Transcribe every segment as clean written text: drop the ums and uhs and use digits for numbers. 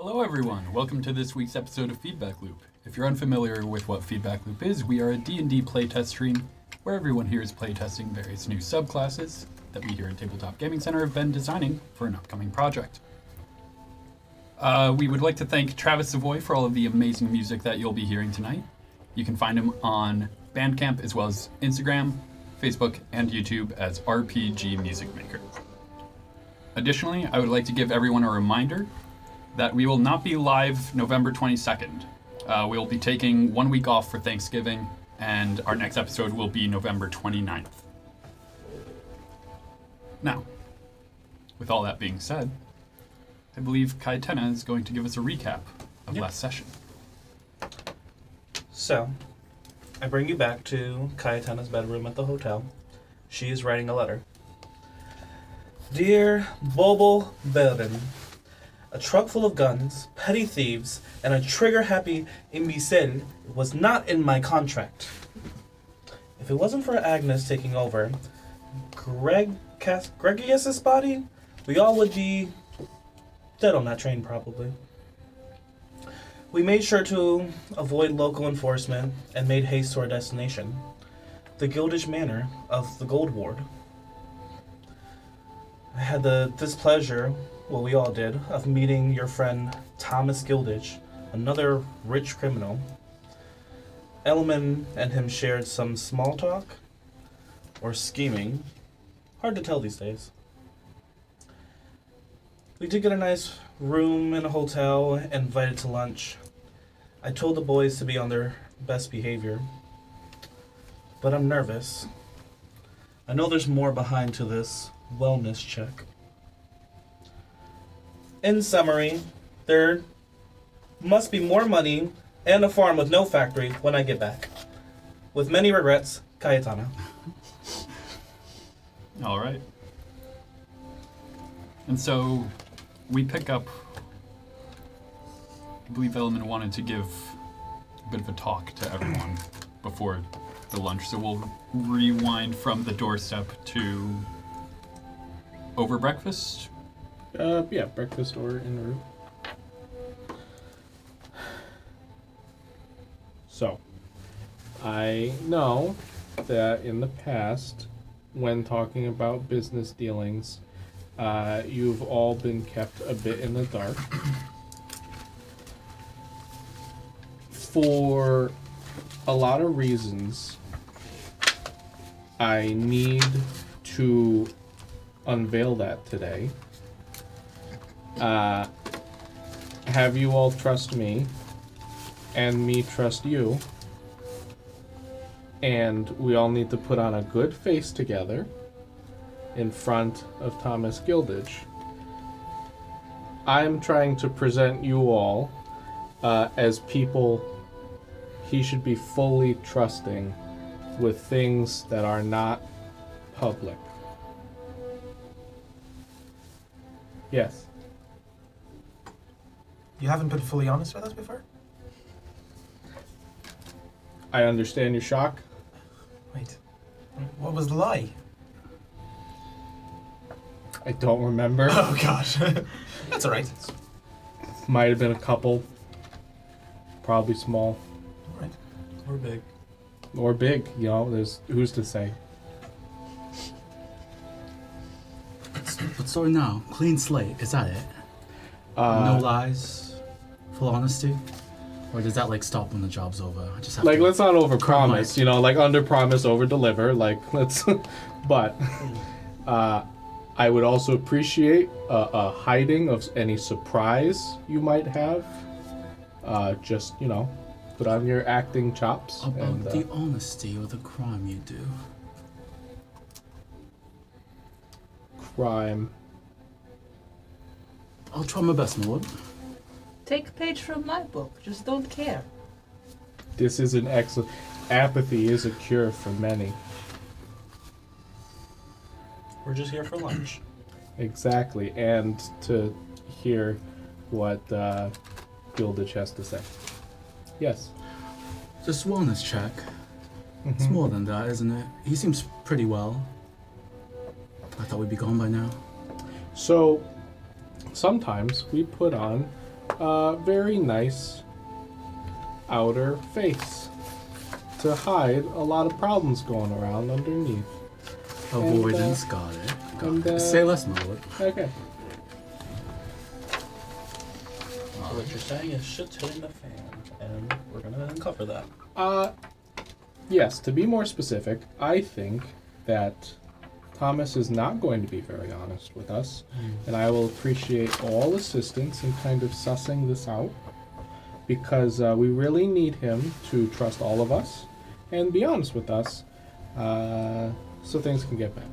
Hello everyone, welcome to this week's episode of Feedback Loop. If you're unfamiliar with what Feedback Loop is, we are a D&D playtest stream where everyone here is playtesting various new subclasses that we here at Tabletop Gaming Center have been designing for an upcoming project. We would like to thank Travis Savoy for all of the amazing music that you'll be hearing tonight. You can find him on Bandcamp as well as Instagram, Facebook, and YouTube as RPG Music Maker. Additionally, I would like to give everyone a reminder that we will not be live November 22nd. We will be taking 1 week off for Thanksgiving, and our next episode will be November 29th. Now, with all that being said, I believe Kyetana is going to give us a recap of last session. So, I bring you back to Kyetana's bedroom at the hotel. She is writing a letter. Dear Bobo Belden, a truck full of guns, petty thieves, and a trigger-happy imbecile was not in my contract. If it wasn't for Agnes taking over Gregius's body, we all would be dead on that train, probably. We made sure to avoid local enforcement and made haste to our destination, the Gildedge Manor of the Gold Ward. I had the displeasure, well, we all did, of meeting your friend Thomas Gildedge, another rich criminal. Elman and him shared some small talk, or scheming. Hard to tell these days. We did get a nice room in a hotel and invited to lunch. I told the boys to be on their best behavior, but I'm nervous. I know there's more behind to this wellness check. In summary, there must be more money and a farm with no factory when I get back. With many regrets, Kyetana. All right. And so we pick up, I believe Elman wanted to give a bit of a talk to everyone before the lunch, so we'll rewind from the doorstep to over breakfast. Yeah, breakfast or en route. So, I know that in the past, when talking about business dealings, you've all been kept a bit in the dark. For a lot of reasons, I need to unveil that today. Have you all trust me, and me trust you, and we all need to put on a good face together in front of Thomas Gildedge. I'm trying to present you all as people he should be fully trusting with things that are not public. Yes. You haven't been fully honest with us before? I understand your shock. Wait. What was the lie? I don't remember. Oh, gosh. That's alright. Might have been a couple. Probably small. Alright. Or big. Or big, you know, there's who's to say. But so now, clean slate, is that it? No lies, full honesty? Or does that like stop when the job's over? I just have Like, to let's not overpromise, compromise. you know, like under promise, over deliver. Like, let's, but I would also appreciate a hiding of any surprise you might have. Just, you know, put on your acting chops. About and, the honesty or the crime you do. crime. I'll try my best, my lord. Take a page from my book. Just don't care. This is an excellent. Apathy is a cure for many. We're just here for lunch. Exactly, and to hear what Gildedge has to say. Yes. Just wellness check. It's more than that, isn't it? He seems pretty well. I thought we'd be gone by now. So, sometimes we put on very nice outer face to hide a lot of problems going around underneath. Avoidance, got it. and, Got it. Say less, my lord. Okay. So what you're saying is shit's hitting the fan, and we're gonna uncover that. Yes, to be more specific, I think that Thomas is not going to be very honest with us, and I will appreciate all assistance in kind of sussing this out, because we really need him to trust all of us and be honest with us, so things can get better.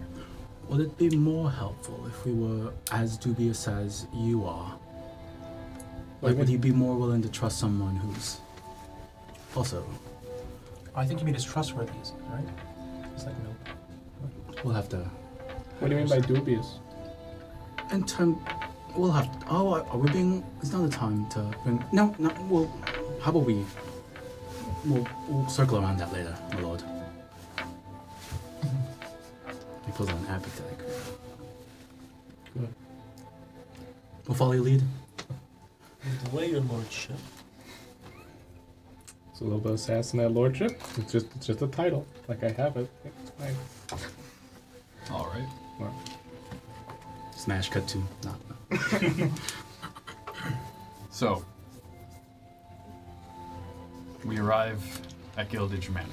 Would it be more helpful if we were as dubious as you are? Like, would you be more willing to trust someone who's also... I think you mean as trustworthy, right? It's like no. We'll have to... What do you mean by dubious? In term... We'll have to... Oh, are we being... It's not the time to bring... No, well... How about we... We'll circle around that later, my lord. He pulls out an apathetic. Good. We'll follow your lead. Delay your lordship. It's a little bit of sass in that lordship. It's just a title, like I have it. It's fine. All right. Well, Smash cut to... No. So, we arrive at Gildedge Manor.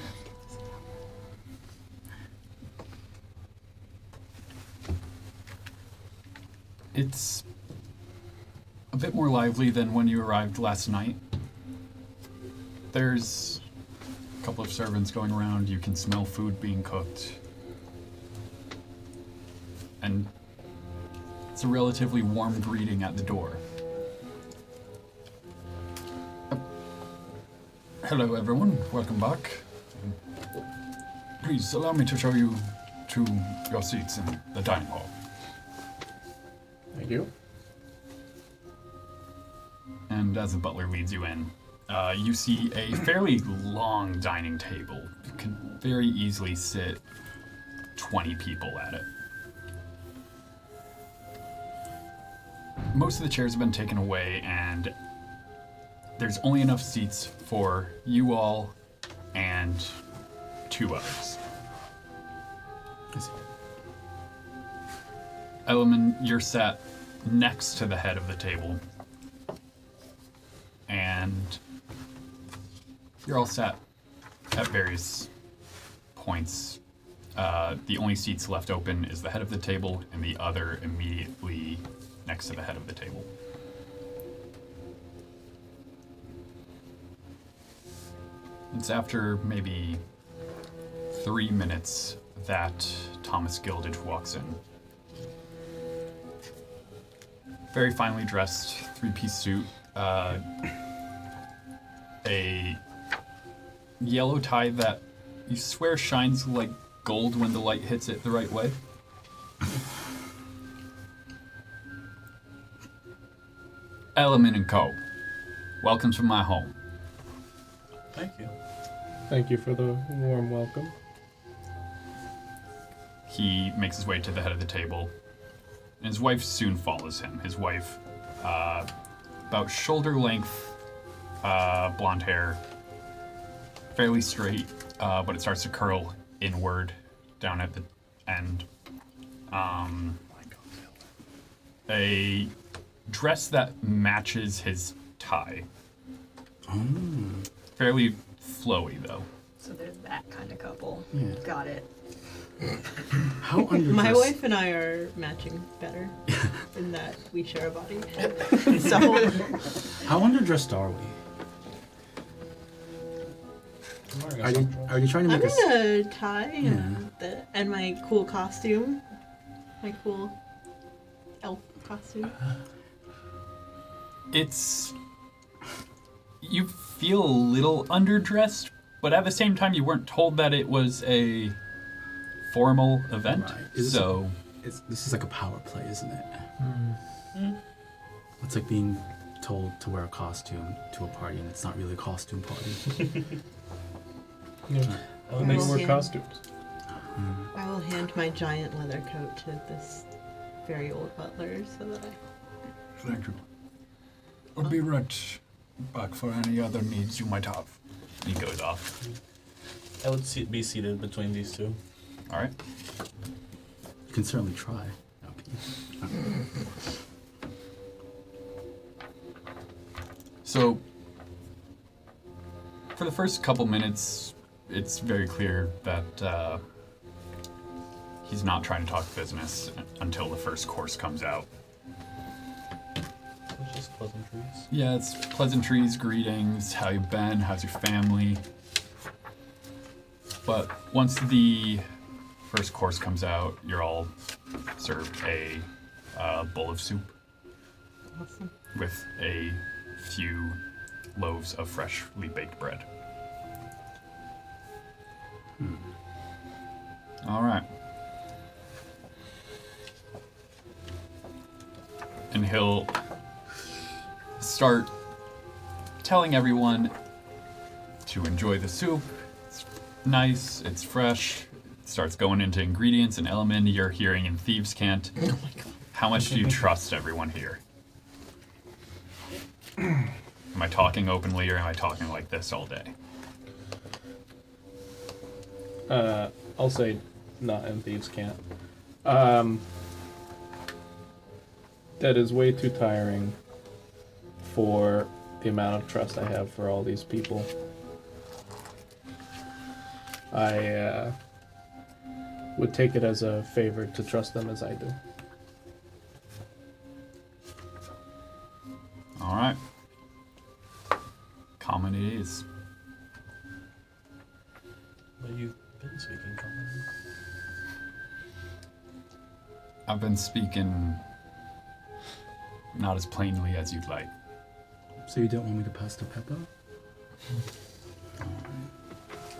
It's a bit more lively than when you arrived last night. There's a couple of servants going around. You can smell food being cooked. And it's a relatively warm greeting at the door. Hello, everyone. Welcome back. Please allow me to show you to your seats in the dining hall. thank you. And as the butler leads you in, you see a fairly long dining table. You could very easily sit 20 people at it. Most of the chairs have been taken away, and there's only enough seats for you all and 2 others. I see. Element, you're sat next to the head of the table. And you're all sat at various points. The only seats left open is the head of the table and the other immediately next to the head of the table. It's after maybe 3 minutes that Thomas Gildedge walks in. Very finely dressed, 3-piece suit, a yellow tie that you swear shines like gold when the light hits it the right way. Element and Co. Welcome to my home. Thank you. Thank you for the warm welcome. He makes his way to the head of the table, and his wife soon follows him. His wife, about shoulder length, blonde hair, fairly straight, but it starts to curl inward down at the end. A dress that matches his tie. Fairly flowy, though. So there's that kind of couple. Yeah. Got it. How underdressed... My wife and I are matching better in that we share a body. So How underdressed are we? Are you trying to I'm make us... in a tie and my cool costume. My cool elf costume. It's... You feel a little underdressed, but at the same time you weren't told that it was a formal event, Right. so... This is like a power play, isn't it? It's like being told to wear a costume to a party, and it's not really a costume party. I'll make more Yeah. costumes. I will hand my giant leather coat to this very old butler so that I... Thank you. I'll be right back for any other needs you might have. He goes off. I would be seated between these two. All right. You can certainly try. Okay. So, for the first couple minutes, it's very clear that he's not trying to talk business until the first course comes out. It's just pleasantries. Yeah, it's pleasantries, greetings, how you been, how's your family. But once the first course comes out, you're all served a bowl of soup Awesome. with a few loaves of freshly baked bread. All right. And he'll start telling everyone to enjoy the soup. It's nice, it's fresh. It starts going into ingredients and element you're hearing in Thieves' Cant. Oh my god. How much do you trust everyone here? Am I talking openly or am I talking like this all day? I'll say not in Thieves' Cant. That is way too tiring for the amount of trust I have for all these people. I would take it as a favor to trust them as I do. All right. Common it is. But you've been speaking common. I've been speaking not as plainly as you'd like. So you don't want me to pass the pepper?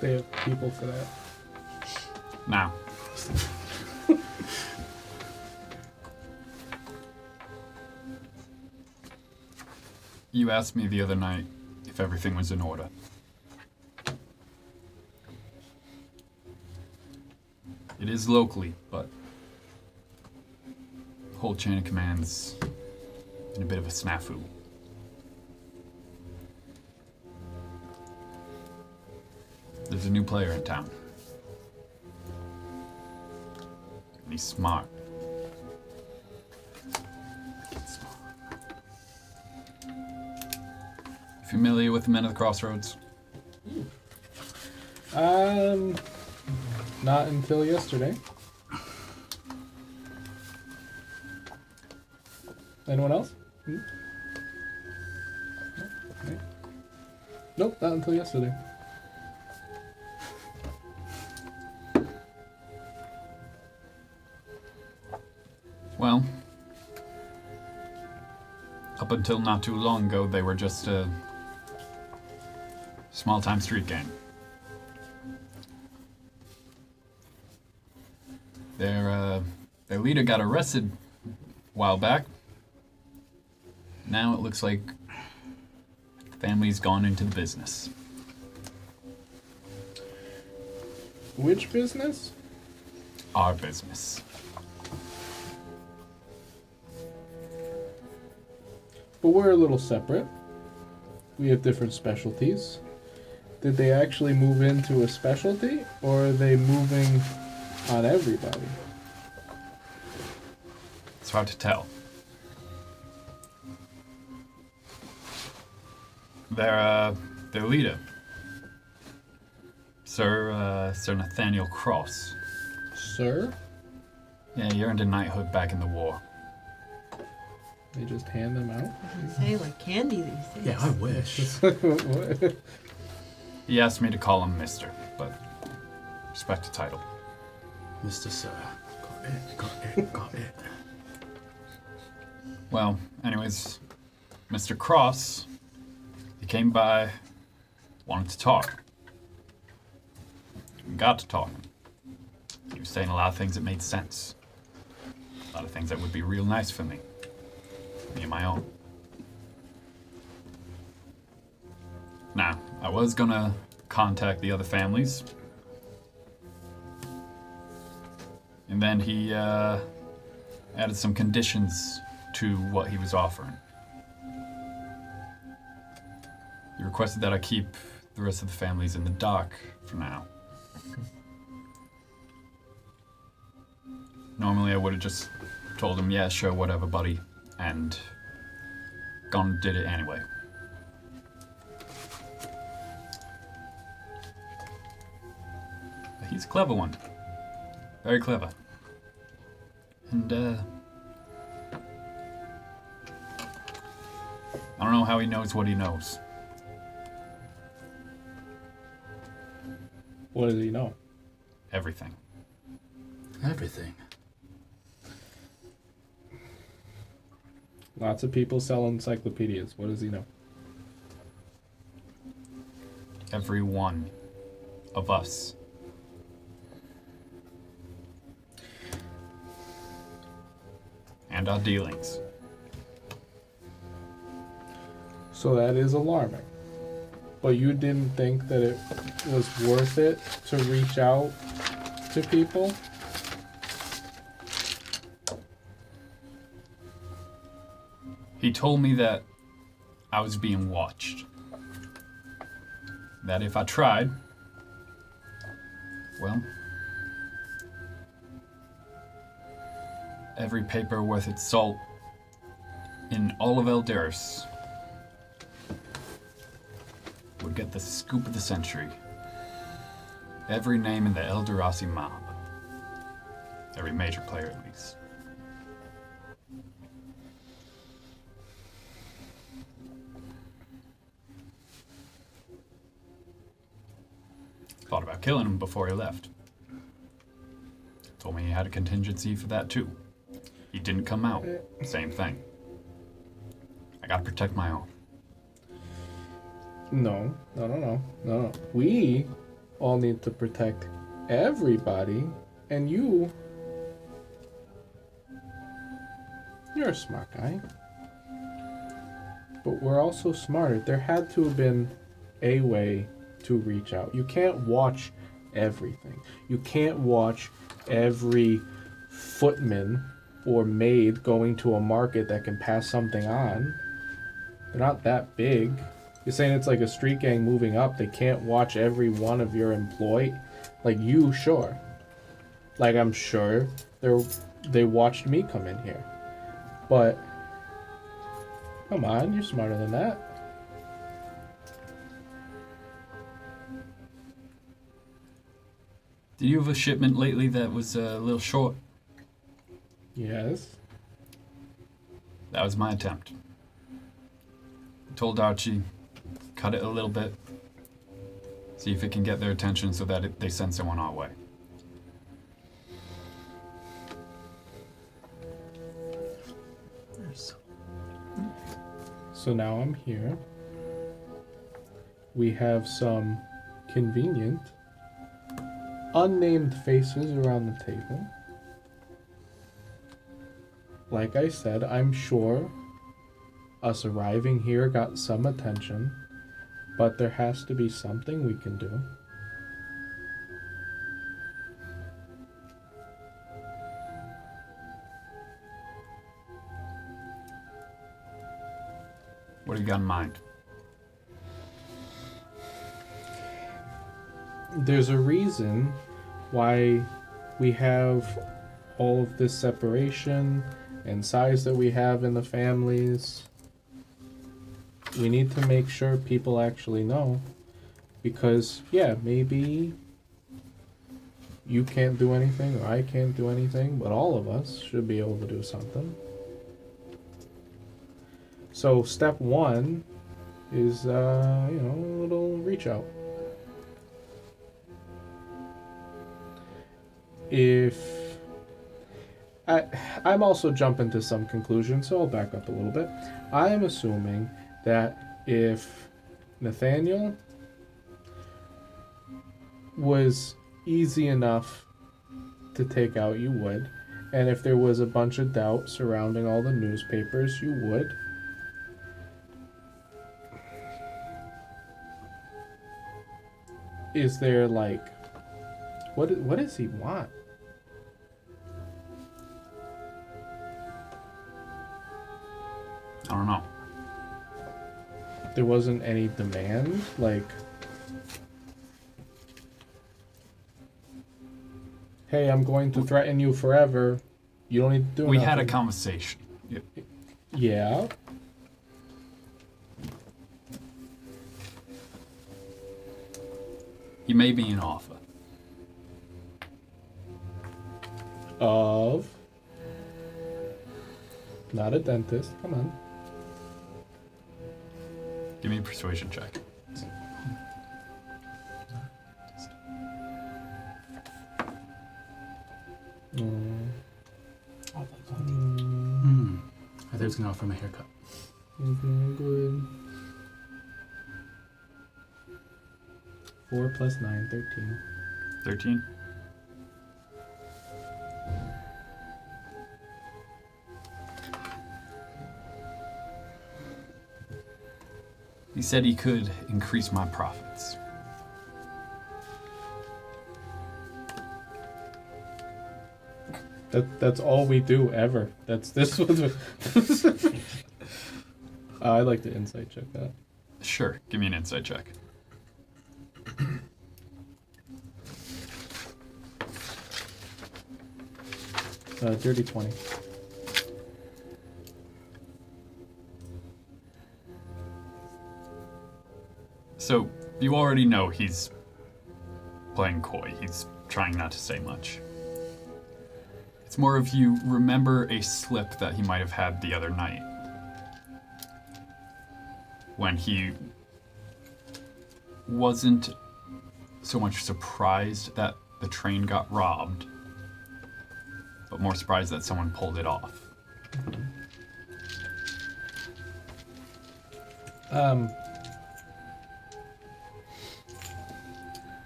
They have people for that. Now. You asked me the other night if everything was in order. It is locally, but the whole chain of command's in a bit of a snafu. There's a new player in town. And he's smart. Familiar with the Men of the Crossroads? Not until yesterday. Anyone else? Okay. Nope, not until yesterday. Well, up until not too long ago, they were just a small-time street gang. Their leader got arrested a while back. Now it looks like the family's gone into the business. Which business? Our business. But we're a little separate. We have different specialties. Did they actually move into a specialty, or are they moving on everybody? It's hard to tell. Their leader, Sir Nathaniel Cross. Sir? Yeah, he earned a knighthood back in the war. They just hand them out? I was gonna say, like candy these days. Yeah, I wish. What? He asked me to call him Mister, but respect the title. Mr. Sir. Got it. Well, anyways, Mr. Cross, he came by, wanted to talk. We got to talking. He was saying a lot of things that made sense. A lot of things that would be real nice for me. Me and my own. Now, I was gonna contact the other families. And then he added some conditions to what he was offering. He requested that I keep the rest of the families in the dark for now. Normally I would have just told him, yeah, sure, whatever, buddy, and gone and did it anyway. But he's a clever one. Very clever. And, I don't know how he knows what he knows. What does he know? Everything. Everything. Lots of people sell encyclopedias. What does he know? Every one of us. And our dealings. So that is alarming. But you didn't think that it was worth it to reach out to people? He told me that I was being watched. That if I tried, well, every paper worth its salt in all of Eldaris would get the scoop of the century. Every name in the Eldarasi mob. Every major player, at least. Thought about killing him before he left. Told me he had a contingency for that too. He didn't come out. Same thing. I gotta protect my own. No. We all need to protect everybody, and you're a smart guy. But we're also smarter. There had to have been a way to reach out. You can't watch everything. You can't watch every footman or maid going to a market that can pass something on. They're not that big. You're saying it's like a street gang moving up. They can't watch every one of your employee. Like you, sure. Like I'm sure they watched me come in here. But come on, you're smarter than that. Did you have a shipment lately that was a little short? Yes. That was my attempt. I told Archie, cut it a little bit, see if it can get their attention so that they send someone our way. So now I'm here. We have some convenient, unnamed faces around the table. Like I said, I'm sure us arriving here got some attention, but there has to be something we can do. What do you got in mind? There's a reason why we have all of this separation and size that we have in the families. We need to make sure people actually know, because yeah, maybe you can't do anything or I can't do anything, but all of us should be able to do something. So step one is a little reach out. I'm also jumping to some conclusions, so I'll back up a little bit. I am assuming that if Nathaniel was easy enough to take out, you would. And if there was a bunch of doubt surrounding all the newspapers, you would. Is there like... What does he want? I don't know. There wasn't any demand, like, hey, I'm going to threaten you forever. You don't need to do We nothing. had a conversation. Yeah. He made me an offer. Of. Not a dentist. Come on. Give me a persuasion check. Oh, thanks, Dante. I thought he was gonna offer him a haircut. Good. 4 plus 9, 13. 13. He said he could increase my profits. That's all we do ever. This was. I'd like to insight check that. Sure, give me an insight check. Dirty 20. So, you already know he's playing coy. He's trying not to say much. It's more of you remember a slip that he might have had the other night. When he wasn't so much surprised that the train got robbed, but more surprised that someone pulled it off.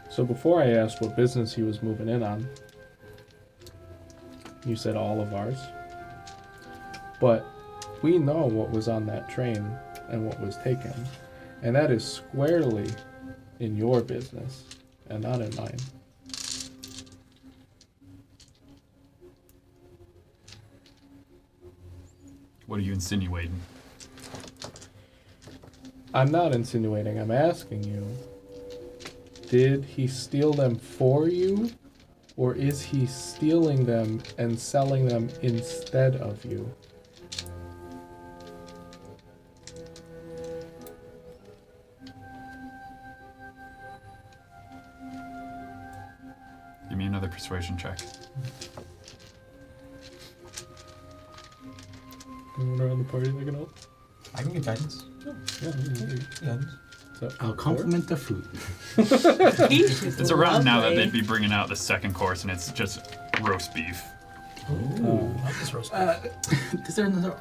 So before I asked what business he was moving in on, you said all of ours. But we know what was on that train and what was taken. And that is squarely in your business and not in mine. What are you insinuating? I'm not insinuating, I'm asking you. Did he steal them for you? Or is he stealing them and selling them instead of you? Give me another persuasion check. Anyone around the party that can help? I can give guidance. Yeah. So, I'll compliment the food. It's around now that they'd be bringing out the second course, and it's just roast beef. Ooh, I like this roast beef. Is there another?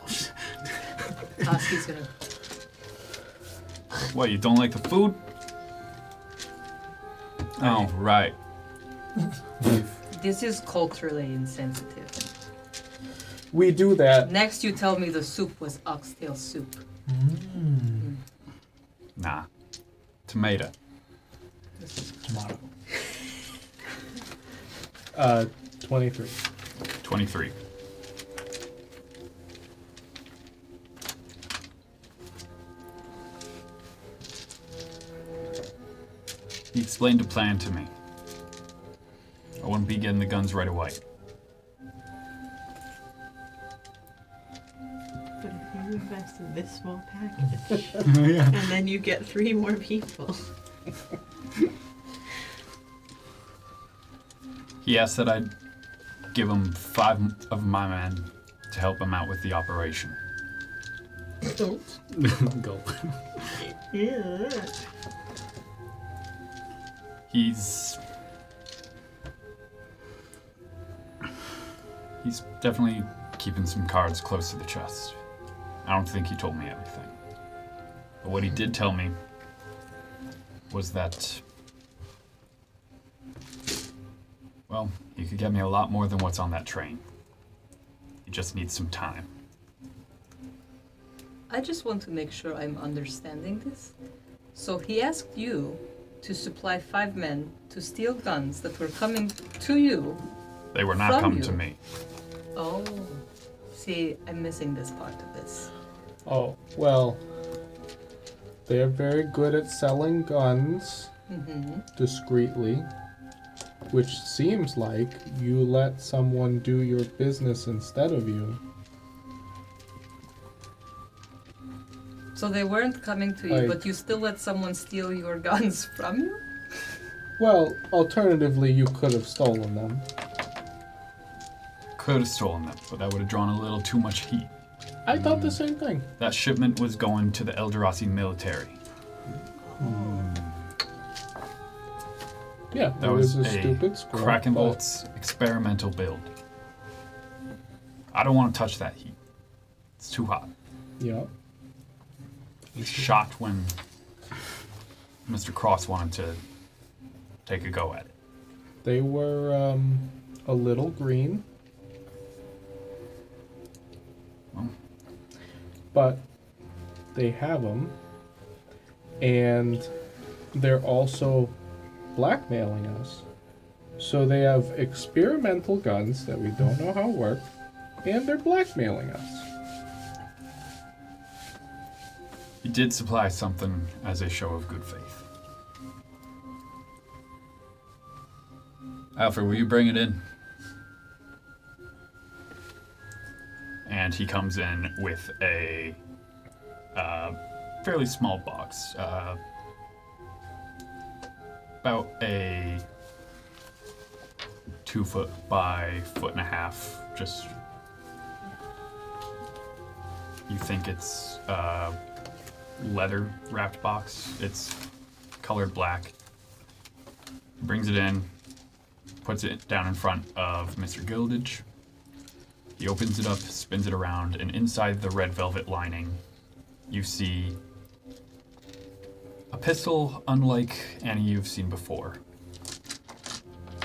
Cassius gonna. What, you don't like the food? Oh, right. This is culturally insensitive. we do that. Next, you tell me the soup was oxtail soup. Nah. Tomato. Tomato. 23. 23. He explained a plan to me. I wouldn't be getting the guns right away. But if you invest in this small package, and then you get 3 more people. He asked that I'd give him 5 of my men to help him out with the operation. Go. Yeah. He's definitely keeping some cards close to the chest. I don't think he told me everything. But what he did tell me was that, well, he could get me a lot more than what's on that train. He just needs some time. I just want to make sure I'm understanding this. So he asked you to supply 5 men to steal guns that were coming to you. They were not From coming you. to me. Oh, see, I'm missing this part of this. Oh, well, They're very good at selling guns discreetly, which seems like you let someone do your business instead of you. So they weren't coming to you, but you still let someone steal your guns from you? Well, alternatively, you could have stolen them. Could have stolen them, but that would have drawn a little too much heat. I thought the same thing. That shipment was going to the Eldrazi military. Yeah, That it was a a stupid screw. Kraken Bolt's experimental build. I don't want to touch that heat. It's too hot. Yeah. Shocked when Mr. Cross wanted to take a go at it. They were a little green. Well, but they have them, and they're also blackmailing us. So they have experimental guns that we don't know how work, and they're blackmailing us. you did supply something as a show of good faith. Alfred, will you bring it in? And he comes in with a fairly small box, about a 2 foot by 1.5 foot. Just you think it's a leather wrapped box. It's colored black. Brings it in, puts it down in front of Mr. Gildedge. He opens it up, spins it around, and inside the red velvet lining, you see a pistol unlike any you've seen before.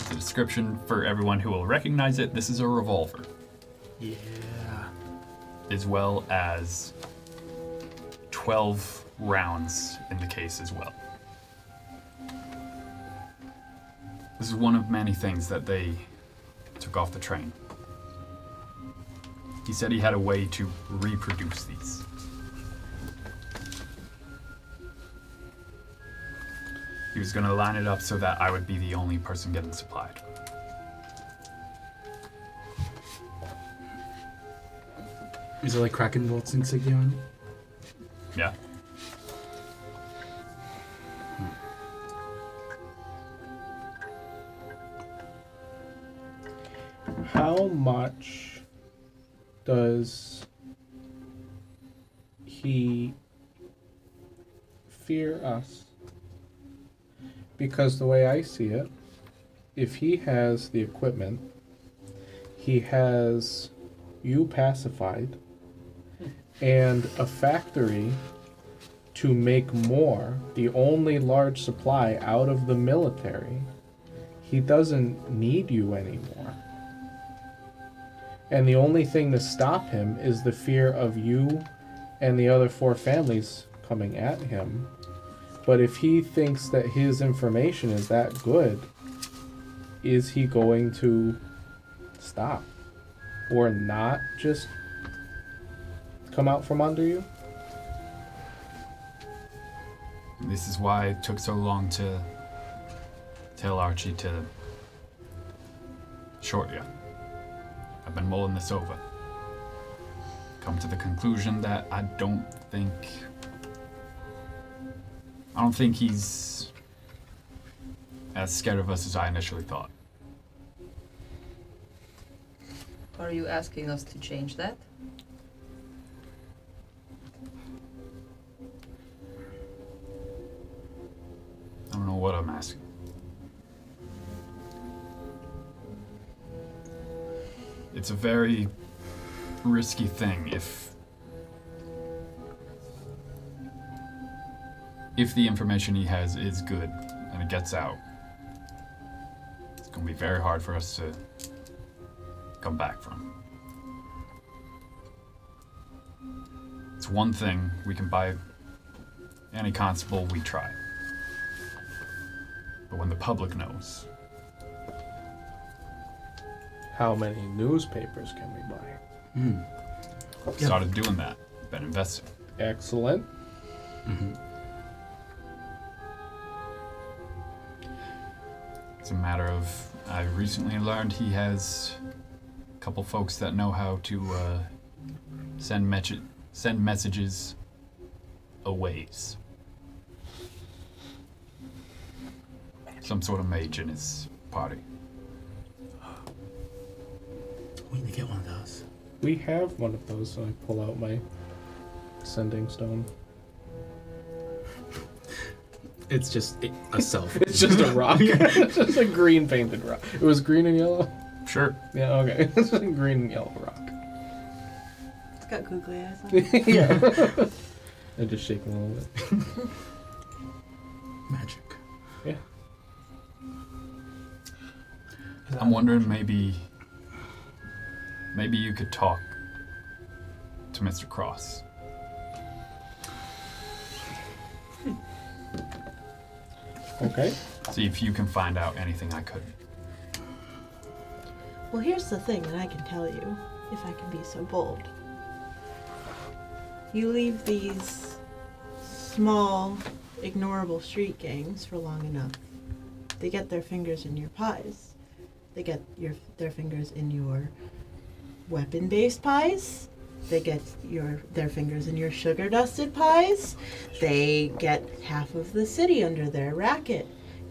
The description for everyone who will recognize it, this is a revolver. Yeah. As well as 12 rounds in the case as well. This is one of many things that they took off the train. He said he had a way to reproduce these. He was going to line it up so that I would be the only person getting supplied. Is it like Kraken Bolt's insignia on it? Yeah. How much does he fear us? Because the way I see it, if he has the equipment, he has you pacified, and a factory to make more, the only large supply out of the military, he doesn't need you anymore. And the only thing to stop him is the fear of you and the other 4 families coming at him. But if he thinks that his information is that good, is he going to stop? Or not just come out from under you? This is why it took so long to tell Archie to short you. I've been mulling this over. Come to the conclusion that I don't think he's as scared of us as I initially thought. Are you asking us to change that? I don't know what I'm asking. It's a very risky thing if the information he has is good and it gets out. It's going to be very hard for us to come back from. It's one thing we can buy any constable we try. But when the public knows, How many newspapers can we buy? started doing that, been investing. Excellent. It's a matter of, I recently learned he has a couple folks that know how to send messages a ways. Some sort of mage in his party. We need to get one of those. We have one of those, so I pull out my sending stone. It's just a self. It's just a rock. It's just a green painted rock. It was green and yellow? Sure. Yeah, okay. It's a green and yellow rock. It's got googly eyes on it. Yeah. I just shake them a little bit. Magic. Yeah. I'm wondering maybe you could talk to Mr. Cross. Okay. See if you can find out anything I couldn't. Well, here's the thing that I can tell you, if I can be so bold. You leave these small, ignorable street gangs for long enough, they get their fingers in your pies. They get their fingers in your weapon-based pies. They get their fingers in your sugar-dusted pies. They get half of the city under their racket.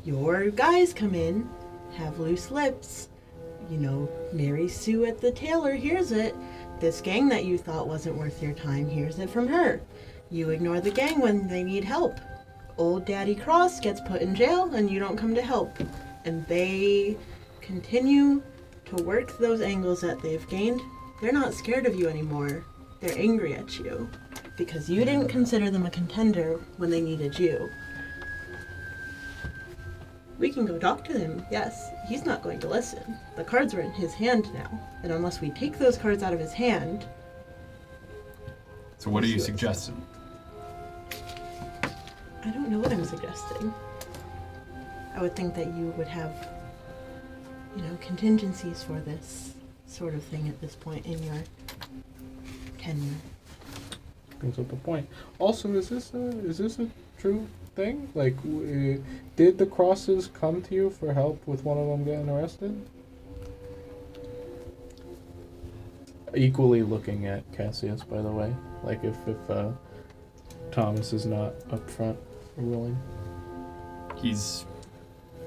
Your guys come in, have loose lips. You know, Mary Sue at the tailor hears it. This gang that you thought wasn't worth your time hears it from her. You ignore the gang when they need help. Old Daddy Cross gets put in jail and you don't come to help. And they continue to work those angles that they've gained. They're not scared of you anymore. They're angry at you because you didn't consider them a contender when they needed you. We can go talk to him, yes. He's not going to listen. The cards are in his hand now. And unless we take those cards out of his hand... So what are you suggesting? I don't know what I'm suggesting. I would think that you would have, contingencies for this sort of thing at this point in your tenure. Brings up a point. Also, is this a true thing? Like, did the Crosses come to you for help with one of them getting arrested? Equally looking at Cassius, by the way. Like, if Thomas is not up front or willing. He's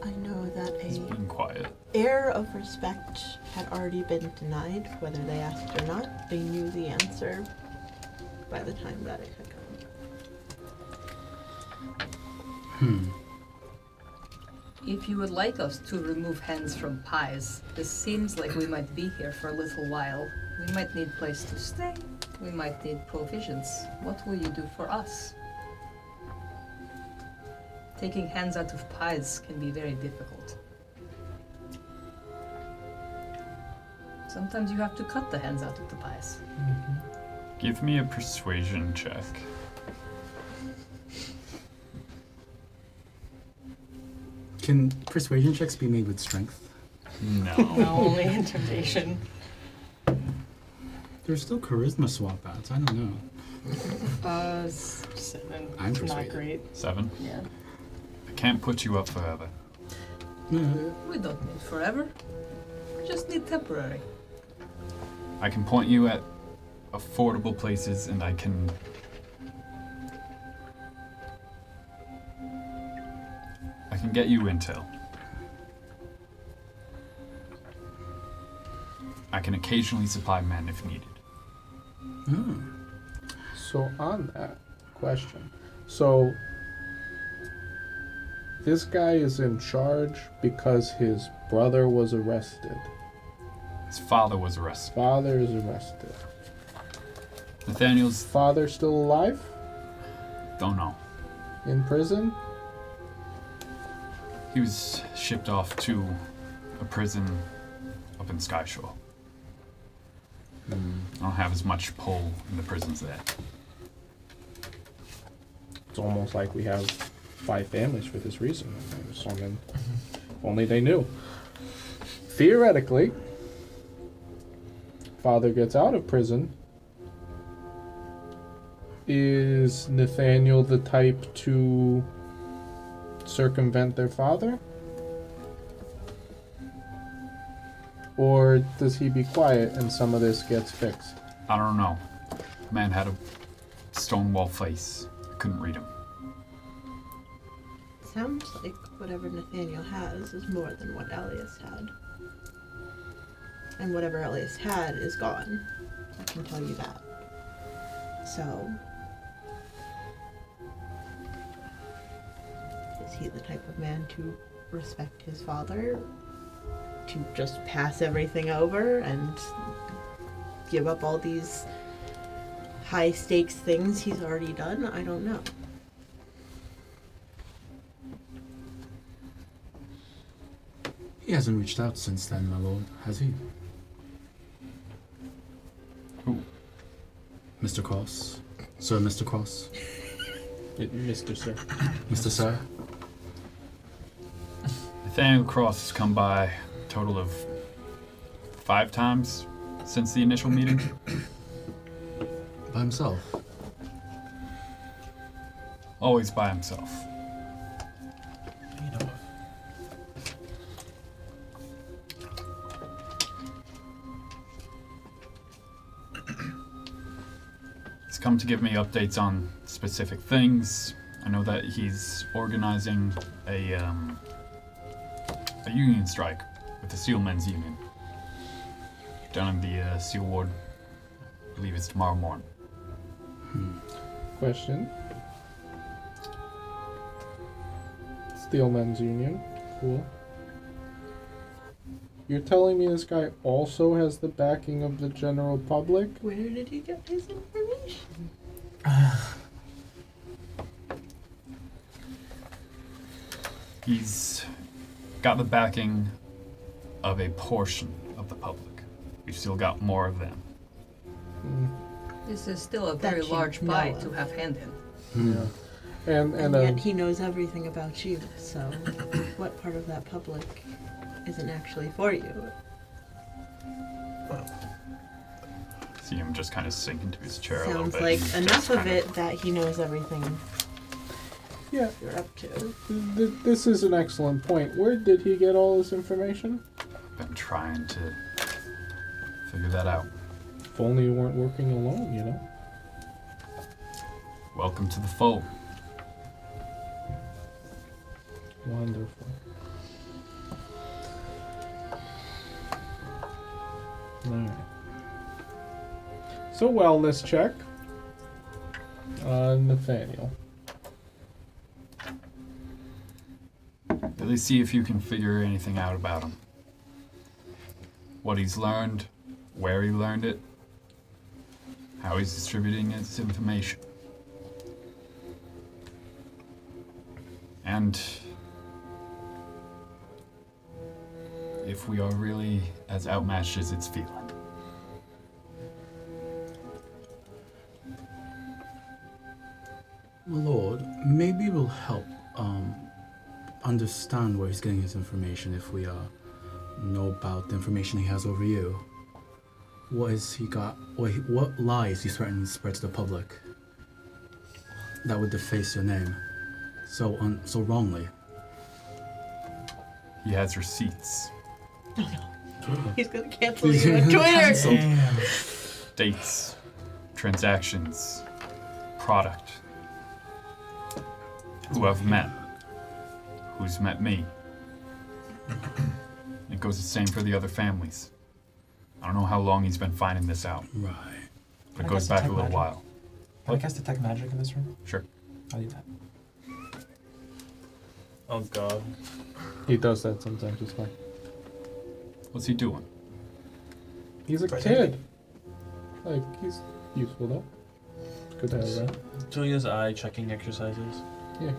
I know that being quiet. air of respect had already been denied, whether they asked or not. They knew the answer by the time that it had come. If you would like us to remove hands from pies, this seems like we might be here for a little while. We might need a place to stay. We might need provisions. What will you do for us? Taking hands out of pies can be very difficult. Sometimes you have to cut the hands out of the pies. Give me a persuasion check. Can persuasion checks be made with strength? No. Only intimidation. There's still charisma swap outs. I don't know. 7. I'm Not persuaded. great. 7? Yeah. I can't put you up forever. We don't need forever. We just need temporary. I can point you at affordable places and I can get you intel. I can occasionally supply men if needed. So on that question, so this guy is in charge because his brother was arrested. His father was arrested. Father is arrested. Nathaniel's Father still alive? don't know. In prison? He was shipped off to a prison up in Skyshore. I don't have as much pull in the prisons there. It's almost like we have 5 families for this reason. I mean, if only they knew. Theoretically, father gets out of prison. Is Nathaniel the type to circumvent their father? Or does he be quiet and some of this gets fixed? I don't know. The man had a stonewall face. I couldn't read him. Sounds like whatever Nathaniel has is more than what Elias had. And whatever Elias had is gone. I can tell you that. So, is he the type of man to respect his father? To just pass everything over and give up all these high stakes things he's already done? I don't know. He hasn't reached out since then, my lord, has he? Who? Mr. Cross? Sir Mr. Cross? Mr. Sir. Mr. Sir? Nathaniel Cross has come by a total of 5 times since the initial meeting. By himself? Always by himself. You know, He's come to give me updates on specific things. I know that he's organizing a union strike with the Sealmen's Union down in the Seal Ward. I believe it's tomorrow morning. Question. Steelmen's Union. Cool. You're telling me this guy also has the backing of the general public? Where did he get his information? He's got the backing of a portion of the public. We've still got more of them. This is still a That very you large know pie of. to have hand in. Yeah. And And yet he knows everything about you, so what part of that public isn't actually for you? See him just kind of sink into his chair a little Sounds bit. like and enough just of kind it that he knows everything yeah, you're up to. this is an excellent point. Where did he get all this information? Been trying to figure that out. If only you weren't working alone, you know? Welcome to the fold. Wonderful. Alright. So, wellness check. Nathaniel. At least see if you can figure anything out about him. What he's learned, where he learned it, how he's distributing his information. And if we are really as outmatched as it's feeling. My lord, maybe it will help understand where he's getting his information if we know about the information he has over you. What has he got? What lies he's threatening to spread to the public that would deface your name so wrongly? He has receipts, He's gonna cancel you on Twitter! damn. dates, transactions, product. Who I've met. Who's met me. It goes the same for the other families. I don't know how long he's been finding this out, Right. but it I goes guess back a detect little magic. while. Can I cast detect magic in this room? Sure. I'll do that. Oh god. He does that sometimes, it's fine. What's he doing? He's a Right. kid. Like, he's useful though. Good to have that. Doing his eye checking exercises. Yeah.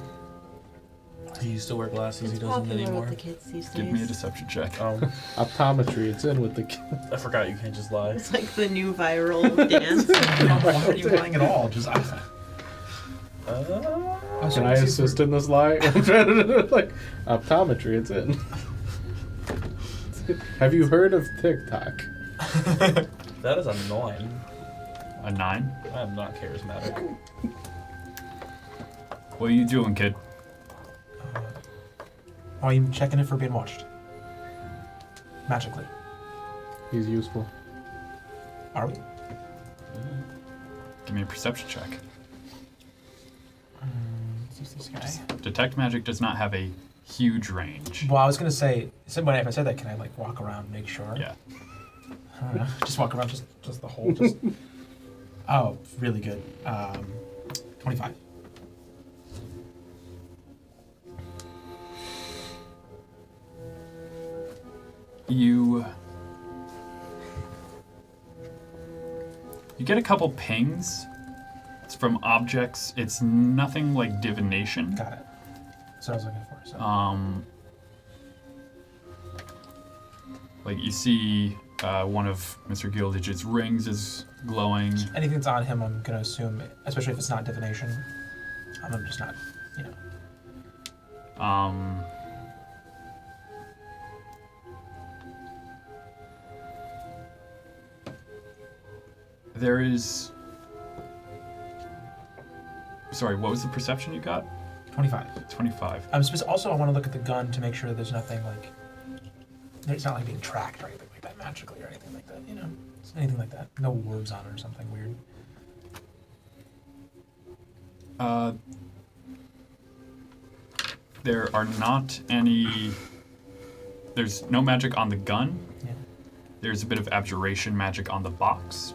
He used to wear glasses, he It's doesn't popular anymore. with the kids these days. Give me a deception check. Optometry, it's in with the kid. I forgot you can't just lie. It's like the new viral dance. Why are you lying at all? Just Can I assist in this lie? I'm trying to like optometry, it's in. Have you heard of TikTok? That is a 9. A 9? I am not charismatic. What are you doing, kid? Are you checking it for being watched? Magically. He's useful. Are we? Give me a perception check. Who's this guy? Detect magic does not have a huge range. Well, I was gonna say, if I said that, can I like walk around and make sure? Yeah. I don't know. Just walk around, just the whole, just. Oh, really good. 25. You get a couple pings. It's from objects. It's nothing like divination. Got it. That's what I was looking for. So. Like you see one of Mr. Gildedge's rings is glowing. Anything that's on him, I'm gonna assume, especially if it's not divination, I'm just not, you know. There is. Sorry, what was the perception you got? 25. 25. Also, I want to look at the gun to make sure there's nothing like. It's not like being tracked or anything like that magically or anything like that, you know? Anything like that. No words on it or something weird. There are not any. There's no magic on the gun. Yeah. There's a bit of abjuration magic on the box.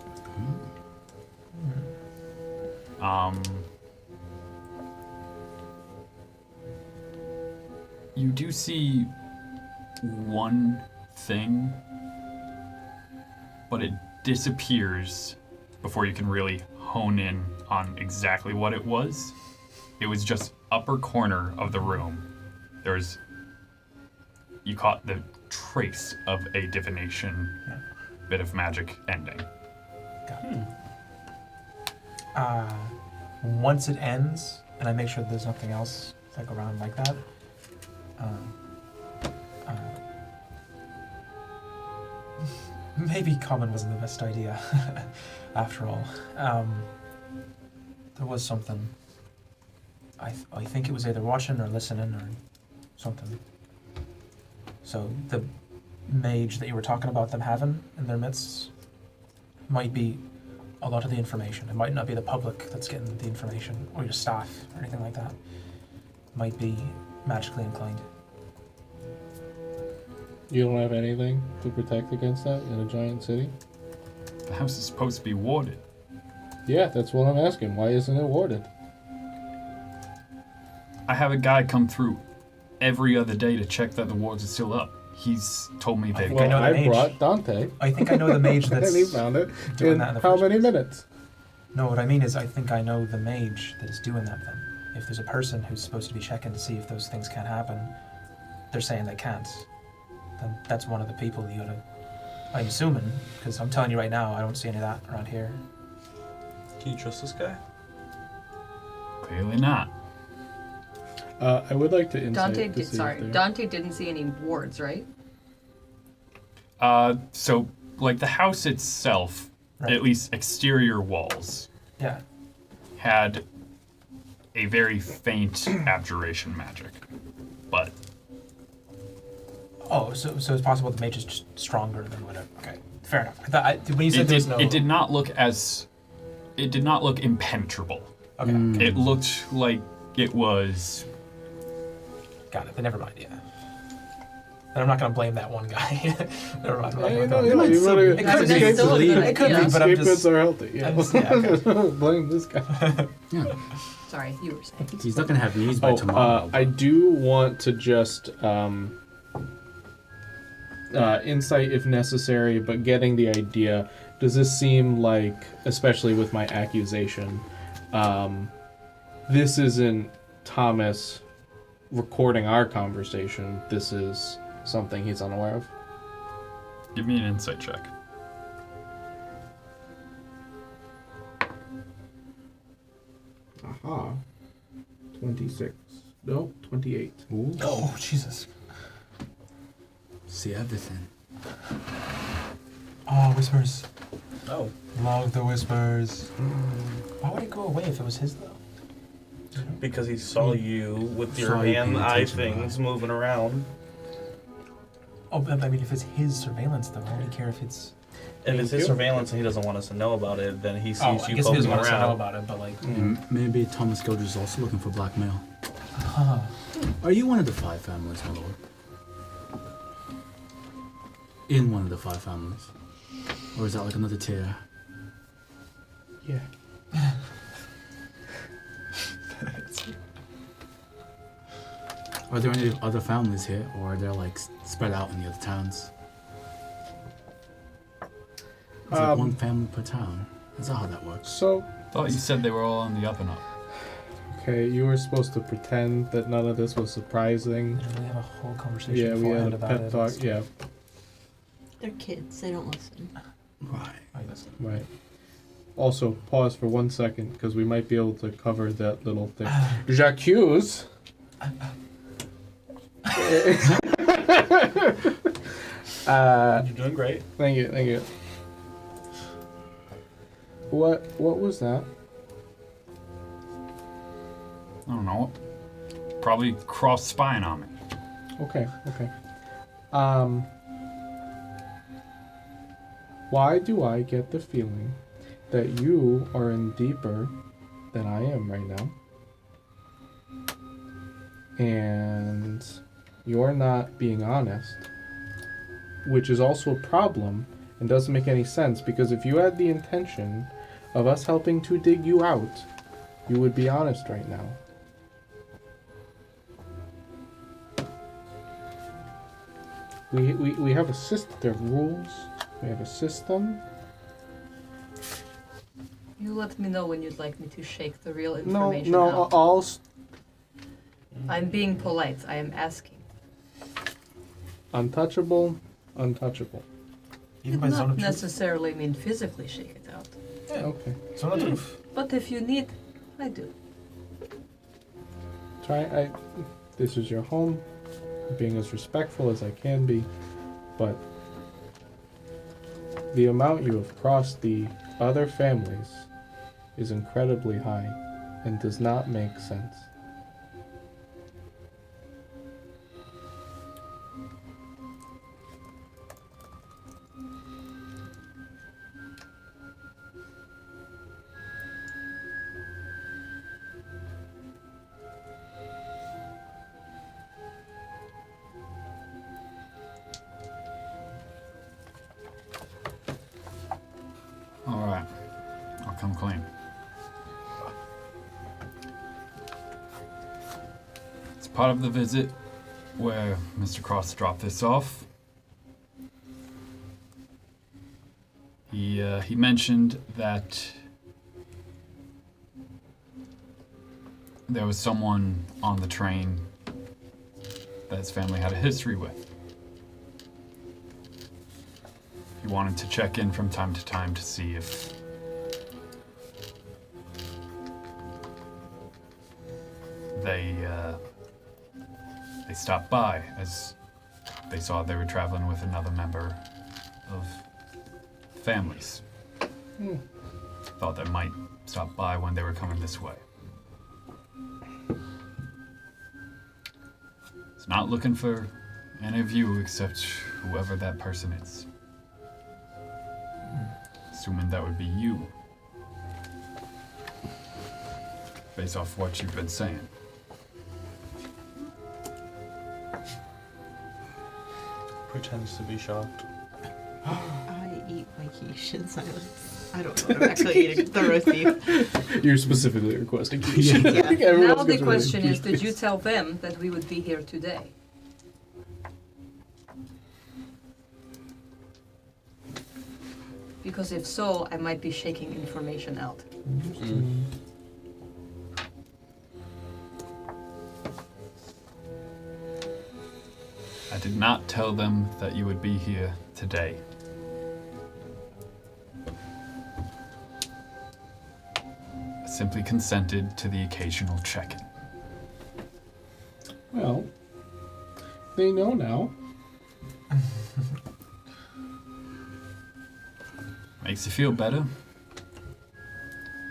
You do see one thing, but it disappears before you can really hone in on exactly what it was. It was just upper corner of the room. You caught the trace of a divination bit of magic ending. Got it. Once it ends, and I make sure there's nothing else like around like that, maybe common wasn't the best idea after all. There was something. I think it was either watching or listening or something. So the mage that you were talking about them having in their midst might be a lot of the information. It might not be the public that's getting the information, or your staff, or anything like that. Might be magically inclined. You don't have anything to protect against that in a giant city? The house is supposed to be warded. Yeah, that's what I'm asking. Why isn't it warded? I have a guy come through every other day to check that the wards are still up. He's told me they. Well, I brought Dante. I think I know the mage that's and he found it doing in that in the how first many place. minutes? No, what I mean is I think I know the mage that is doing that then. If there's a person who's supposed to be checking to see if those things can happen, they're saying they can't. Then that's one of the people you gotta. I'm assuming, because I'm telling you right now, I don't see any of that around here. Can you trust this guy? Clearly not. I would like to insight Dante to did. see Sorry, if there- Dante didn't see any wards, right? So like the house itself, Right. at least exterior walls, Yeah. had a very faint abjuration magic, but Oh, so it's possible the mage is just stronger than whatever. Okay, fair enough. I thought when you said it there's did, no. it did not look as. It did not look impenetrable. Okay, It looked like it was. got it. Then never mind. Yeah. Then I'm not gonna blame that one guy. Never mind. I'm not Yeah, gonna you blame you him. wanna- It could be. That's still a good It could be, idea. but I'm Scapegoats just. are healthy. Yeah. I'm just- yeah, okay. Blame this guy. Yeah. Sorry, you were saying. He's not gonna have news by tomorrow. I do want to just insight if necessary, but getting the idea. Does this seem like, especially with my accusation, this isn't Thomas recording our conversation. This is something he's unaware of. Give me an insight check. Aha. 26. No, 28. Ooh. Oh Jesus. See everything. Oh, whispers. Oh. Love the whispers. Why would it go away if it was his though? Because he saw you with your Saw you hand paying eye attention to things moving around. Oh, but I mean, if it's his surveillance, though, I don't care if it's. If it's his you. surveillance and he doesn't want us to know about it, then he sees Oh, I you guess he poking doesn't want us to know around. about it, but like. Maybe Thomas Gildedge is also looking for blackmail. Huh. Are you one of the 5 families, my lord? In one of the 5 families? Or is that like another tier? Yeah. Are there any other families here, or are they like spread out in the other towns? It's like one family per town. Is that how that works? So, Thought you said they were all on the up and up. okay, you were supposed to pretend that none of this was surprising. And we have a whole conversation Yeah, we beforehand had a about pep it. talk. Yeah, They're kids. They don't listen. Right. I guess. right. Also, pause for 1 second because we might be able to cover that little thing. J'accuse. You're doing great. Thank you, thank you. What was that? I don't know. Probably cross spying on me. Okay, okay. Why do I get the feeling that you are in deeper than I am right now? And you're not being honest, which is also a problem and doesn't make any sense because if you had the intention of us helping to dig you out, you would be honest right now. We have a system. There are rules. We have a system. You let me know when you'd like me to shake the real No, information no, out. all. I'm being polite. I am asking. Untouchable, untouchable. Even Did by zone not of truth. necessarily mean physically shake it out. Yeah. Okay. Zone of truth. But if you need, I do. This is your home. I'm being as respectful as I can be, but the amount you have crossed the other families is incredibly high and does not make sense. Alright. I'll come clean. It's part of the visit where Mr. Cross dropped this off. He mentioned that there was someone on the train that his family had a history with. He wanted to check in from time to time to see if they stopped by, as they saw they were traveling with another member of families. Thought they might stop by when they were coming this way. It's not looking for any of you except whoever that person is. Assuming that would be you. Based off what you've been saying. Pretends to be shocked. I eat my quiche in silence. I don't know what I'm actually eating. The roast beef. You're specifically requesting Yeah. Now the question is, did you tell them that we would be here today? Because if so, I might be shaking information out. I did not tell them that you would be here today. I simply consented to the occasional check-in. Well, they know now. Makes you feel better?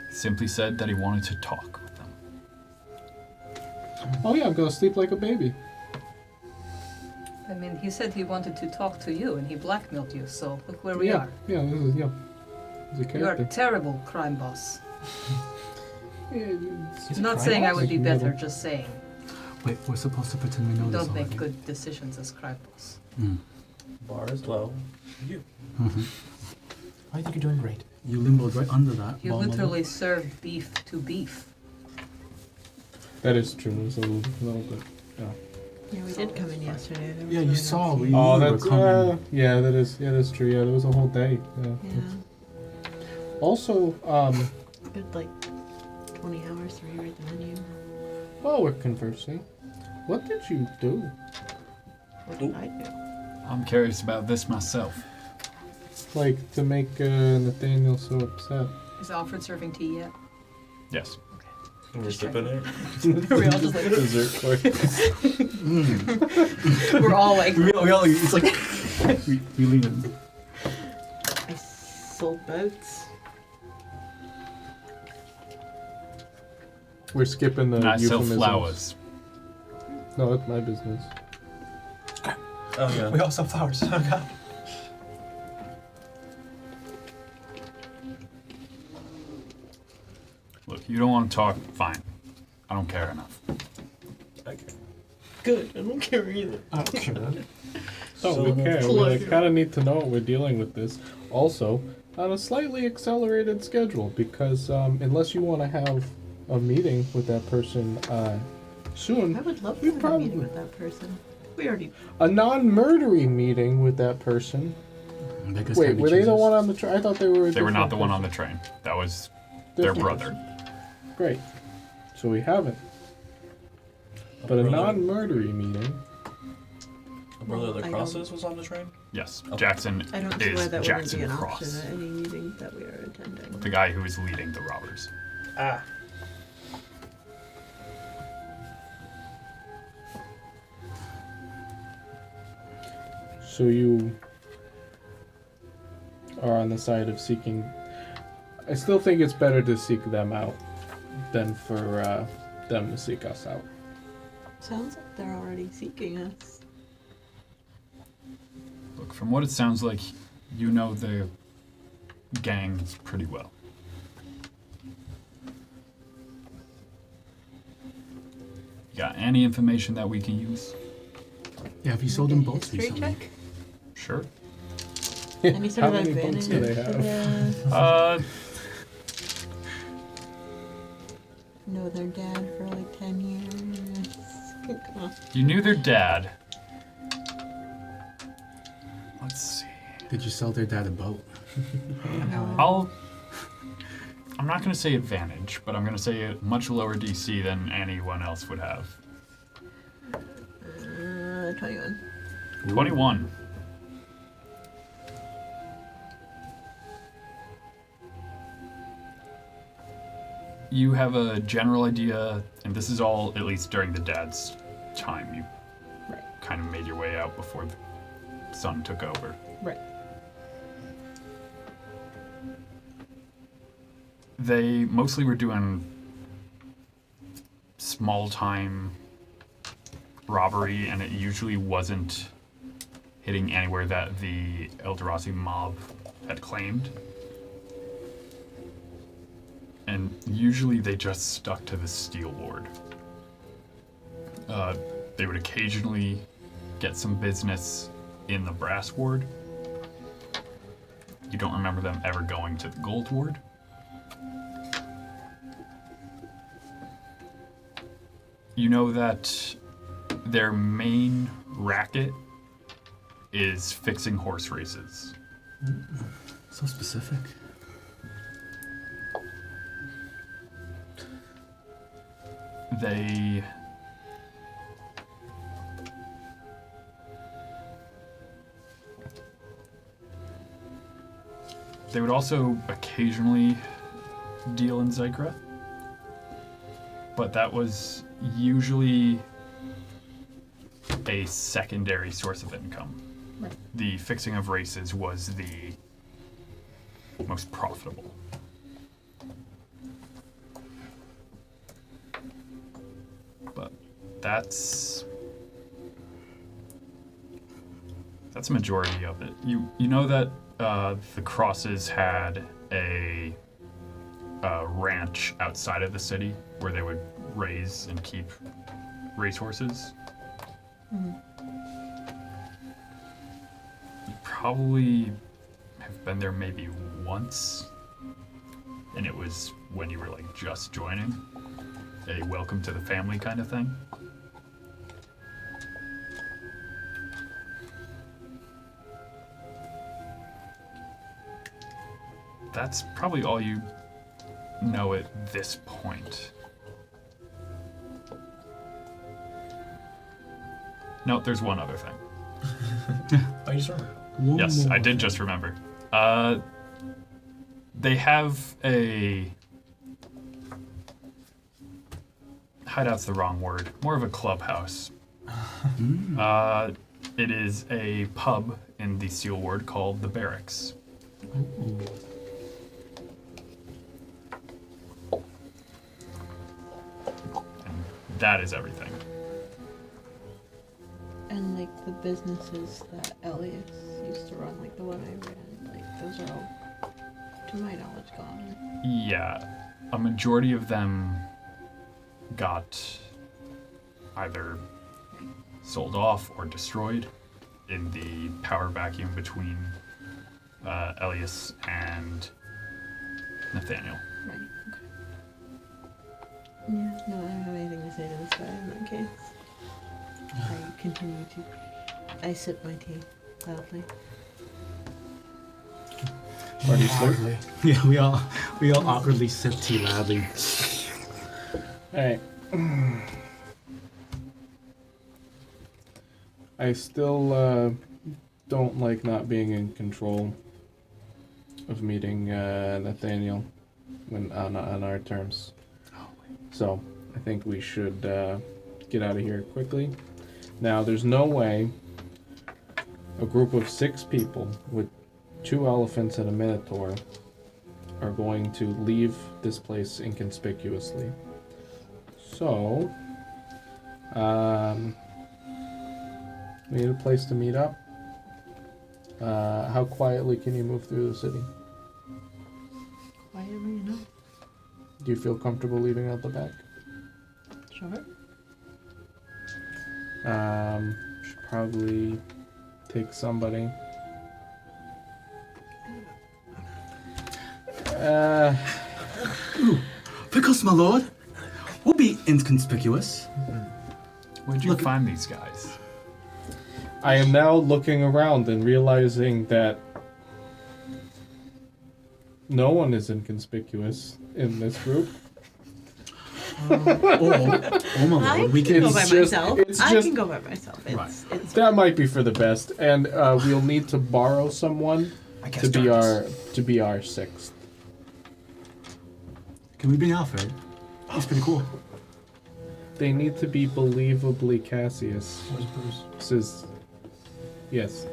He simply said that he wanted to talk with them. Oh yeah, I'm gonna sleep like a baby. I mean, he said he wanted to talk to you and he blackmailed you, so look where we yeah, are. yeah, this is, yeah. He's a You are a character. terrible crime boss. Yeah, I'm not saying I would be Like, better, middle. just saying. Wait, we're supposed to pretend we know this Don't make already. good decisions as crime boss. Mm. Bar is low. You. Mhm. I think you're doing great. You limboed right under that. You bomb literally serve beef to beef. That is true. It's a little bit. Yeah. Yeah, we did come in yesterday. There was Yeah, you really saw, no we- food. Oh, were that's coming. yeah. That's true. Yeah, there was a whole day. Yeah. Yeah, Also, good like 20 hours to rewrite the menu. while we're conversing, what did you do? What did I do? I'm curious about this myself. Like to make Nathaniel so upset? Is Alfred serving tea yet? Yes. We're sipping it. We're all just like, Dessert course. we're all like, We all, it's like, we lean in. I sold boats. We're skipping the And I sell euphemisms. flowers. No, that's my business. Oh yeah. We all sell flowers. Oh god. Look, you don't want to talk? Fine. I don't care enough. Okay. Good. I don't care either. Okay. Oh, we care. We Pleasure. kind of need to know what we're dealing with this. Also, on a slightly accelerated schedule, because unless you want to have a meeting with that person soon, I would love to We have a probably- meeting with that person. We already. a non-murdery meeting with that person. Beggars Wait, can't be were they the choosers. one on the train? I thought they were. They were not the one on the train. That was their brother. Great. So we haven't. But a non-murdery meeting. A brother that I crosses was on the train? Yes, Okay. Jackson I don't see why is that Jackson wouldn't be an Cross, option at any meeting that we are attending. the guy who is leading the robbers. Ah. So you are on the side of seeking. I still think it's better to seek them out than for them to seek us out. Sounds like they're already seeking us. Look, from what it sounds like, you know the gang pretty well. You got any information that we can use? Yeah, have you sold them Make a boats history recently? check? Sure. Any sort How of many boats advantage? do they have? Know their dad for like 10 years. Come on. You knew their dad. Let's see. Did you sell their dad a boat? I'm not going to say advantage, but I'm going to say a much lower DC than anyone else would have. 21. 21. You have a general idea, and this is all at least during the dad's time. You kind of made your way out before the son took over. Right. They mostly were doing small time robbery, and it usually wasn't hitting anywhere that the Eldrazi mob had claimed. And usually they just stuck to the Steel Ward. They would occasionally get some business in the Brass Ward. You don't remember them ever going to the Gold Ward? You know that their main racket is fixing horse races. So specific. They would also occasionally deal in Zygra, but that was usually a secondary source of income. Right. The fixing of races was the most profitable. But that's That's a majority of it. You know that the Crosses had a ranch outside of the city where they would raise and keep racehorses. Mhm. You probably have been there maybe once, and it was when you were like just joining, a welcome to the family kind of thing. That's probably all you know at this point. No, there's one other thing. Oh, you just remember. Yes, I did just remember. They have a... Hideout's the wrong word. More of a clubhouse. It is a pub in the Steel Ward called the Barracks. Ooh. And that is everything. And like the businesses that Elias used to run, like the one I ran, like those are all, to my knowledge, gone. Yeah, a majority of them got either sold off or destroyed in the power vacuum between Elias and Nathaniel. Right. Okay. Yeah. No, I don't have anything to say to this guy in that case. I continue to. I sip my tea loudly. Party slurp. Loudly. Yeah, we all awkwardly sip tea loudly. Alright. I still don't like not being in control of meeting Nathaniel when on our terms. So I think we should get out of here quickly. Now, there's no way a group of 6 people with 2 elephants and a minotaur are going to leave this place inconspicuously. So, we need a place to meet up. How quietly can you move through the city? Quietly enough. Do you feel comfortable leaving out the back? Sure. Should probably take somebody. Pickles, my lord. We'll be inconspicuous. Where'd you Look- find these guys? I am now looking around and realizing that no one is inconspicuous in this group. Oh, my I lord. We can can. go It's by just- myself. it's I just- can go by myself. It's, Right. it's That might be for the best, and we'll need to borrow someone I to cast be darkness. our 6th. Can we bring Alfred? He's pretty cool. They need to be believably Cassius. Where's Bruce? Says yes,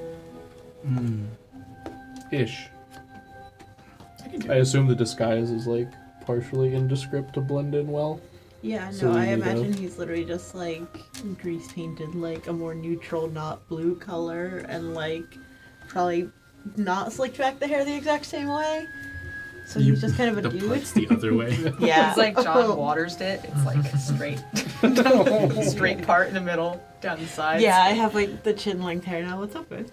ish. I assume the disguise is like partially indescript to blend in well. yeah. So No, we I need imagine a- he's literally just like grease painted, like a more neutral, not blue color, and like probably not slicked back the hair the exact same way. So he's just kind of a The dude. part's the other way. Yeah. It's like John Waters did. It's like a straight part in the middle, down the sides. Yeah, I have like the chin length hair now. What's up, with?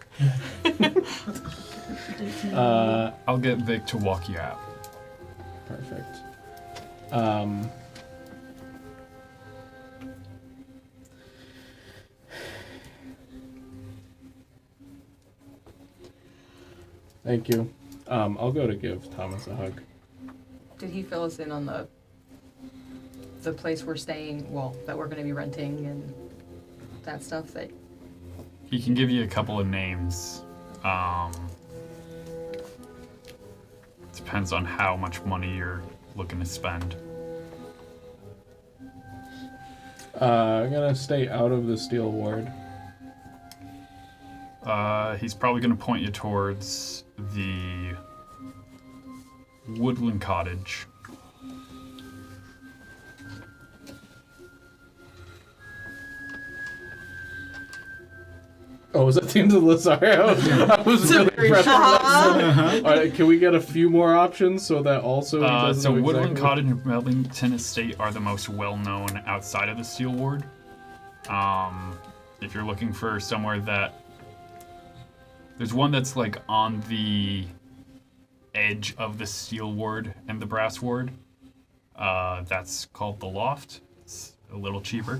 I'll get Vic to walk you out. Perfect. Thank you. I'll go to give Thomas a hug. Did he fill us in on the place we're staying? Well, that we're going to be renting and that stuff. That He can give you a couple of names. Depends on how much money you're looking to spend. I'm gonna stay out of the Steel Ward. He's probably going to point you towards the Woodland Cottage. Oh, was that the end of the list? Sorry, I was really pressed. All right, can we get a few more options so that also he doesn't So know Woodland exactly Cottage and Wellington Estate are the most well-known outside of the Steel Ward. If you're looking for somewhere that... There's one that's like on the edge of the Steel Ward and the Brass Ward. That's called the Loft. It's a little cheaper.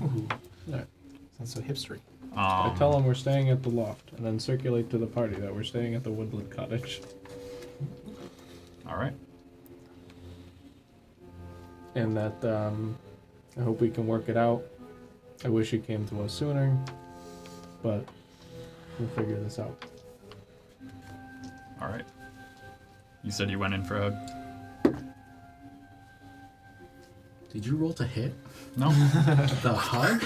Sounds so hipstery. I tell them we're staying at the Loft, and then circulate to the party that we're staying at the Woodland Cottage. All right. And that I hope we can work it out. I wish he came to us sooner, but we'll figure this out. All right. You said you went in for a hug? Did you roll to hit? No? The hug?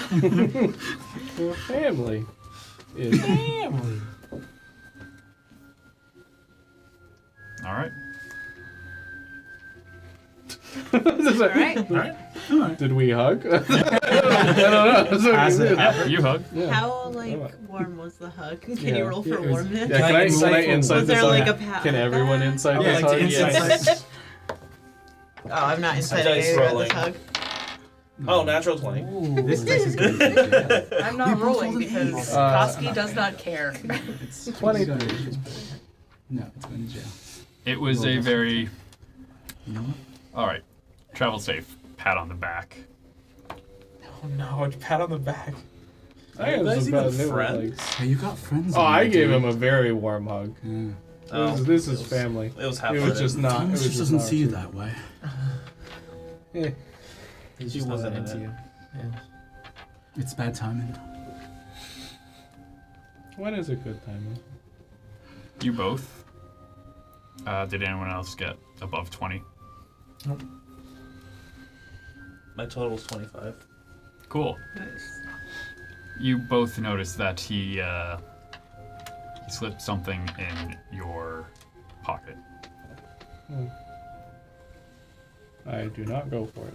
We're family. Family. All right. Alright. Did we hug? I don't know. That's what As we it did. happened. You hug. Yeah. How warm was the hug? Can you roll for warmness? Yeah, can I Insight- insight Was this there like hug? a pat? Can everyone insight Yeah, this like hug? to insight. Oh, I'm not inciting Dice anyone with rolling. this hug. Oh, natural 20. Ooh, this dice is good. Yeah. I'm not rolling rolled an because eight. Koski does not care. It's 23. No, it's going to jail. It was a very... You know what? All right. Travel safe. Pat on the back. Oh no, pat on the back. I have Guys some even bad nibble friends? legs. Hey, you got friends. Oh, in I there, gave dude. him a very warm hug. Yeah. This is family. It was It half-hearted. was just not. It Thomas was just just doesn't not see you received. that way. Yeah. He's She just not wasn't that in into it. you. Yeah. It's bad timing. When is a good time? You both. Did anyone else get above 20? My total was 25. Cool. You both noticed that he slipped something in your pocket. I do not go for it.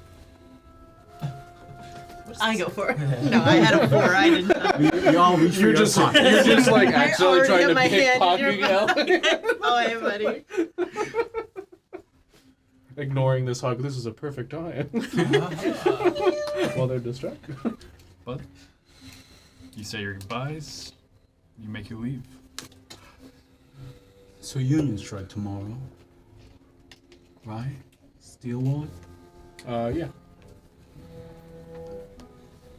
I go for it. No, I had a 4. I did not. We all reach for You're your just pocket. you're just like I actually already trying have to my hand in pickpocket your Kel. Oh, hey, buddy. Ignoring this hug. This is a perfect time. While they're distracted. But you say your goodbyes. You make your leave. So Union strike tomorrow, right? Steel Ward Yeah.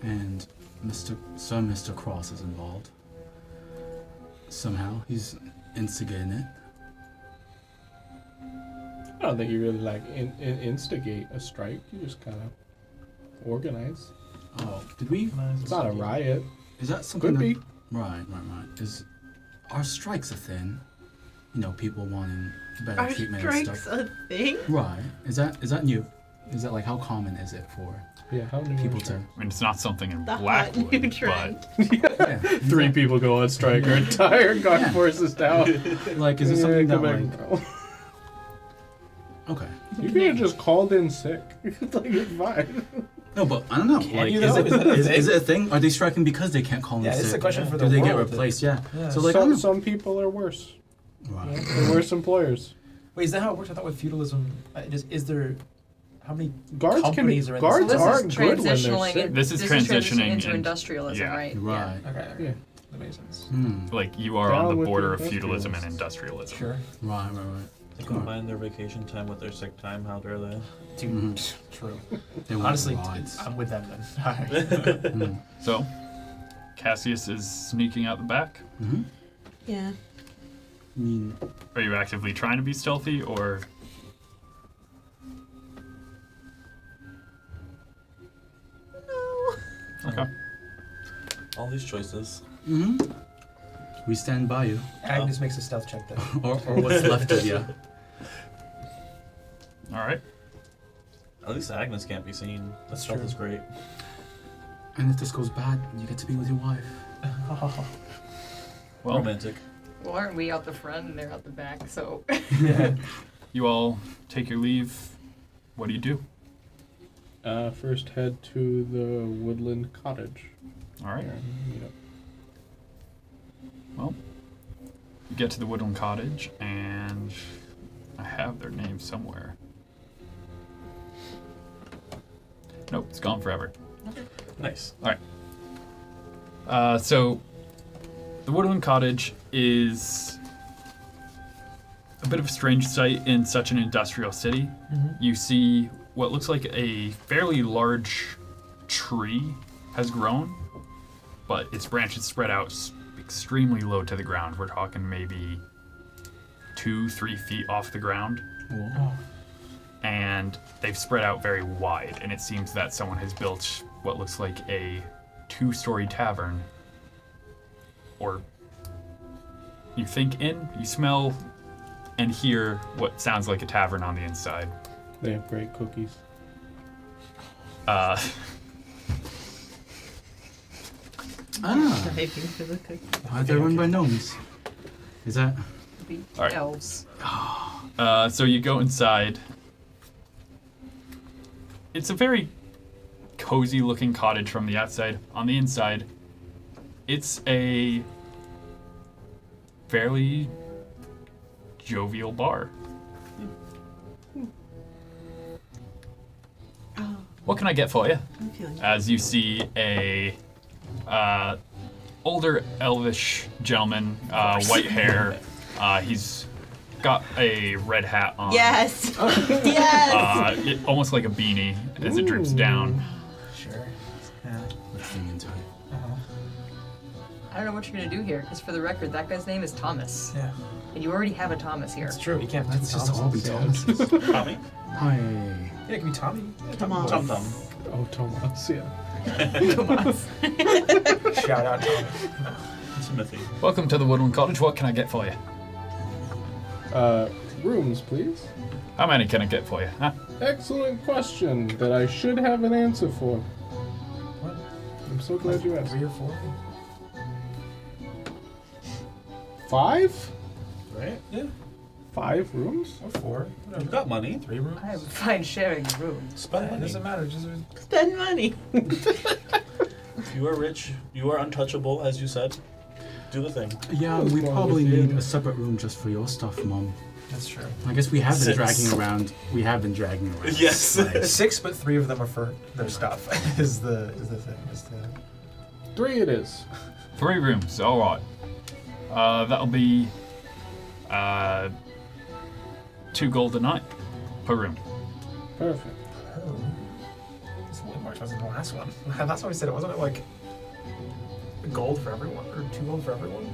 and Mr. Cross is involved. Somehow he's instigating it. I don't think you really like instigate a strike. You just kind of organize. Oh, did we? It's not a riot. Is that something? Could that, be. Right. Is our strikes a thing? You know, people wanting better Are treatment and strikes stuff. a thing? Right. Is that new? Is that like how common is it for Yeah. How many people to? I mean, it's not something in The hot Blackwood, new but trend. Yeah. 3 people go on strike. Our entire guard Yeah. force is down. Like, is it something that Come like? back. Okay. You could have just called in sick. Like, it's fine. No, but I don't know. Can Like, you is though? it, Is that a is, thing? is it a thing? Are they striking because they can't call in Yeah, sick? it's a question for Do the they get world. replaced? Yeah. Yeah. So like, I don't know. Some people are worse. Right. They're worse employers. Wait, is that how it works? I thought with feudalism, is there how many Guards companies are in guards this? This aren't is good when they're transitioning. sick. This is transitioning transitioning into in- industrialism, yeah. right? Right. Okay, Yeah. that makes sense. Hmm. like you are Down on the with border the of feudalism and industrialists. industrialism. Sure. Right. They combine their vacation time with their sick time. How dare they? Dude, Mhm. true. They want Honestly, rides. I'm with them then. Mm. So, Cassius is sneaking out the back. Mhm. Yeah. I mean, Are you actively trying to be stealthy, or No. okay? All these choices. we stand by you, Agnes makes a stealth check though. or what's left of you. All right. At least Agnes can't be seen. That stuff true. is great. And if this goes bad, you get to be with your wife. Well, Romantic. Well, aren't we out the front and they're out the back? So Yeah. you all take your leave. What do you do? First head to the Woodland Cottage. All right. There, meet up. get to the Woodland Cottage, and I have their name somewhere. Nope, it's gone forever. Nice. So, the Woodland Cottage is a bit of a strange sight in such an industrial city. You see what looks like a fairly large tree has grown, but its branches spread out extremely low to the ground. We're talking maybe 2-3 feet off the ground. Whoa. And they've spread out very wide, and it seems that someone has built what looks like a 2-story tavern. Or you think in, you smell and hear what sounds like a tavern on the inside. They have great cookies. Diving for the cookie. Are they run by gnomes? Is that? Be Alright. elves. So you go inside. It's a very cozy looking cottage from the outside. On the inside, it's a fairly jovial bar. Oh, What can I get for you? I'm feeling As you see a older elvish gentleman, white hair. He's got a red hat on. Yes! Yes! Almost like a beanie as it drips down. Sure. Yeah. Let's dig into it. I don't know what you're gonna do here, because for the record, that guy's name is Thomas. Yeah. And you already have a Thomas here. It's true. You can't Let's just all be Thomas. Thomas. Tommy? Hi. Yeah, it can be Tommy. Tomas. Tom Tom. Oh, Tomas, yeah. Shout out Tommy. Timothy. Welcome to the Woodland Cottage. What can I get for you? Rooms, please. How many can I get for you? Huh? Excellent question that I should have an answer for. What? I'm so glad you asked. 3 or 4? 5? Right? Yeah. 5 rooms? Or 4? You Whatever. got money. 3 rooms? I am fine sharing the room. Spend It money. doesn't matter. Just Spend money. You are rich. You are untouchable, as you said. Do the thing. Yeah, What's we wrong probably with you? need a separate room just for your stuff, Mom. that's true. I guess we have been 6. dragging around. We have been dragging around. Yes. Like, 6, but 3 of them are for their stuff. is the thing. Is the 3 it is. 3 rooms. All right. That'll be 2 gold a night per room. Perfect. Oh. It's way more expensive than the last one. Last one we said it wasn't it like gold for everyone or 2 gold for everyone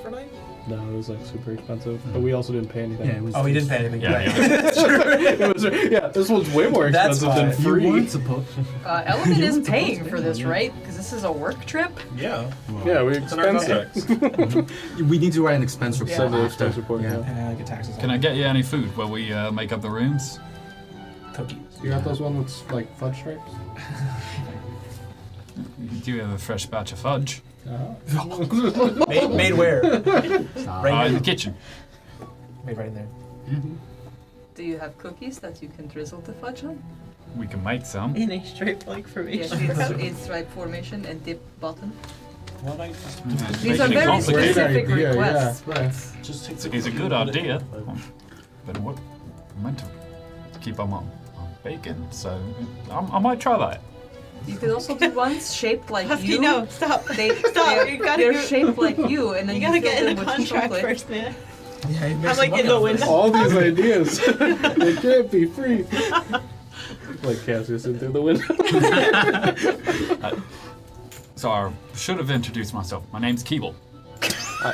for night? No, it was like super expensive, but we also didn't pay anything. yeah, it was. Oh, we didn't pay anything. Yeah, right. It was, yeah, this one's way more That's expensive than why. You free. weren't supposed. Element You is weren't paying supposed for to, this, yeah. right? Because this is a work trip. Yeah. Yeah, we It's in our expense it. contract. We need to write an expense report Send the after. expense report, yeah. And I get taxes. Can I get you any food while we make up the rooms? cookies? You got those one with like fudge stripes? You do have a fresh batch of fudge. Made where? Right. In the kitchen. Made right in there. Do you have cookies that you can drizzle the fudge on? We can make some. In a stripe-like Yes, formation. it's stripe formation and dip button. Well, I These are Making it very complicated. specific Great idea, requests, yeah. but just take the It's a cookie good and put it idea. in. But what I meant to keep on bacon, so I might try that. you could also do ones shaped like Husky, you. no, stop. They, Stop, They're, you gotta they're go- shaped like you, and then You you, gotta fill get in them the with contract chocolate. first, man. Yeah, he makes I'm like some in the money off window. this. All these ideas, they can't be free. Like Cassius in through the window. So I should have introduced myself. My name's Keeble. Ah,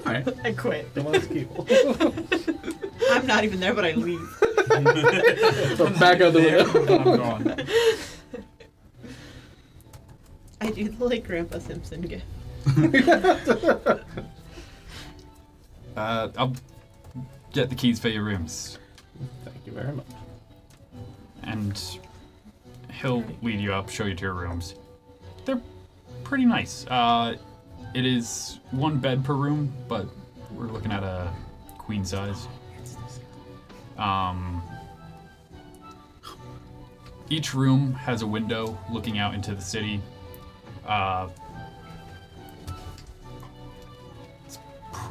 alright. I quit. Come on, keep. I'm not even there, but I leave. Back out the window. I'm gone. I do the like Grandpa Simpson gift. I'll get the keys for your rooms, Thank you very much. and he'll lead you up, show you to your rooms. They're pretty nice. It is 1 bed per room, but we're looking at a queen size. Each room has a window looking out into the city. It's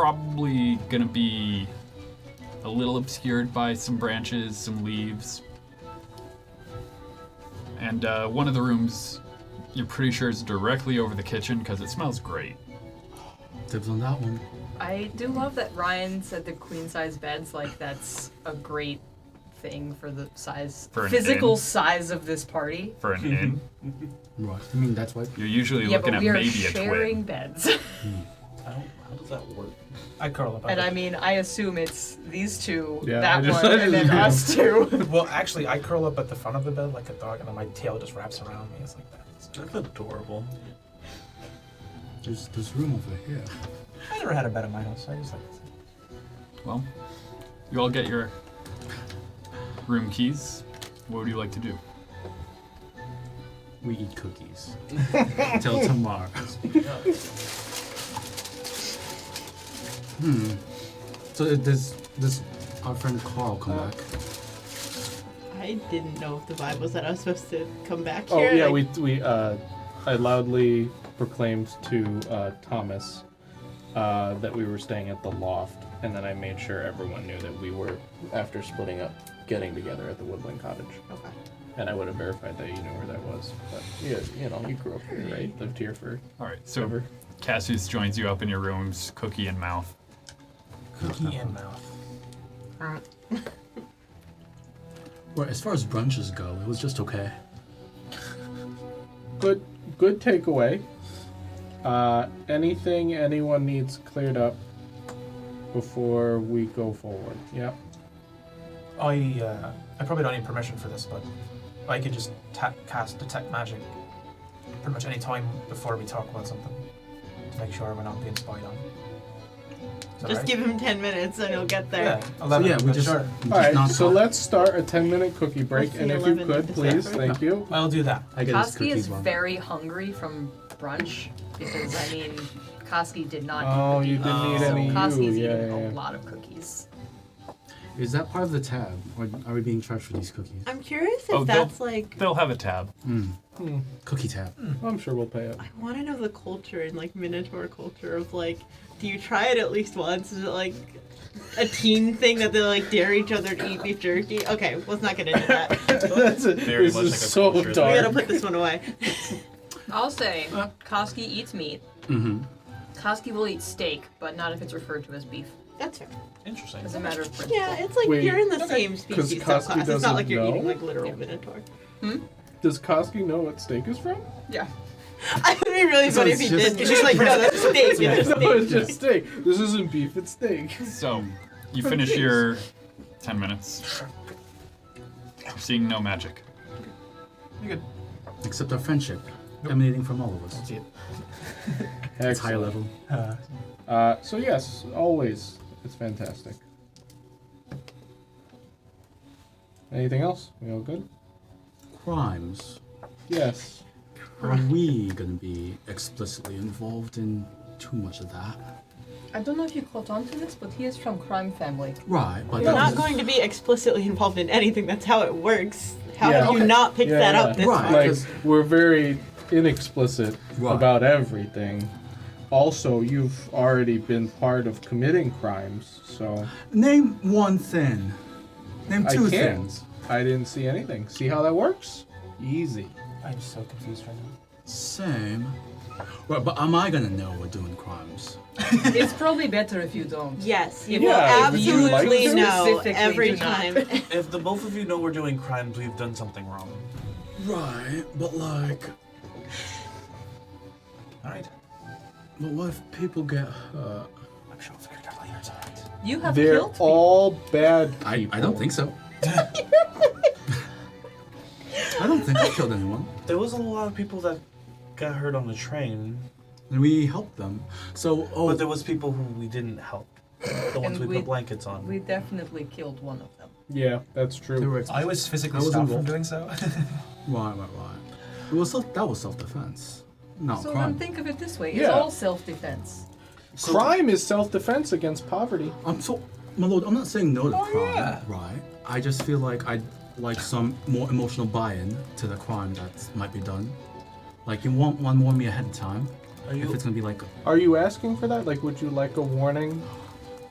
probably gonna be a little obscured by some branches, some leaves. And one of the rooms, you're pretty sure is directly over the kitchen because it smells great. Dibs on that one. I do love that Ryan said the queen size beds, like that's a great thing for the size, For an physical inn. size of this party. For an inn, Right. I mean, that's what. you're usually Yeah, looking but at we are maybe a sharing twin. beds. How does that work? I curl up. And I mean, I assume it's these two, Yeah, that I just- one, and then us two. Well, actually, I curl up at the front of the bed like a dog, and then my tail just wraps around me. It's like that. That's adorable. There's room over here. I never had a bed in my house. So I just like this. Well, you all get your room keys. What would you like to do? We eat cookies. Till tomorrow. So does our friend Carl come back? I didn't know if the vibe was that I was supposed to come back Oh here. yeah, like, I loudly proclaimed to Thomas that we were staying at the loft, and then I made sure everyone knew that we were, after splitting up, getting together at the Woodland Cottage. Okay. And I would have verified that you knew where that was. But yeah, you grew up here, right? Lived here for All right, so ever. Cassius joins you up in your rooms, cookie in mouth. Cookie in mouth. Well, as far as brunches go, it was just okay. Good takeaway. Anything anyone needs cleared up before we go forward? Yep. I probably don't need permission for this, but I could just cast Detect Magic pretty much any time before we talk about something to make sure we're not being spied on. Is that just right? give him 10 minutes and he'll get there. Yeah, So 11, yeah, we but just. sure. we All just right, not so talk. let's start a 10-minute cookie break, What's and the if you 11th could, of please, December? thank you. I'll do that. I get his Koski is cookies one. very hungry from brunch because, I mean, Koski did not Oh, eat you the didn't cookies, eat so any Koski's you. eating Yeah, a yeah. lot of cookies. Is that part of the tab, or are we being charged for these cookies? I'm curious if Oh, that's like. They'll have a tab. Cookie tab. I'm sure we'll pay it. I want to know the culture and like Minotaur culture of like, do you try it at least once? Is it like a teen thing that they like dare each other to eat beef jerky? Okay, let's not get into that. This Very much is like a so culture We thing. gotta dark. put this one away. I'll say, Koski eats meat. Mm-hmm. Koski will eat steak, but not if it's referred to as beef. That's fair. Interesting. As a matter of principle. Yeah, it's like Wait, you're in the same species Koski subclass. It's doesn't not like you're know? eating like literal Minotaur. Does Koski know what steak is from? Yeah. I would be really So funny it's if he just- did. It's just like, no, that's steak. Yeah. It's No, steak. it's just steak. This isn't beef, it's steak. So, you finish your 10 minutes. You're seeing no magic. You good? Except our friendship, emanating from all of us. That's it. It's high level. So yes, always, it's fantastic. Anything else? We all good? Crimes. Yes. Are we gonna be explicitly involved in too much of that? I don't know if you caught on to this, but he is from crime family. Right, but You're that not was- going to be explicitly involved in anything. That's how it works. How Yeah. have you Okay. not picked Yeah, that yeah. up this Right. far? Like, because- we're very inexplicit Right. about everything. Also, you've already been part of committing crimes, so Name one thing. Name I two can't. things. I didn't see anything. See how that works? Easy. I'm so confused right now. Same. Right, but am I gonna know we're doing crimes? It's probably better if you don't. Yes, you Yeah, will if you like absolutely to. know Specifically every do not. time. If the both of you know we're doing crimes, we've done something wrong. Right, but like, Alright. but what if people get hurt? I'm sure I'll figure it out later. It's alright. You have They're killed people. all bad I people. don't think so. I don't think I killed anyone. There was a lot of people that got hurt on the train, And we helped them. So, oh, but there was people who we didn't help. The ones And we we- put blankets on. We definitely killed one of them. Yeah, that's they true. were I was physically I was stopped from involved. doing so. Right. It was that was self-defense, not So crime. then think of it this way: it's Yeah. all self-defense. So- Crime is self-defense against poverty. My lord, I'm not saying no to Oh, crime, yeah. right? I just feel like I'd like some more emotional buy-in to the crime that might be done. Like you want one warn me ahead of time, if it's gonna be like Are you asking for that? Like, would you like a warning?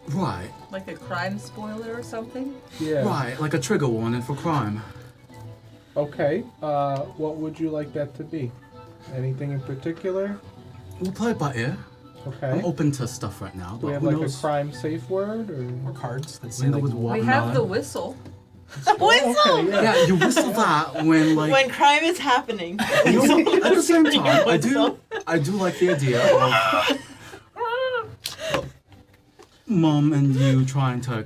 right, Like a crime spoiler or something? Yeah. right, like a trigger warning for crime. Okay. What would you like that to be? Anything in particular? We'll play it by ear. Okay. I'm open to stuff right now, Do but we have who like knows? a crime safe word Or or? cards that say Window like with We have the watermelon. whistle. Whistle! Okay, yeah. Yeah, you whistle that when like When crime is happening. you know what? At the same Your time, whistle. I do like the idea of Mom and you trying to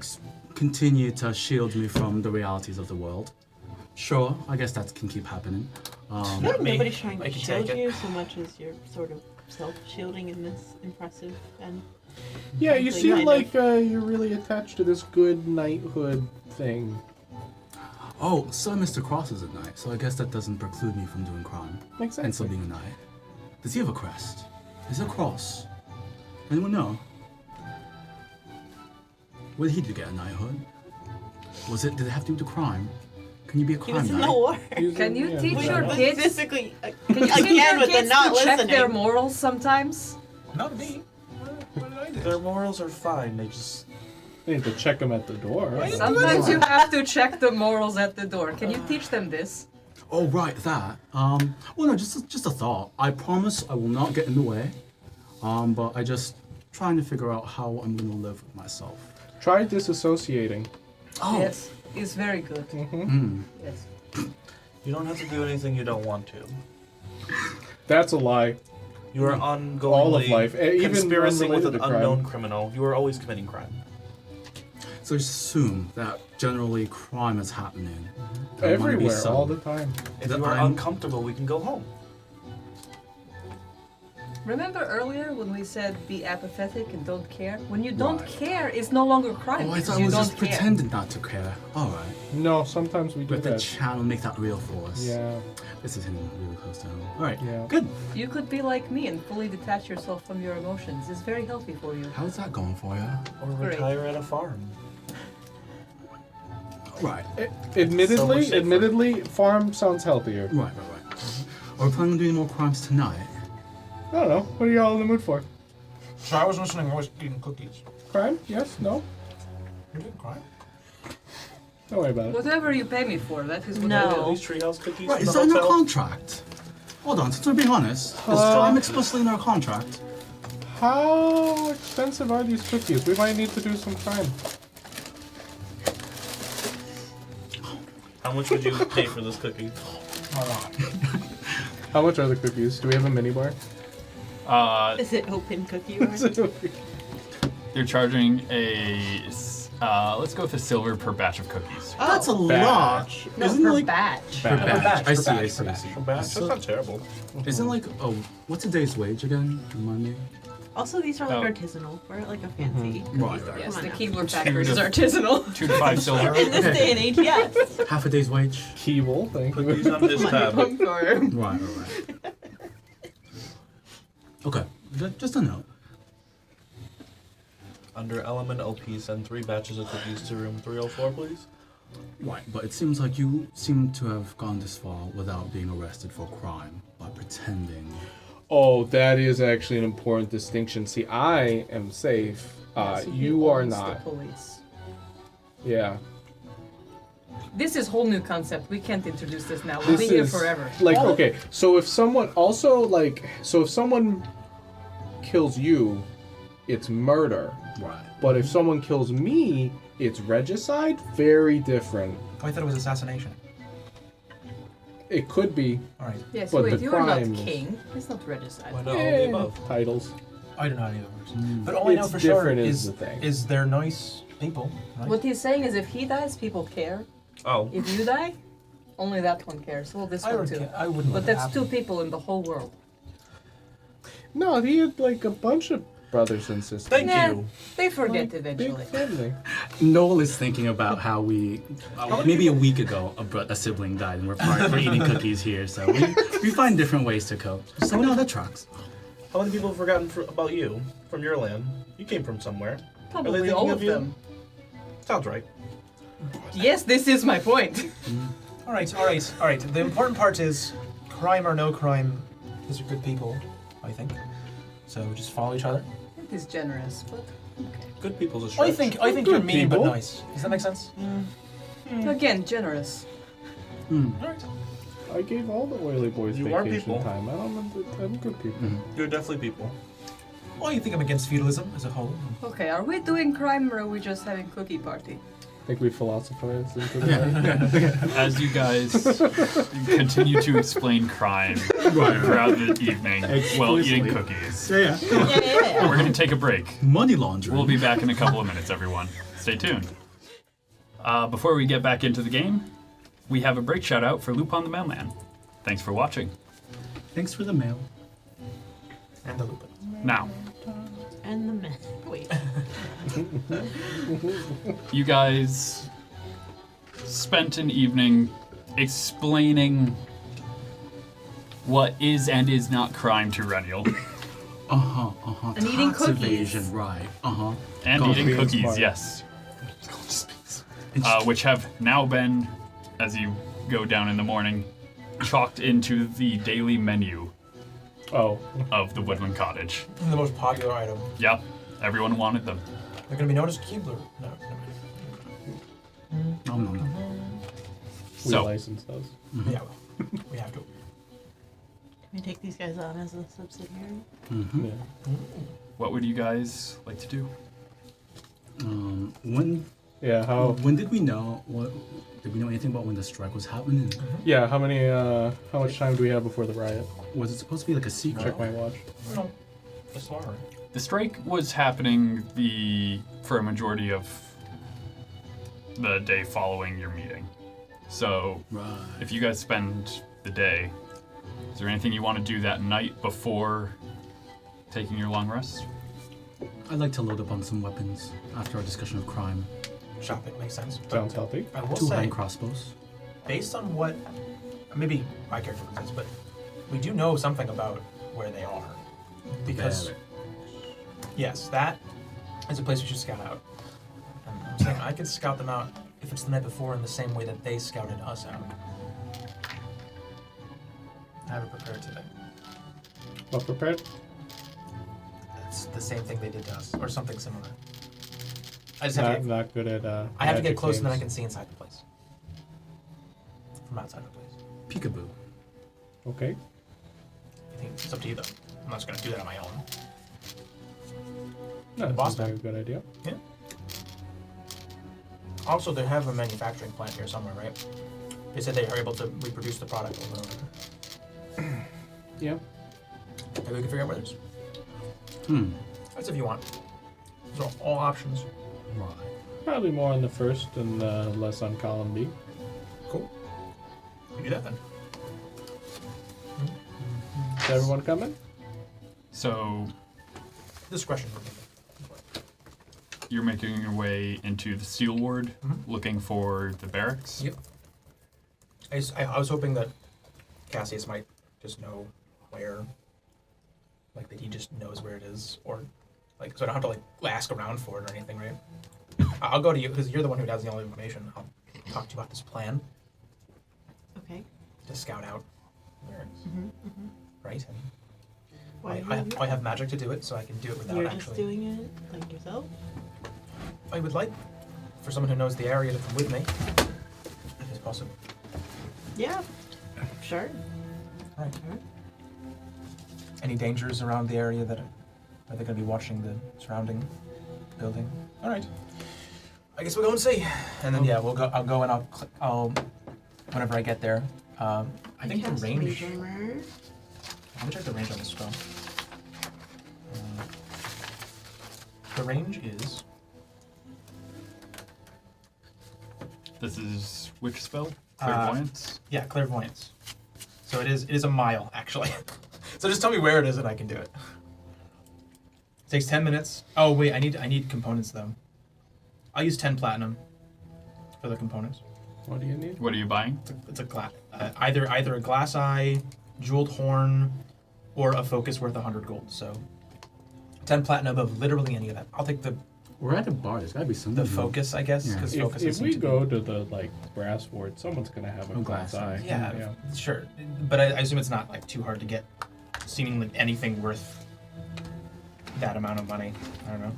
continue to shield me from the realities of the world. Sure, I guess that can keep happening. Me. Nobody's trying I to can shield take it. you so much as you're sort of self-shielding in this impressive and Yeah, you Something seem kind like you're really attached to this good knighthood thing. Oh, so Mr. Cross is at night, so I guess that doesn't preclude me from doing crime. Makes And sense. still being a knight. Does he have a crest? Is there a cross? Anyone know? What did he do to get a knighthood? Did it have to do with the crime? Can you be a he crime was in knight? the war. Can you teach We your were kids? physically Can you teach again your with the kids not to check listening. their morals sometimes? Not me. What did I do? Their morals are fine. They just They need to check them at the door. Right. Sometimes you have to check the morals at the door. Can you teach them this? Oh, right, that. Well, no, just a thought. I promise I will not get in the way. But I just trying to figure out how I'm gonna live with myself. Try disassociating. Oh, Yes, it's very good. Mm. Yes. you don't have to do anything you don't want to. That's a lie. You are ongoingly All of life, even conspiracy with an unrelated to crime. unknown criminal. You are always committing crime. So just assume that generally crime is happening. I wanna be Everywhere, so- all the time. If That you are I'm- uncomfortable, we can go home. Remember earlier when we said be apathetic and don't care? When you don't Right. care, it's no longer crime Oh, I because thought I you was don't just care. pretending not to care. All right. No, sometimes we do We have to that. channel, make that real for us. Yeah, This is hitting really close to home. All right. yeah. Good. You could be like me and fully detach yourself from your emotions. It's very healthy for you. How's that going for you? Or Great. retire at a farm. Right. Admittedly, safer. farm sounds healthier. Right. Are we planning on doing more crimes tonight? I don't know. What are y'all in the mood for? So I was listening. I was eating cookies. Crime? Yes? No? You didn't cry. Don't worry about it. Whatever you pay me for, that is what No. I Are do. these treehouse cookies Right. from Is the that in our hotel? contract? Hold on. Since we're being honest, is crime explicitly in our contract? How expensive are these cookies? We might need to do some crime. How much would you pay for this cookie? How much are the cookies? Do we have a mini bar? Is it open cookie or You're charging let's go with a silver per batch of cookies. That's a Batch. lot. No, Isn't per like batch. per batch? batch, I per see. I batch, see. per I batch. see. That's not terrible. Isn't like what's a day's wage again? Remind me. Also, these are like Oh. artisanal. We're at like a fancy cookie Right, store. right. Yes, Come the on Keebler Two factory is to- artisanal. 2 to 5 silver. now. In this day and age, yes. Half a day's wage. Keeble, thank Cookies you. on this tab. Right. Okay. Just a note. Under element OP, send 3 batches of cookies to room 304, please. Right, but it seems like you seem to have gone this far without being arrested for crime by pretending. Oh, that is actually an important distinction. See, I am safe. Yes, he You are owns not. The police. Yeah. This is whole new concept. We can't introduce this now. We'll This be here is forever. like okay. So if someone if someone kills you, it's murder. Right. But if someone kills me, it's regicide. Very different. Oh, I thought it was assassination. It could be All right. Yes, But wait, the you are not crimes- king. It's not regicide. Why not all the above? titles. I do not either words. But all I know It's for sure different is is the thing. is they're nice people. Right? What he's saying is if he dies, people care. Oh, If you die, only that one cares. Well, this I one would. too. I wouldn't. But let that that's 2 happen. people in the whole world. No, he had like a bunch of brothers and sisters. thank Nah, you. They forget Big eventually. family. Noel is thinking about how we, maybe a week ago, a sibling died and we're eating cookies here, so we find different ways to cope. So no, that tracks. How many people have forgotten about you from your land? You came from somewhere. Probably thinking all of of you? them. Sounds right. Yes, this is my point. All right. All right. All right. The important part is, crime or no crime, these are good people. I think. So just follow each other. It is generous, but okay. Good people's a I stretch. think Good you're mean people. but nice. Does that make sense? Again, generous. Hmm. All right. I gave all the oily boys You are vacation people. time. I'm good people. You're definitely people. Well, you think I'm against feudalism as a whole? Okay, are we doing crime or are we just having cookie party? I think we philosophized into that. As you guys continue to explain crime throughout the evening while eating Explicitly. cookies, Yeah. we're going to take a break. Money laundering. We'll be back in a couple of minutes, everyone. Stay tuned. Before we get back into the game, we have a break shout out for Lupin the Mailman. Thanks for watching. Thanks for the mail. And the lupin. Now, And the men. Wait. you guys spent an evening explaining what is and is not crime to Reniel, And eating Tax cookies. evasion, right. and Golf eating beans cookies, party. yes, which have now been, as you go down in the morning, chalked into the daily menu Oh, of the Woodland Cottage. The most popular item. Yep, everyone wanted them. They're going to be known as Keebler. No. No. we So, license those. Yeah, we have to. Can we take these guys on as a subsidiary? Yeah. what would you guys like to do? When Yeah. when did we know what? Did we know anything about when the strike was happening? Yeah. How much time do we have before the riot? Was it supposed to be like a secret? Check my watch. No. It's not. The strike was happening for a majority of the day following your meeting. So, Right. if you guys spend the day, is there anything you want to do that night before taking your long rest? I'd like to load up on some weapons after our discussion of crime. Shopping makes sense. But Sounds healthy. I will 2 say, hand crossbows. based on what, maybe my character says, but we do know something about where they are. Because, Barracks. yes, that is a place we should scout out. And I'm saying I could scout them out if it's the night before in the same way that they scouted us out. I have it prepared today. Well prepared. It's the same thing they did to us, or something similar. I just have to Not good at. I have to get magic close and then I games. can see inside the place. From outside the place. Peekaboo. Okay. I think it's up to you though. I'm not just gonna do that on my own. No, that Boss sounds like a good idea. Yeah. Also, they have a manufacturing plant here somewhere, right? They said they are able to reproduce the product over and over. Yeah. Maybe we can figure out where it is. That's if you want. Those are all options. Right. Probably more on the first and less on column B. Cool. We do that then. Is everyone coming? So, Discretion. you're making your way into the Steel Ward, Mhm. looking for the barracks? Yep. I was hoping that Cassius might just know where, like that he just knows where it is, or like so I don't have to like ask around for it or anything, right? I'll go to you because you're the one who has the only information. I'll talk to you about this plan Okay. to scout out where it's right. And Why I have magic to do it, so I can do it without You're actually. just doing it like yourself? I would like for someone who knows the area to come with me, if it's possible. Yeah. Sure. All right. Any dangers around the area that are they going to be watching the surrounding building? All right. I guess we'll go and see, and then yeah, we'll go. I'll go and I'll whenever I get there. I think the Cast range. Revolver. Let me check the range on this spell. The range is This is which spell? Clairvoyance? yeah, clairvoyance. So it is a mile actually. So just tell me where it is and I can do it. Takes 10 minutes. Oh wait, I need components though. I'll use 10 platinum for the components. What do you need? What are you buying? It's a glass, either a glass eye, jeweled horn, or a focus worth 100 gold. So 10 platinum of literally any of that. I'll take the We're at a bar. There's gotta be something. focus, I guess, Yeah. because focus If is we go to the brass ward, someone's gonna have a Oh, glass glass eye. eye. Yeah, sure. But I assume it's not like too hard to get seemingly anything worth that amount of money. I don't know.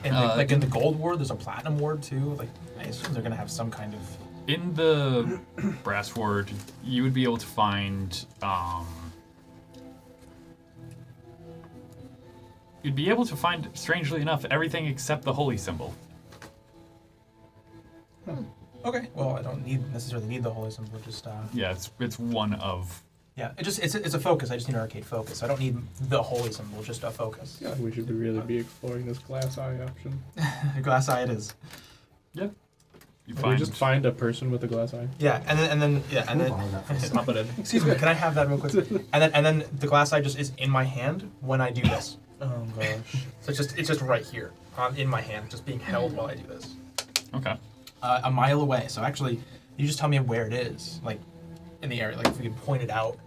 And like in the gold ward, there's a platinum ward too. Like I assume they're gonna have some kind of. In the brass ward, you would be able to find. You'd be able to find, strangely enough, everything except the holy symbol. Okay. Well, I don't necessarily need the holy symbol. Just Yeah, it's one of. yeah. It's a focus. I just need an arcade focus. I don't need the holy symbol. Just a focus. Yeah, we should really be exploring this glass eye option. Glass eye it is. Yeah. You Can we just find a person with a glass eye? Yeah, and then Stop it. excuse me, can I have that real quick? And then the glass eye just is in my hand when I do this. Oh gosh. So it's just right here, in my hand, just being held while I do this. Okay. A mile away. So actually, you just tell me where it is, like in the area. Like if we could point it out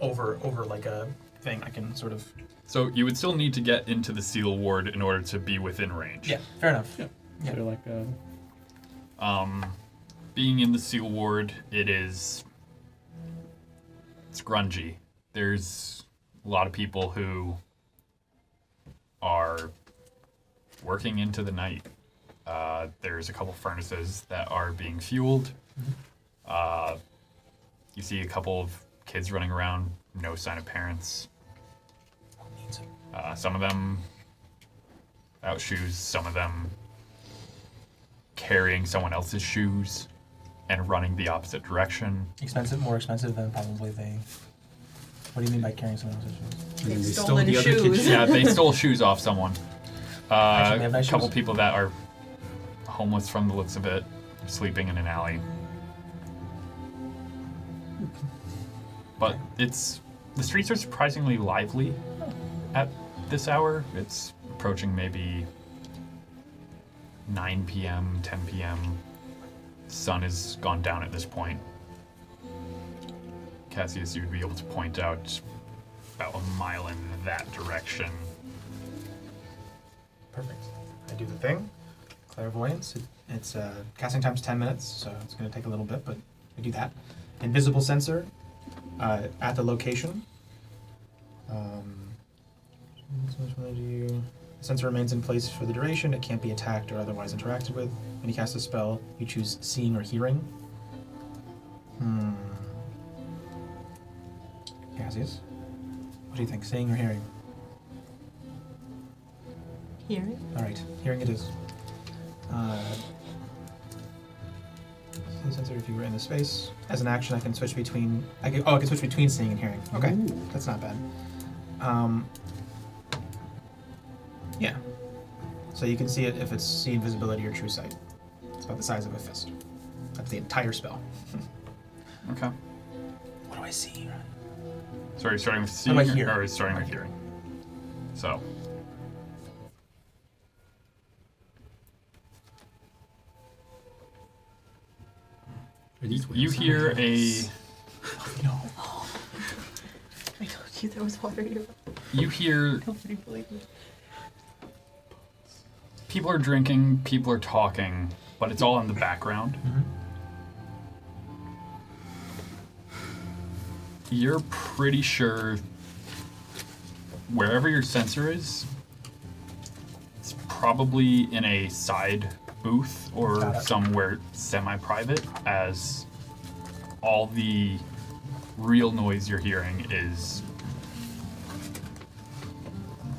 over like a thing, I can sort of. So you would still need to get into the seal ward in order to be within range. Yeah, fair enough. Yeah. Yeah. So like Being in the seal ward, it's grungy. There's a lot of people who are working into the night. There's a couple furnaces that are being fueled. You see a couple of kids running around, no sign of parents. Some of them without shoes, some of them carrying someone else's shoes and running the opposite direction. More expensive than probably they. What do you mean by carrying someone else's shoes? And they stole Stolen the other kid's shoes. Yeah, they stole shoes off someone. Actually, they have nice A couple shoes. people that are homeless from the looks of it, sleeping in an alley. But the streets are surprisingly lively at this hour. It's approaching maybe 9 p.m., 10 p.m. Sun has gone down at this point. Cassius, you would be able to point out about a mile in that direction. Perfect. I do the thing. Clairvoyance. It's casting time's 10 minutes, so it's going to take a little bit, but I do that. Invisible sensor at the location. The sensor remains in place for the duration. It can't be attacked or otherwise interacted with. When you cast a spell, you choose seeing or hearing. Cassius, what do you think? Seeing or hearing? Hearing? All right, hearing it is. Sensor if you were in the space. As an action, I can switch between. I can switch between seeing and hearing. Okay, that's not bad. Yeah. So you can see it if it's see invisibility or true sight. It's about the size of a fist. That's the entire spell. Okay. What do I see? So are you starting with What do I seeing hear? or are you starting with hearing? So. You hear a. No. I told you there was water here. You hear Nobody believed me. people are drinking, people are talking, but it's all in the background. You're pretty sure wherever your sensor is, it's probably in a side booth or Got it. somewhere semi-private, as all the real noise you're hearing is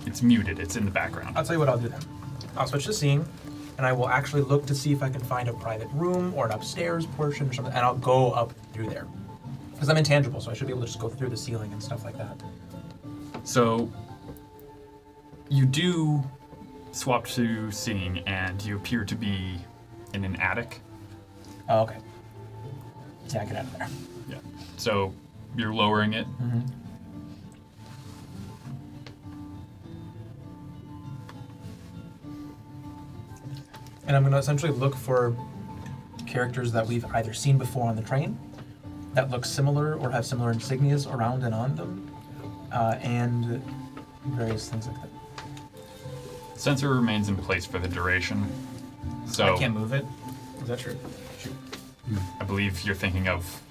it's muted, it's in the background. I'll tell you what I'll do then. I'll switch to seeing, and I will actually look to see if I can find a private room or an upstairs portion or something, and I'll go up through there. Because I'm intangible, so I should be able to just go through the ceiling and stuff like that. So you do swap to seeing, and you appear to be in an attic. Oh, okay. Yeah, get out of there. Yeah. So you're lowering it. And I'm going to essentially look for characters that we've either seen before on the train, that look similar or have similar insignias around and on them, and various things like that. Sensor remains in place for the duration. So I can't move it. Is that true? Shoot. I believe you're thinking of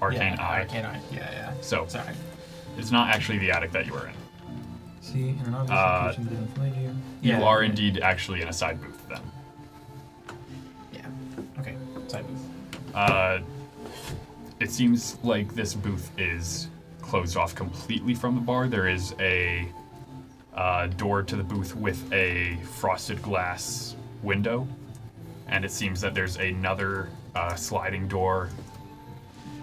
Arcane Yeah, Eye. Arcane Eye. Yeah, yeah. So Sorry. it's not actually the attic that you were in. See, in an obvious location, didn't find you. You are indeed actually in a side booth then. Yeah. Okay. Side booth. It seems like this booth is closed off completely from the bar. There is a door to the booth with a frosted glass window, and it seems that there's another sliding door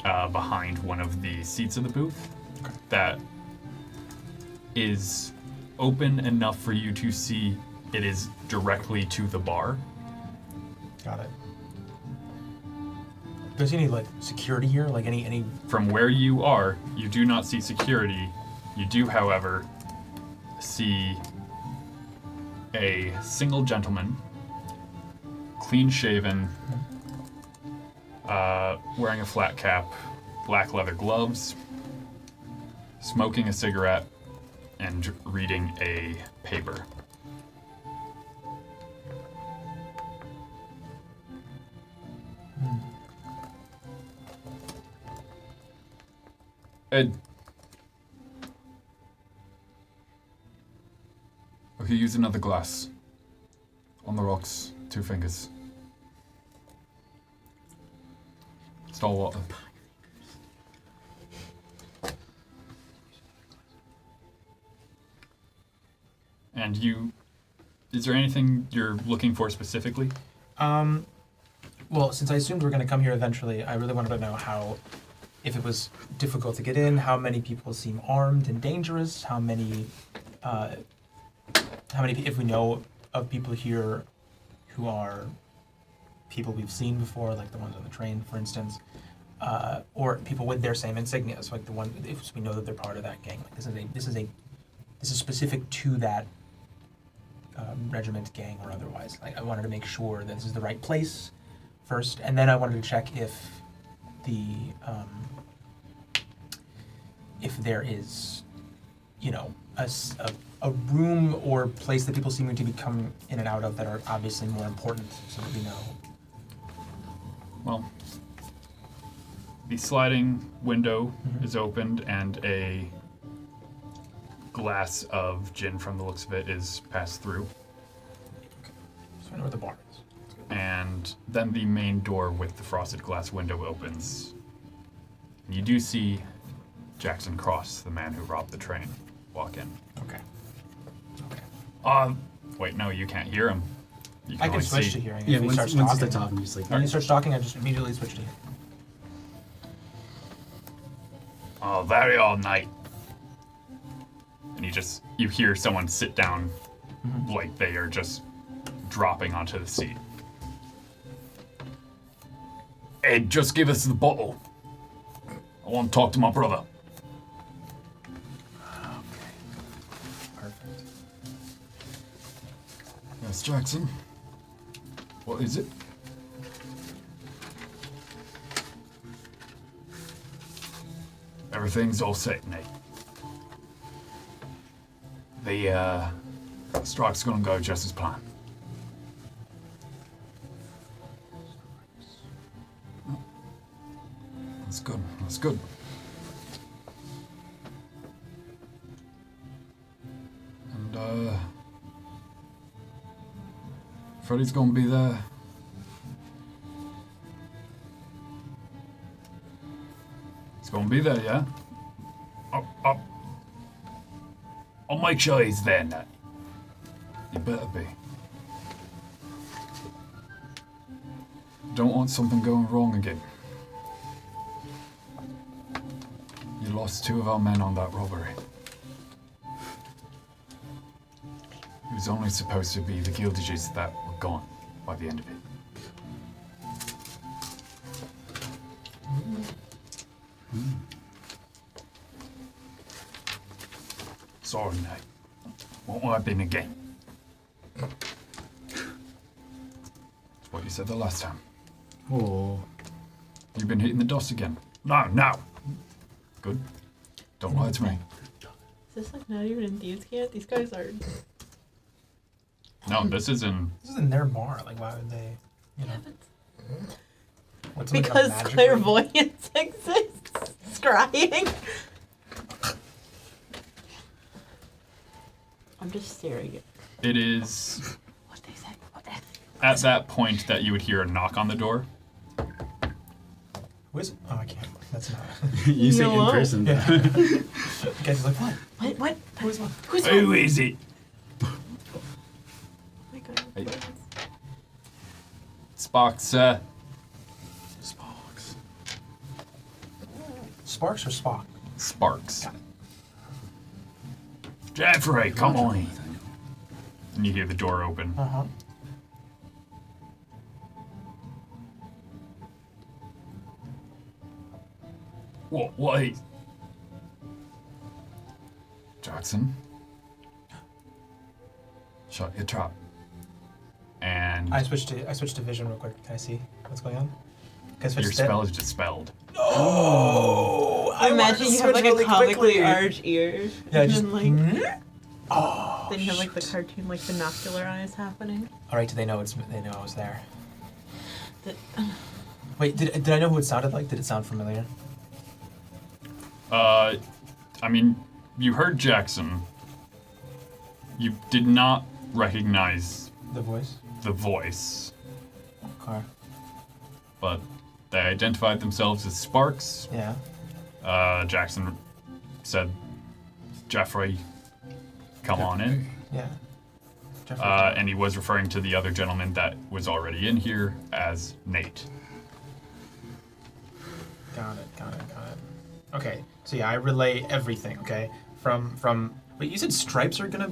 behind one of the seats of the booth that is open enough for you to see it is directly to the bar. Got it. Does any like security here? Like any? From where you are, you do not see security. You do, however, see a single gentleman, clean-shaven, wearing a flat cap, black leather gloves, smoking a cigarette, and reading a paper. Ed. Okay, use another glass. On the rocks, 2 fingers. Stall water. And is there anything you're looking for specifically? Well, since I assumed we were going to come here eventually, I really wanted to know if it was difficult to get in, how many people seem armed and dangerous, how many, if we know of people here who are people we've seen before, like the ones on the train, for instance, or people with their same insignias, like the one, if we know that they're part of that gang. Like this is specific to that regiment, gang, or otherwise. Like I wanted to make sure that this is the right place first, and then I wanted to check if there is, a room or place that people seem to be coming in and out of that are obviously more important, so that we know. Well, the sliding window is opened, and a glass of gin, from the looks of it, is passed through. Okay. So I know where the bar is. And then the main door with the frosted glass window opens. And you do see Jackson Cross, the man who robbed the train, walk in. Okay. Wait, no, you can't hear him. You I can only switch see. to hearing. Yeah, If he once starts he talking. starts talking, you just like. When he starts talking, I just immediately switch to hearing. Oh, very all night. And you hear someone sit down like they are just dropping onto the seat. Ed, just give us the bottle. I want to talk to my brother. Perfect. Yes, Jackson. What is it? Everything's all set, Nate. The strike's gonna go just as planned. That's good. That's good. And Freddie's gonna be there. He's gonna be there, yeah? I'll make sure he's there, Nat. You better be. Don't want something going wrong again. You lost 2 of our men on that robbery. It was only supposed to be the Gildedges that were gone by the end of it. Sorry, Nate. Won't happen again. That's what you said the last time. Oh. You've been hitting the dust again. No. Good. Don't lie to me. Is this like not even in Thieves' Camp? These guys are. No, this is in... This is in their bar. Like, why would they, What's like a Because magical- clairvoyance exists. Scrying. I'm just staring at It is what they say. What they at that point that you would hear a knock on the door. Who is it? Oh, I can't. That's not. You say in Hello? person. Yeah. The guy's like, what? What? Who is what? Who's Who is it? Oh my god. Hey. Spock, sir. Sparks. Sparks or Spock? Sparks. Got it. Jeffrey, come on in. Nathaniel. And you hear the door open. Uh-huh. What? Jackson? Shut your trap. And I switched to vision real quick. Can I see what's going on? Can I switch your to spell is dispelled. Oh! I Imagine you have like a comically large ear. Yeah, and just. then like Oh. then you have like the cartoon like binocular eyes happening. All right. Do they know They know I was there. The, Wait. Did I know who it sounded like? Did it sound familiar? I mean, you heard Jackson. You did not recognize The voice. the voice, Okay. but they identified themselves as Sparks. Yeah. Jackson said, Jeffrey, come on in. Yeah. Jeffrey. And he was referring to the other gentleman that was already in here as Nate. Got it. Okay. So yeah, I relay everything. Okay. From. Wait, you said stripes are gonna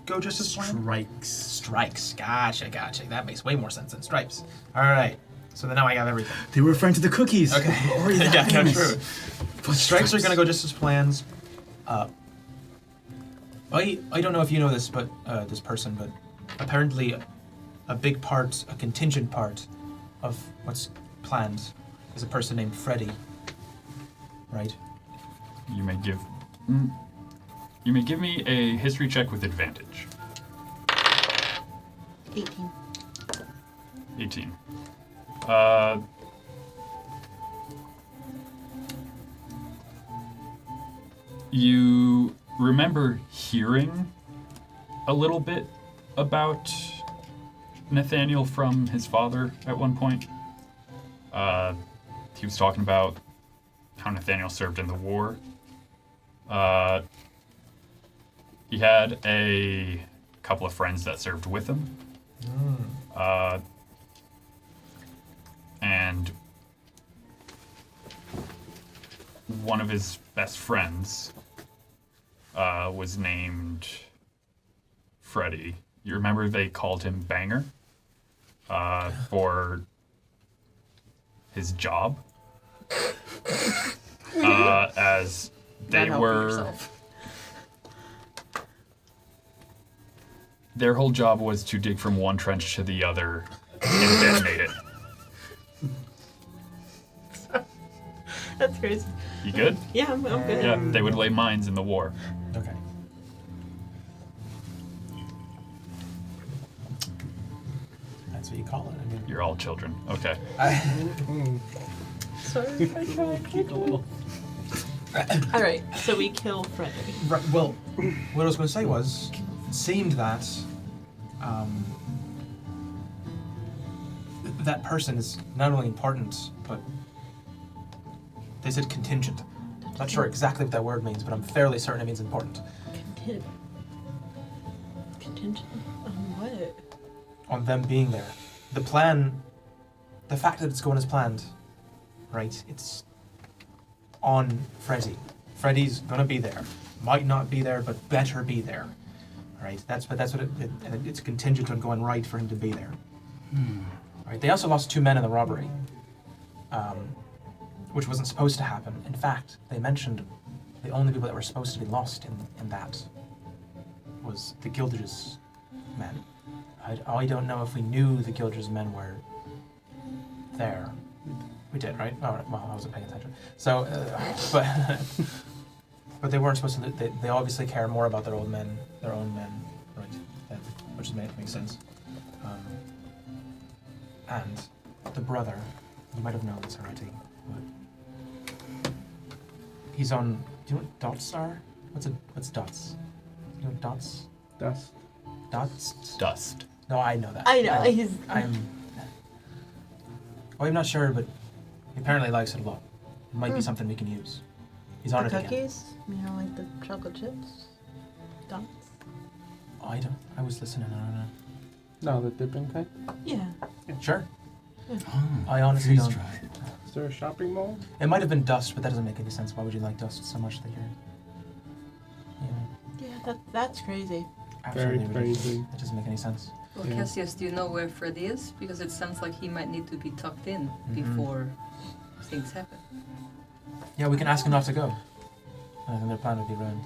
go just as planned? Strikes. Strikes. Gotcha. That makes way more sense than stripes. All right. So then now I have everything. They were referring to the cookies. Okay. Glory to yeah, happiness. true. But Strikes are gonna go just as planned. I don't know if you know this, but this person, but apparently a big part, a contingent part of what's planned is a person named Freddie. Right? You may give me a history check with advantage. 18. 18. You remember hearing a little bit about Nathaniel from his father at one point. He was talking about how Nathaniel served in the war. He had a couple of friends that served with him. And one of his best friends was named Freddie. You remember they called him Banger for his job, as they Not helping were. yourself. Their whole job was to dig from one trench to the other and detonate it. That's crazy. You good? Yeah, I'm good. Yeah, they would lay mines in the war. Okay. That's what you call it. I mean, You're all children. Okay. Sorry if I tried. Alright, so we kill Freddie. right, well, what I was going to say was, it seemed that that person is not only important, but they said contingent. I'm not sure exactly what that word means, but I'm fairly certain it means important. Contingent on what? On them being there. The plan, the fact that it's going as planned, right? It's on Freddie. Freddie's gonna be there. Might not be there, but better be there. Right? That's what it's contingent on going right for him to be there. Right? They also lost 2 men in the robbery, which wasn't supposed to happen. In fact, they mentioned the only people that were supposed to be lost in that was the Gildedge's men. I don't know if we knew the Gildedge's men were there. We did, right? Oh, well, I wasn't paying attention. So, but they weren't supposed to. They obviously care more about their own men, right? Which makes sense. And the brother, you might have known this already, but he's on. Do you know what dots are? What's dots? You know what dots? Dust. Dust. No, I know that. I know. I'm not sure, but he apparently likes it a lot. It might be something we can use. He's on The it again. cookies? You know, like the chocolate chips? Dots? Oh, I was listening. I don't know. No, the dipping thing. Yeah. Sure. Oh, I honestly freeze don't. dry. Is there a shopping mall? It might have been dust, but that doesn't make any sense. Why would you like dust so much that you're... Yeah, that's crazy. Absolutely Very ridiculous. crazy. That doesn't make any sense. Well, Yeah. Cassius, do you know where Freddie is? Because it sounds like he might need to be tucked in before things happen. Yeah, we can ask him not to go. I think their plan would be ruined.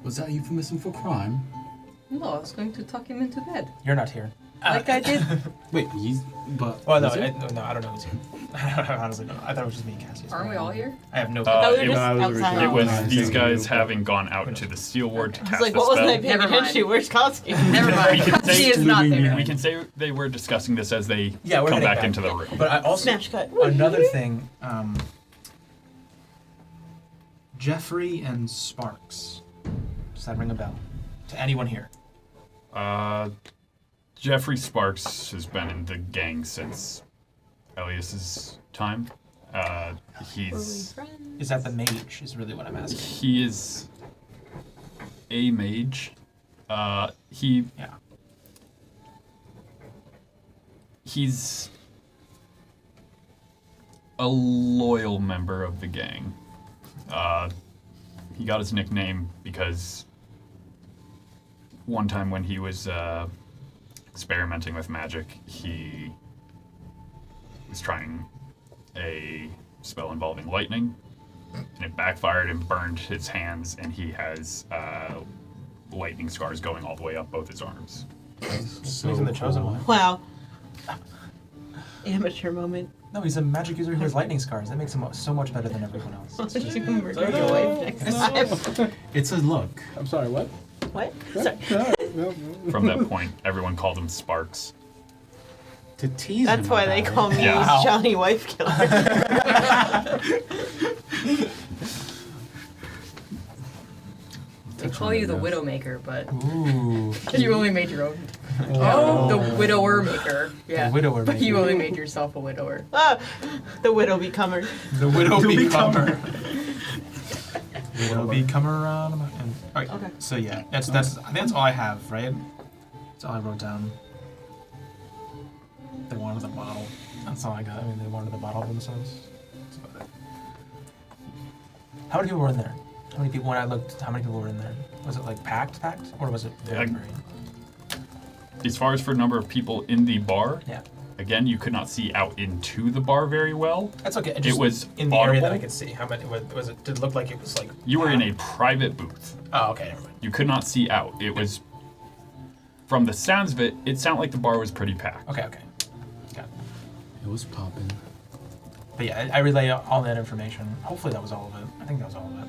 Was that euphemism for crime? No, I was going to tuck him into bed. You're not here. Like I did. Wait, he's. But. Oh, no, was it? I don't know who's here. I honestly don't know. I thought it was just me and Cassius. Aren't we all here? I have no Uh, Oh, it they're was- just I was outside. It was Oh, these I see. guys having gone out into the Steel Ward to I was cast like, the what wasn't I spell. paying Never attention? mind. Where's Koski? Never mind. We can say- She is not Leaving there. behind. We can say they were discussing this as they Yeah, we're come heading back back. into the room. But I also... Smash cut. Another thing, Jeffrey and Sparks. Does that ring a bell? To anyone here? Jeffrey Sparks has been in the gang since Elias's time. Were we He's friends? Is that the mage, is really what I'm asking. he is a mage. He Yeah. he's a loyal member of the gang. He got his nickname because one time when he was experimenting with magic, he was trying a spell involving lightning, and it backfired and burned his hands, and he has lightning scars going all the way up both his arms. So he's in the chosen one. Wow. Amateur moment. No, he's a magic user who has lightning scars. That makes him so much better than everyone else. It's just- You can murder your wife next time. It's a look. I'm sorry, what? What? Sorry. No. From that point, everyone called him Sparks. To tease That's him why they about call it. me Yeah. Johnny Wife Killer. They call you the Widowmaker, but Ooh. you only made your own. Oh. The Widower Maker. Yeah. The widower But you maker. only made yourself a widower. Ah, the widow becomer. The widow becomer. Widow becomer. Alright, Okay. so yeah, I think that's all I have, right? That's all I wrote down. They wanted the bottle. That's all I got. I mean, they wanted the bottle themselves. That's about it. How many people were in there? How many people, when I looked, how many people were in there? Was it like packed? Or was it very, Yeah. very... As far as for number of people in the bar, Yeah. again, you could not see out into the bar very well. That's okay. It was in the area that I audible. could see. How many was it? Did it look like it was like... You were in a private booth. Oh, okay, never mind. You could not see out. It was, from the sounds of it, it sounded like the bar was pretty packed. Okay. Got it. It was popping. But yeah, I relay all that information. Hopefully that was all of it. I think that was all of it.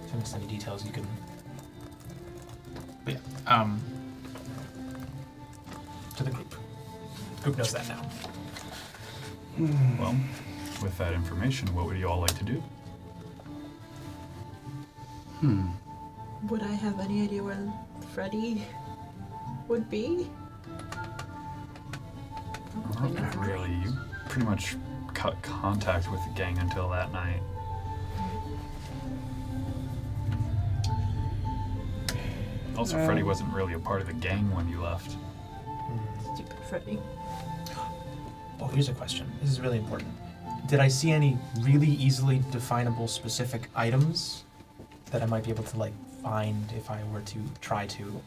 If you missed any details, you can... But yeah, to the group. Group knows that now. Well, with that information, what would you all like to do? Would I have any idea where Freddie would be? Not really. You pretty much cut contact with the gang until that night. Also, Freddie wasn't really a part of the gang when you left. Stupid Freddie. Oh, here's a question. This is really important. Did I see any really easily definable specific items that I might be able to like find if I were to try to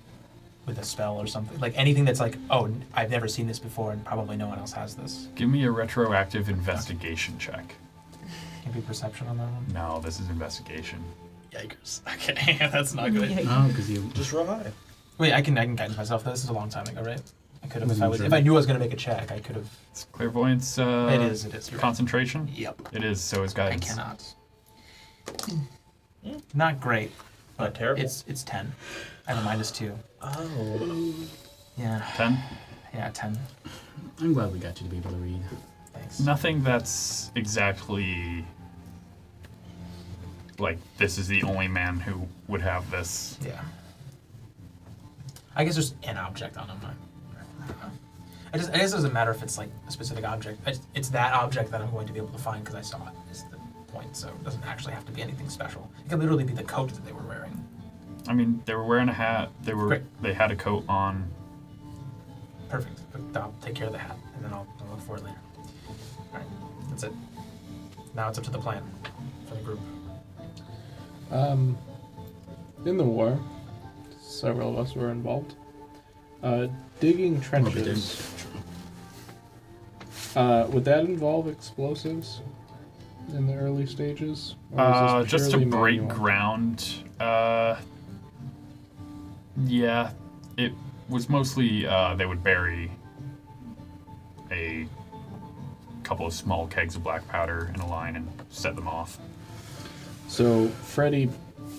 with a spell or something? Like anything that's like, oh, I've never seen this before and probably no one else has this. Give me a retroactive investigation check. Can be perception on that one? No, this is investigation. Yikers. Okay, that's not good. Yikes. No, because you. Just roll high. Wait, I can guidance myself. This is a long time ago, right? I could have Wasn't sure. if I knew I was gonna make a check, I could have. It's clairvoyance. It is. You're right. Concentration. Yep. It is. So is I guidance. cannot. Not great, but Not terrible. It's 10. I have a -2. Oh. Yeah. 10. Yeah, 10. I'm glad we got you to be able to read. Thanks. Nothing that's exactly like this is the only man who would have this. Yeah. I guess there's an object on them. I don't know. I guess it doesn't matter if it's like a specific object. It's that object that I'm going to be able to find because I saw it. Is the point. So it doesn't actually have to be anything special. It could literally be the coat that they were wearing. I mean, they were wearing a hat. They had a coat on. Perfect. But I'll take care of the hat, and then I'll look for it later. All right, that's it. Now it's up to the plan for the group. In the war, several of us were involved. Digging trenches. Would that involve explosives in the early stages? Or is this Just to purely break manual? ground. Yeah, it was mostly they would bury a couple of small kegs of black powder in a line and set them off. So Freddie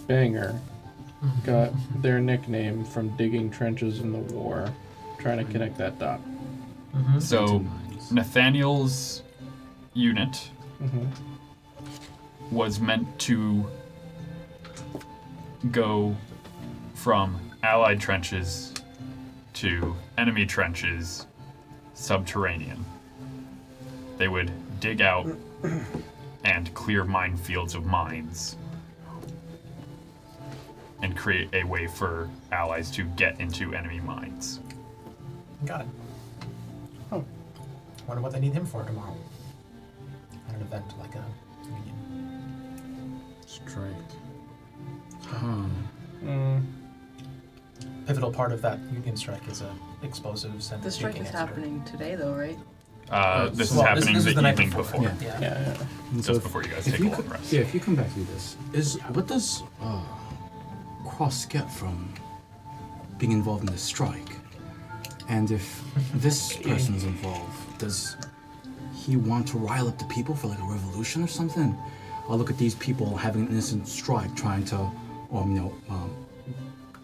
Banger got their nickname from digging trenches in the war, trying to connect that dot. So Nathaniel's unit was meant to go from Allied trenches to enemy trenches subterranean. They would dig out and clear minefields of mines and create a way for allies to get into enemy mines. Got it. Oh. Wonder what they need him for tomorrow. At an event like a union. Strike. Huh. Pivotal part of that union strike is explosives and The strike nuclear is answer. happening today, though, right? This is Well, happening this the was the night evening before. before. Yeah. Yeah. And Just if- before you guys if take a you long co- rest. Yeah, if you come back to this, what does Cross get from being involved in this strike? And if this person's involved, does he want to rile up the people for like a revolution or something? Or look at these people having an innocent strike, trying to,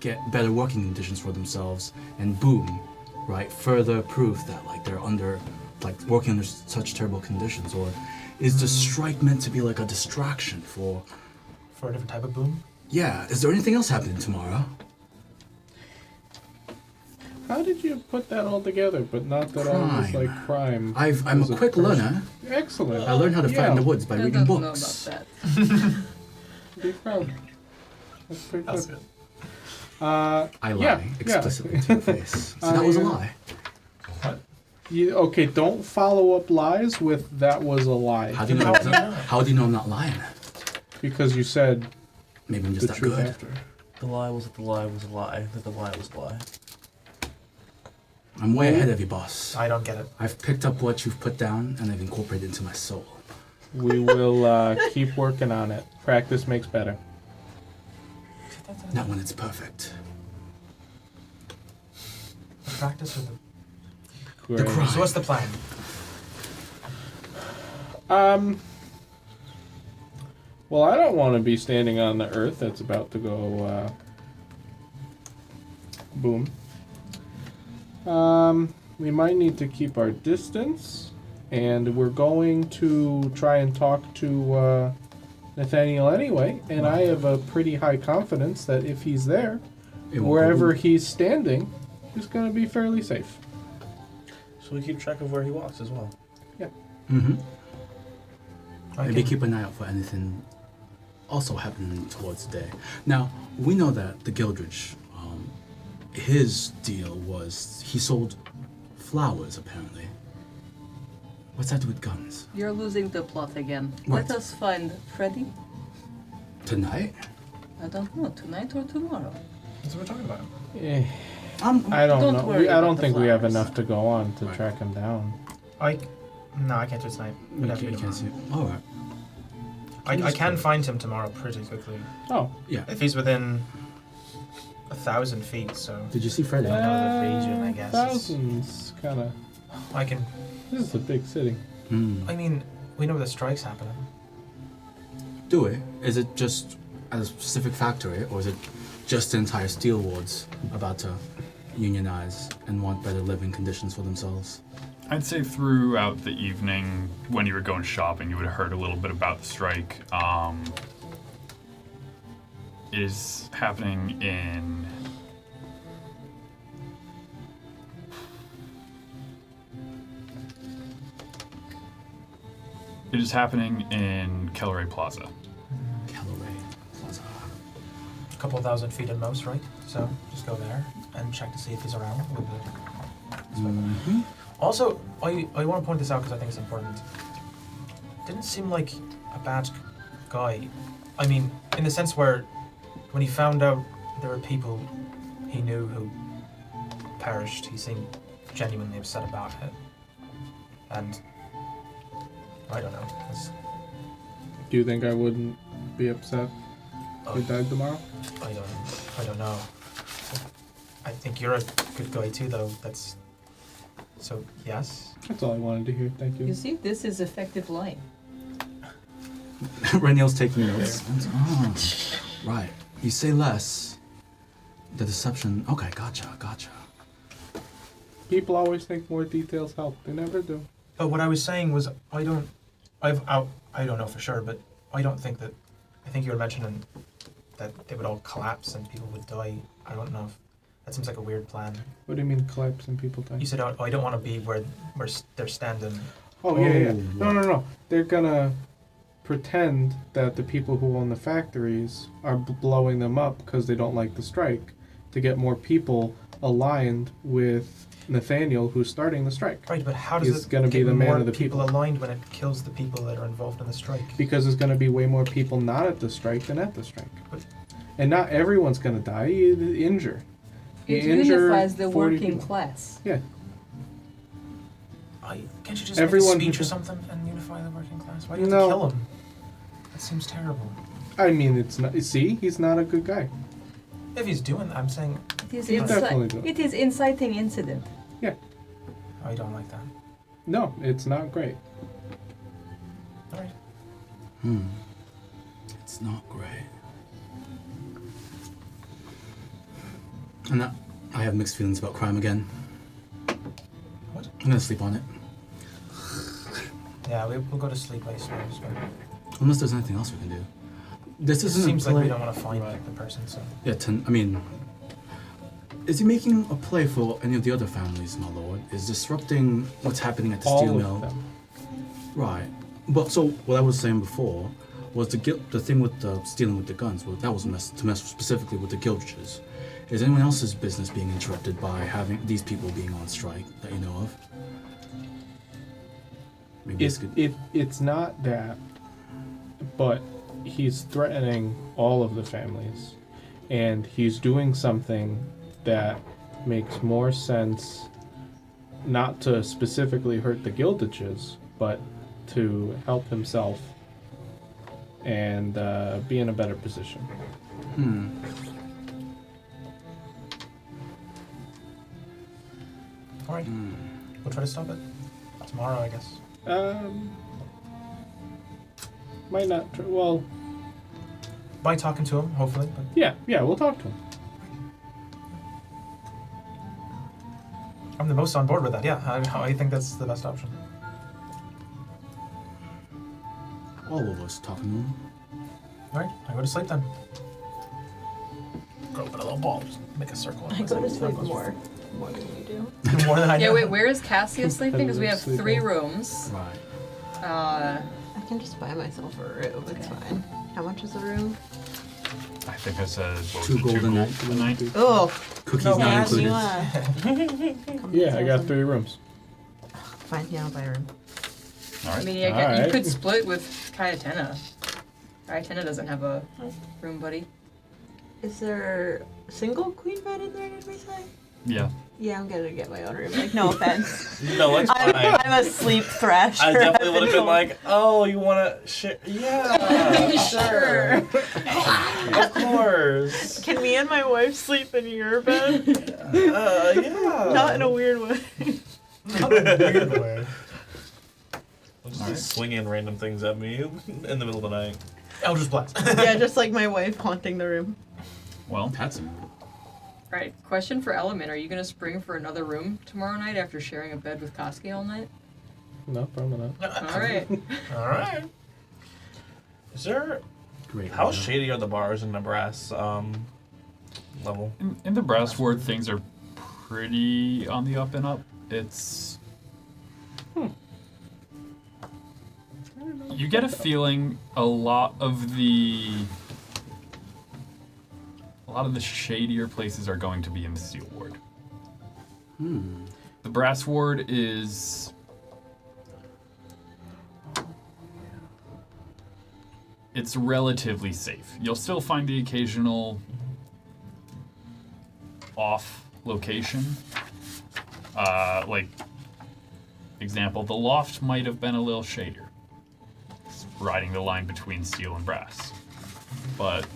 get better working conditions for themselves, and boom, right? Further proof that like they're working under such terrible conditions. Or is the strike meant to be like a distraction for? For a different type of boom? Yeah. Is there anything else happening tomorrow? How did you put that all together, but not that all was Crime. like crime? I'm as a quick person? learner. Excellent. I learned how to fight in the woods by I reading don't books. know about that. Be proud. That's pretty That's good. good. I lie Yeah, explicitly to your face. So that was a lie. Okay, don't follow up lies with "that was a lie," How do you know? How do you know I'm not lying? because you said Maybe I'm the just that truth good. after. The lie was that the lie was a lie, that the lie was a lie. I'm way ahead of you, boss. I don't get it. I've picked up what you've put down and I've incorporated it into my soul. We will keep working on it. Practice makes better. Not when it's perfect. The practice or the... Great. crime. So what's the plan? Well, I don't want to be standing on the earth that's about to go boom. We might need to keep our distance, and we're going to try and talk to Nathaniel anyway, and I have a pretty high confidence that if he's there, It won't wherever go- he's standing, is going to be fairly safe. So we keep track of where he walks as well. Mhm. I Maybe can- keep an eye out for anything also happening towards the day. Now, we know that the Gildedge, his deal was he sold flowers, apparently. What's that to do with guns? You're losing the plot again. What? Let us find Freddie. Tonight? I don't know, tonight or tomorrow. That's what we're talking about. I don't Don't know. worry I don't about the think we have flowers. enough to go on to Right. track him down. No, I can't do it tonight. It'd have to be You can't see tomorrow. it. All right. I can find him tomorrow pretty quickly. Oh, Yeah. If he's within 1,000 feet, so Did you see Freddie? I know the region, I guess, is- Thousands, kind of. I can... This is a big city. Hmm. I mean, we know where the strike's happening. Do it. Is it just at a specific factory, or is it just the entire steel wards about to unionize and want better living conditions for themselves? I'd say throughout the evening, when you were going shopping, you would have heard a little bit about the strike. It is happening in It is happening in Kelleray Plaza. Kelleray Plaza. A couple thousand feet at most, right? So just go there and check to see if he's around with the. Mm-hmm. Also, I want to point this out because I think it's important. Didn't seem like a bad guy. I mean, in the sense where when he found out there were people he knew who perished, he seemed genuinely upset about it. And I don't know. Do you think I wouldn't be upset if he died tomorrow? I don't know. I think you're a good guy too, though. That's so yes. That's all I wanted to hear. Thank You you. see, this is effective lying. Reniel's taking notes. Oh, right. You say less. The deception. Okay, gotcha. People always think more details help. They never do. But what I was saying was, I don't know for sure, but I don't think that. I think you were mentioning that they would all collapse and people would die. I don't know if that seems like a weird plan. What do you mean collapse and people die? You said, I don't want to be where they're standing. Oh, yeah. Oh, No. They're gonna pretend that the people who own the factories are blowing them up because they don't like the strike to get more people aligned with Nathaniel, who's starting the strike. Right, but how does He's it gonna get be the man more of the people people. aligned when it kills the people that are involved in the strike? Because there's gonna be way more people not at the strike than at the strike. But- And not everyone's gonna die. You injure. You It injure unifies the 40 working people. class. Yeah. Can't you just Everyone make a speech who- or something and unify the working class? Why do you No. have to kill him? That seems terrible. I mean, it's not. See, he's not a good guy. If he's doing that, I'm saying It is, He'll definitely do it. it is inciting incident. I don't like that. No, it's not great. All right. It's not great. And I have mixed feelings about crime again. What? I'm gonna sleep on it. Yeah, we'll go to sleep, I suppose. But Unless there's anything else we can do. This it isn't seems a play. like we don't want to find the person, so. Yeah, is he making a play for any of the other families, my lord? Is disrupting what's happening at the steel All mill? of them. Right. But so what I was saying before was the thing with the stealing with the guns. Well, that was to mess specifically with the Gildedges. Is anyone else's business being interrupted by having these people being on strike that you know of? Maybe It's not that, but he's threatening all of the families, and he's doing something that makes more sense not to specifically hurt the Gildedges, but to help himself and be in a better position. All right. We'll try to stop it tomorrow, I guess. Might not. Well, By talking to him, hopefully. But yeah, we'll talk to him. I'm the most on board with that. Yeah, I think that's the best option. all of us talking to him. All right, I go to sleep then. Go open a little ball, just make a circle. I go to sleep more than you do. More than I do. Yeah, wait, where is Cassius sleeping? Because we have Sleeping. 3 rooms. Right. I can just buy myself a room. It's fine. How much is a room? I think I said what was 2 it, gold a gold night. for the night. Oh, Cookies No, not you included. come Yeah, I got some. 3 rooms. Fine, yeah, I'll buy a room. All I right. mean, yeah, you Alright. could split with Kyetana. Kyetana doesn't have a room buddy. Is there a single queen bed in there, did we say? Yeah. Yeah, I'm gonna get my own room. Like, no offense. No, it's fine. I'm a sleep thrasher. I definitely would have been told. like, oh, you want to share? Yeah, sure. Of course. Can me and my wife sleep in your bed? Yeah. Not in a weird way. Not in a weird way. Just Alright. swinging random things at me in the middle of the night. Eldritch Blast. Yeah, just like my wife haunting the room. Well, That's Alright, question for Element. Are you going to spring for another room tomorrow night after sharing a bed with Koski all night? No, probably not. Alright. All right. Is there? great. How idea. shady are the bars in the brass level? in the brass ward, things are pretty on the up and up. It's Fair enough. You get a feeling a lot of the shadier places are going to be in the Steel Ward. The Brass Ward is it's relatively safe. You'll still find the occasional off location. Like, example, the loft might have been a little shadier. It's riding the line between steel and brass. But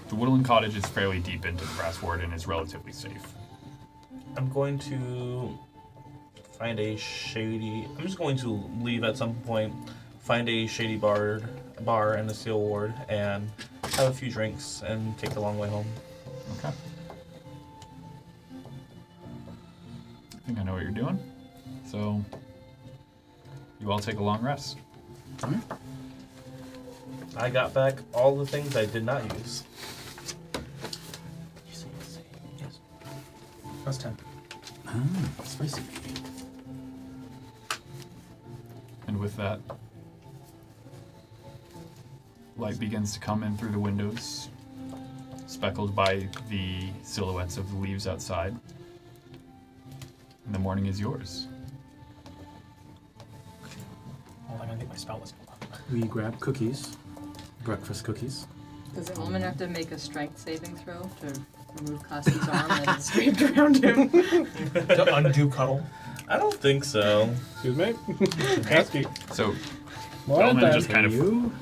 the Woodland Cottage is fairly deep into the Brass Ward and is relatively safe. I'm going to find a shady... I'm just going to leave at some point, find a shady bar in the Steel Ward, and have a few drinks and take the long way home. Okay. I think I know what you're doing. So, you all take a long rest. I got back all the things I did not use. You say yes. That's 10. Ah, spicy. And with that, light begins to come in through the windows, speckled by the silhouettes of the leaves outside. And the morning is yours. Hold on, I gotta get my spell list. We grab cookies, breakfast cookies. Does the woman have to make a strength saving throw to remove Cassius' arm that is draped around him? To undo cuddle. I don't think so. Excuse me? Pesky. So, More Bellman than just kind of You?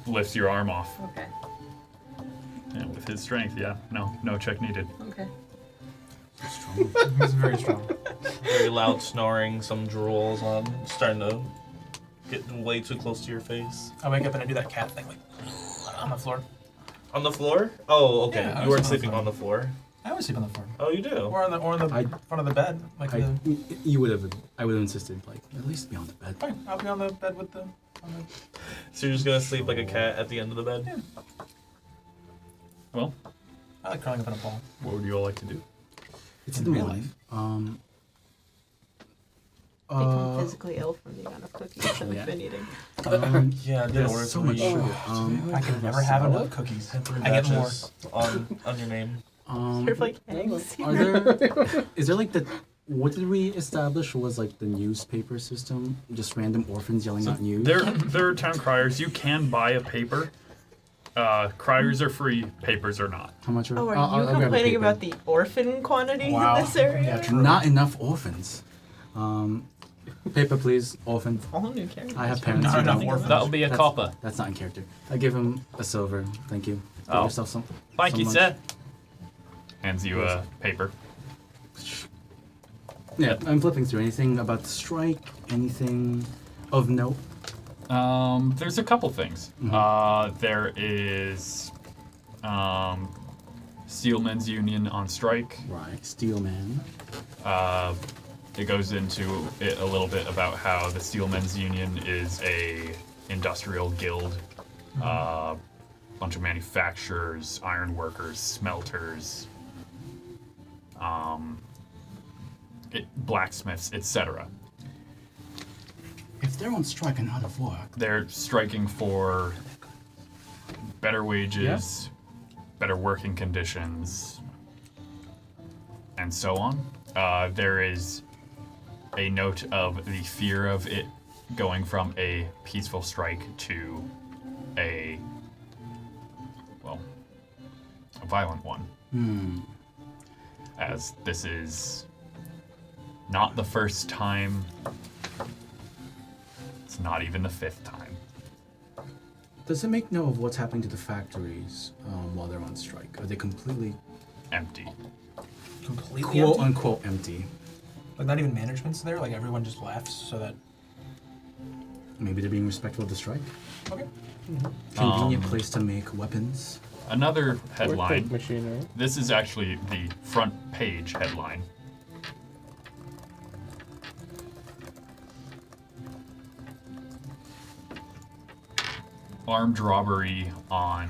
lifts your arm off. Okay. Yeah, with his strength, yeah. No check needed. Okay. Strong. He's very strong. Very loud snoring, some drools on, starting to get way too close to your face. I wake up and I do that cat thing, like, on the floor. On the floor? Oh, okay. Yeah, I you was weren't on the sleeping floor. on the floor. I always sleep on the floor. Oh, you do? Or on the front of the bed. Like I would have insisted, like, at least be on the bed. fine, I'll be on the bed with the... So you're just gonna sleep like a cat at the end of the bed? Yeah. Well, I like curling up in a ball. what would you all like to do? It's in the morning. Become physically ill from the amount of cookies that we've Yeah. been eating. Yeah, I did There's order so three much sugar. I can never have enough cookies. I get more. batches on your name. Sort of like eggs. Are there? Is there like the? What did we establish was like the newspaper system? Just random orphans yelling out news. There are town criers. You can buy a paper. Criers are free, papers are not. How much? Oh, are I'll you grab a complaining paper. about the orphan quantity Wow. in this area? Yeah, true. Not enough orphans. Paper, please. Orphan. All new characters. I have parents. Not who enough don't- orphans. That'll be a That's- copper. That's not in character. I give him a silver. Thank you. Get Oh. yourself some. Thank you, lunch. sir. Hands you a paper. Yeah, I'm flipping through. Anything about the strike? Anything of note? There's a couple things. Mhm. There is Steelmen's Union on strike. Right. Steelman. It goes into it a little bit about how the Steelmen's Union is a industrial guild. Bunch of manufacturers, iron workers, smelters, blacksmiths, etc. If they're on strike and out of work, They're striking for better wages, better working conditions, and so on. There is a note of the fear of it going from a peaceful strike to a violent one. As this is not the first time, it's not even the fifth time. does it make note of what's happening to the factories while they're on strike? Are they completely, Empty. Completely quote empty? unquote, empty? Like, not even management's there? Like, everyone just laughs so that... Maybe they're being respectful of the strike. Okay. Convenient place to make weapons. Another headline. Work machinery. This is actually the front page headline. Armed robbery on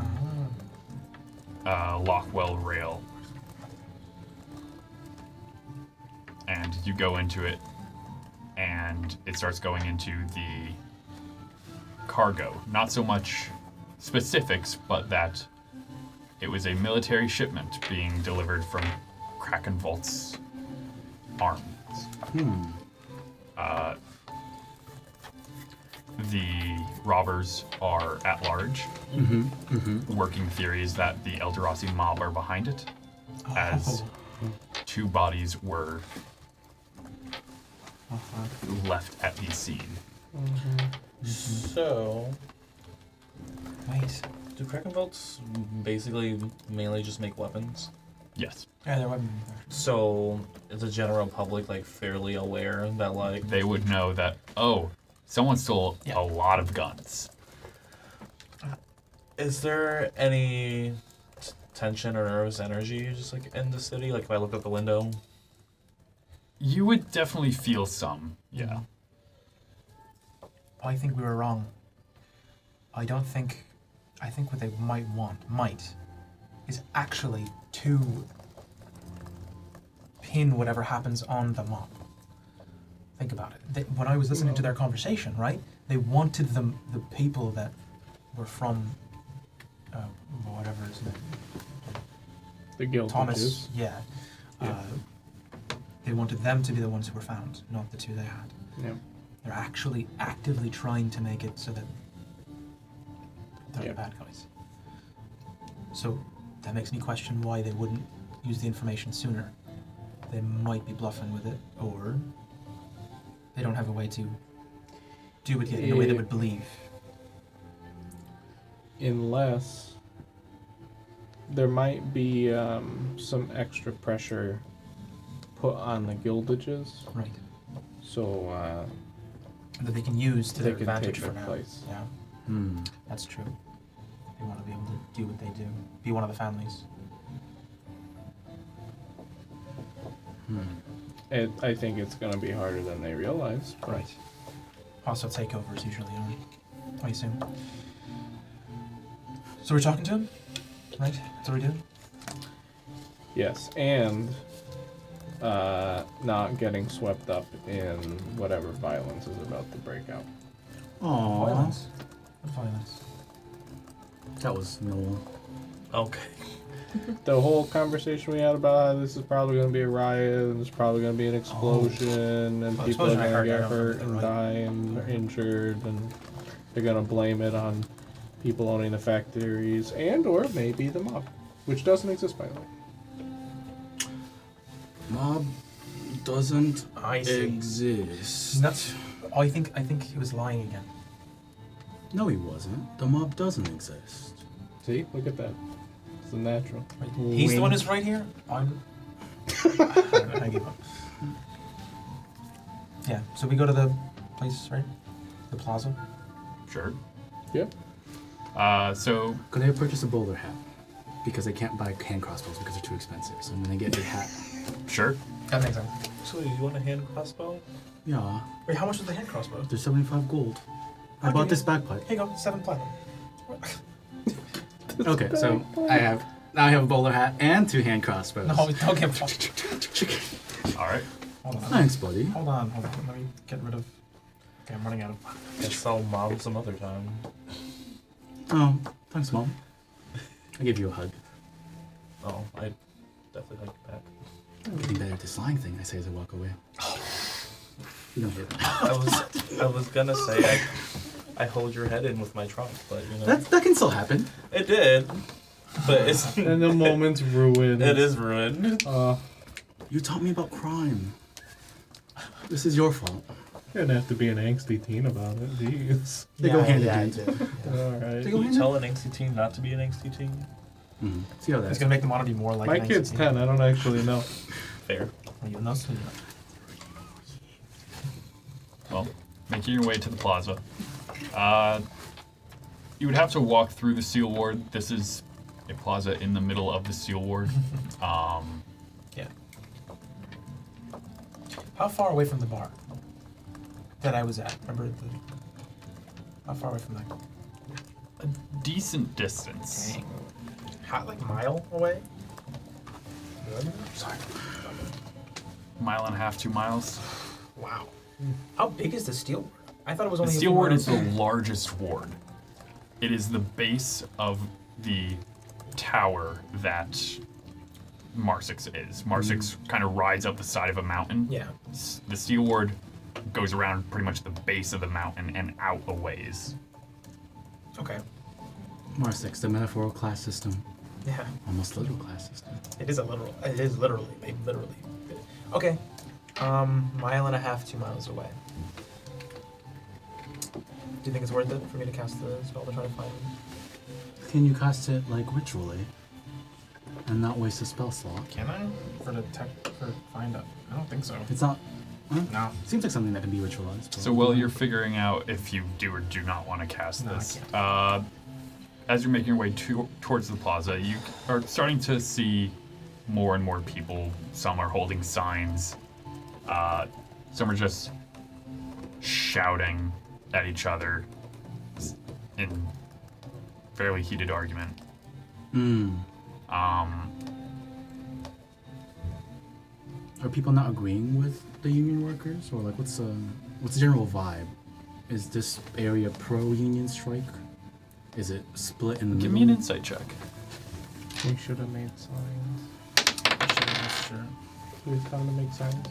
Lockwell Rail. And you go into it, and it starts going into the cargo. Not so much specifics, but that it was a military shipment being delivered from Kraken Vault's arms. The robbers are at large. Working theories that the Eldrazi mob are behind it, as 2 bodies were left at the scene. So, Wait. do Kraken Vaults basically mainly just make weapons? Yes. Yeah, they're weapon. So, is the general public like fairly aware that like They would know that, oh, someone stole Yeah. a lot of guns. is there any tension or nervous energy just like in the city? Like if I look out the window, You would definitely feel some, yeah. I think we were wrong. I think what they might, is actually to pin whatever happens on the mob. Think about it. When I was listening to their conversation, right, they wanted the people that were from, whatever his name, The Gildedges. Thomas, yeah. They wanted them to be the ones who were found, not the 2 they had. Yeah. They're actually actively trying to make it so that they're Yeah. the bad guys. So that makes me question why they wouldn't use the information sooner. They might be bluffing with it, or they don't have a way to do it yet in a way they would believe. Unless there might be some extra pressure put on the Gildedges, Right. so That they can use to they their can advantage take for their now. place. Yeah, that's true. They want to be able to do what they do, be one of the families. I think it's going to be harder than they realize. but- Right. Also, takeovers usually are, I assume. So we're talking to him, right? That's what we're doing. Yes, and not getting swept up in whatever violence is about to break out. Aww. Violence. What violence? That was no. okay. The whole conversation we had about how this is probably going to be a riot, and there's probably going to be an explosion, and Well, people are explosion I going to heard, I get don't hurt remember and the die and Right. injured, and they're going to blame it on people owning the factories, and or maybe the mob, which doesn't exist, by the way. Mob doesn't I see. exist. That's. Oh, I think he was lying again. No, he wasn't. The mob doesn't exist. See, look at that. It's the natural. Right. He's the one who's right here. I'm. I give up. Yeah. So we go to the place, right? The Plaza. Sure. Yeah. So Could they purchase a bowler hat? Because they can't buy hand crossbows because they're too expensive. So I'm gonna get a hat. sure. That makes sense. So you want a hand crossbow? Yeah, Wait, how much was the hand crossbow? there's 75 gold. I I'll bought give this you- bagpipe. Here you go, 7 platinum. Okay, so I have a bowler hat and 2 hand crossbows. No, don't give. All right. Hold on. Thanks, buddy. Hold on. Let me get rid of. Okay, I'm running out of. Guess I'll mob some other time. Oh, thanks, Mom. I give you a hug. Oh, I definitely like that. I'm getting better at this lying thing, I say as I walk away. You don't hear that. I was gonna say I hold your head in with my trunk, but you know That can still happen. it did. But it's And the moment's ruined. it is ruined. You taught me about crime. This is your fault. You didn't have to be an angsty teen about it. Jeez. They go hand in hand. Alright. Can you tell an angsty teen not to be an angsty teen? Mm-hmm. See how It's that's gonna make them want to be more like. My an kid's NCT. 10, I don't actually know. Fair. Well, you know, so you know. Well, making your way to the plaza. You would have to walk through the seal ward. This is a plaza in the middle of the seal ward. Yeah. How far away from the bar that I was at? Remember how far away from that? A decent distance. How, like mile away? Sorry. Mile and a half, 2 miles. Wow. How big is the steel ward? I thought it was The only steel a few ward is the miles. largest ward. It is the base of the tower that Marsix is. Marsix kind of rides up the side of a mountain. Yeah. The steel ward goes around pretty much the base of the mountain and out a ways. Okay. Marsix, the metaphorical class system. Yeah. Almost literal class system. It is a literal. It is literally. They literally. Okay. Mile and a half, 2 miles away. Do you think it's worth it for me to cast the spell to try to find him? Can you cast it like ritually? And not waste a spell slot? Can I? For find out? I don't think so. It's not. No. Seems like something that can be ritualized. So while you're figuring out if you do or do not want to cast No, I this, as you're making your way towards the plaza, you are starting to see more and more people. Some are holding signs. Some are just shouting at each other in fairly heated argument. Are people not agreeing with the union workers, or like what's the general vibe? Is this area pro-union strike? Is it split in the Give middle? me an insight check. We should have made signs. Sure. We tell them to make signs.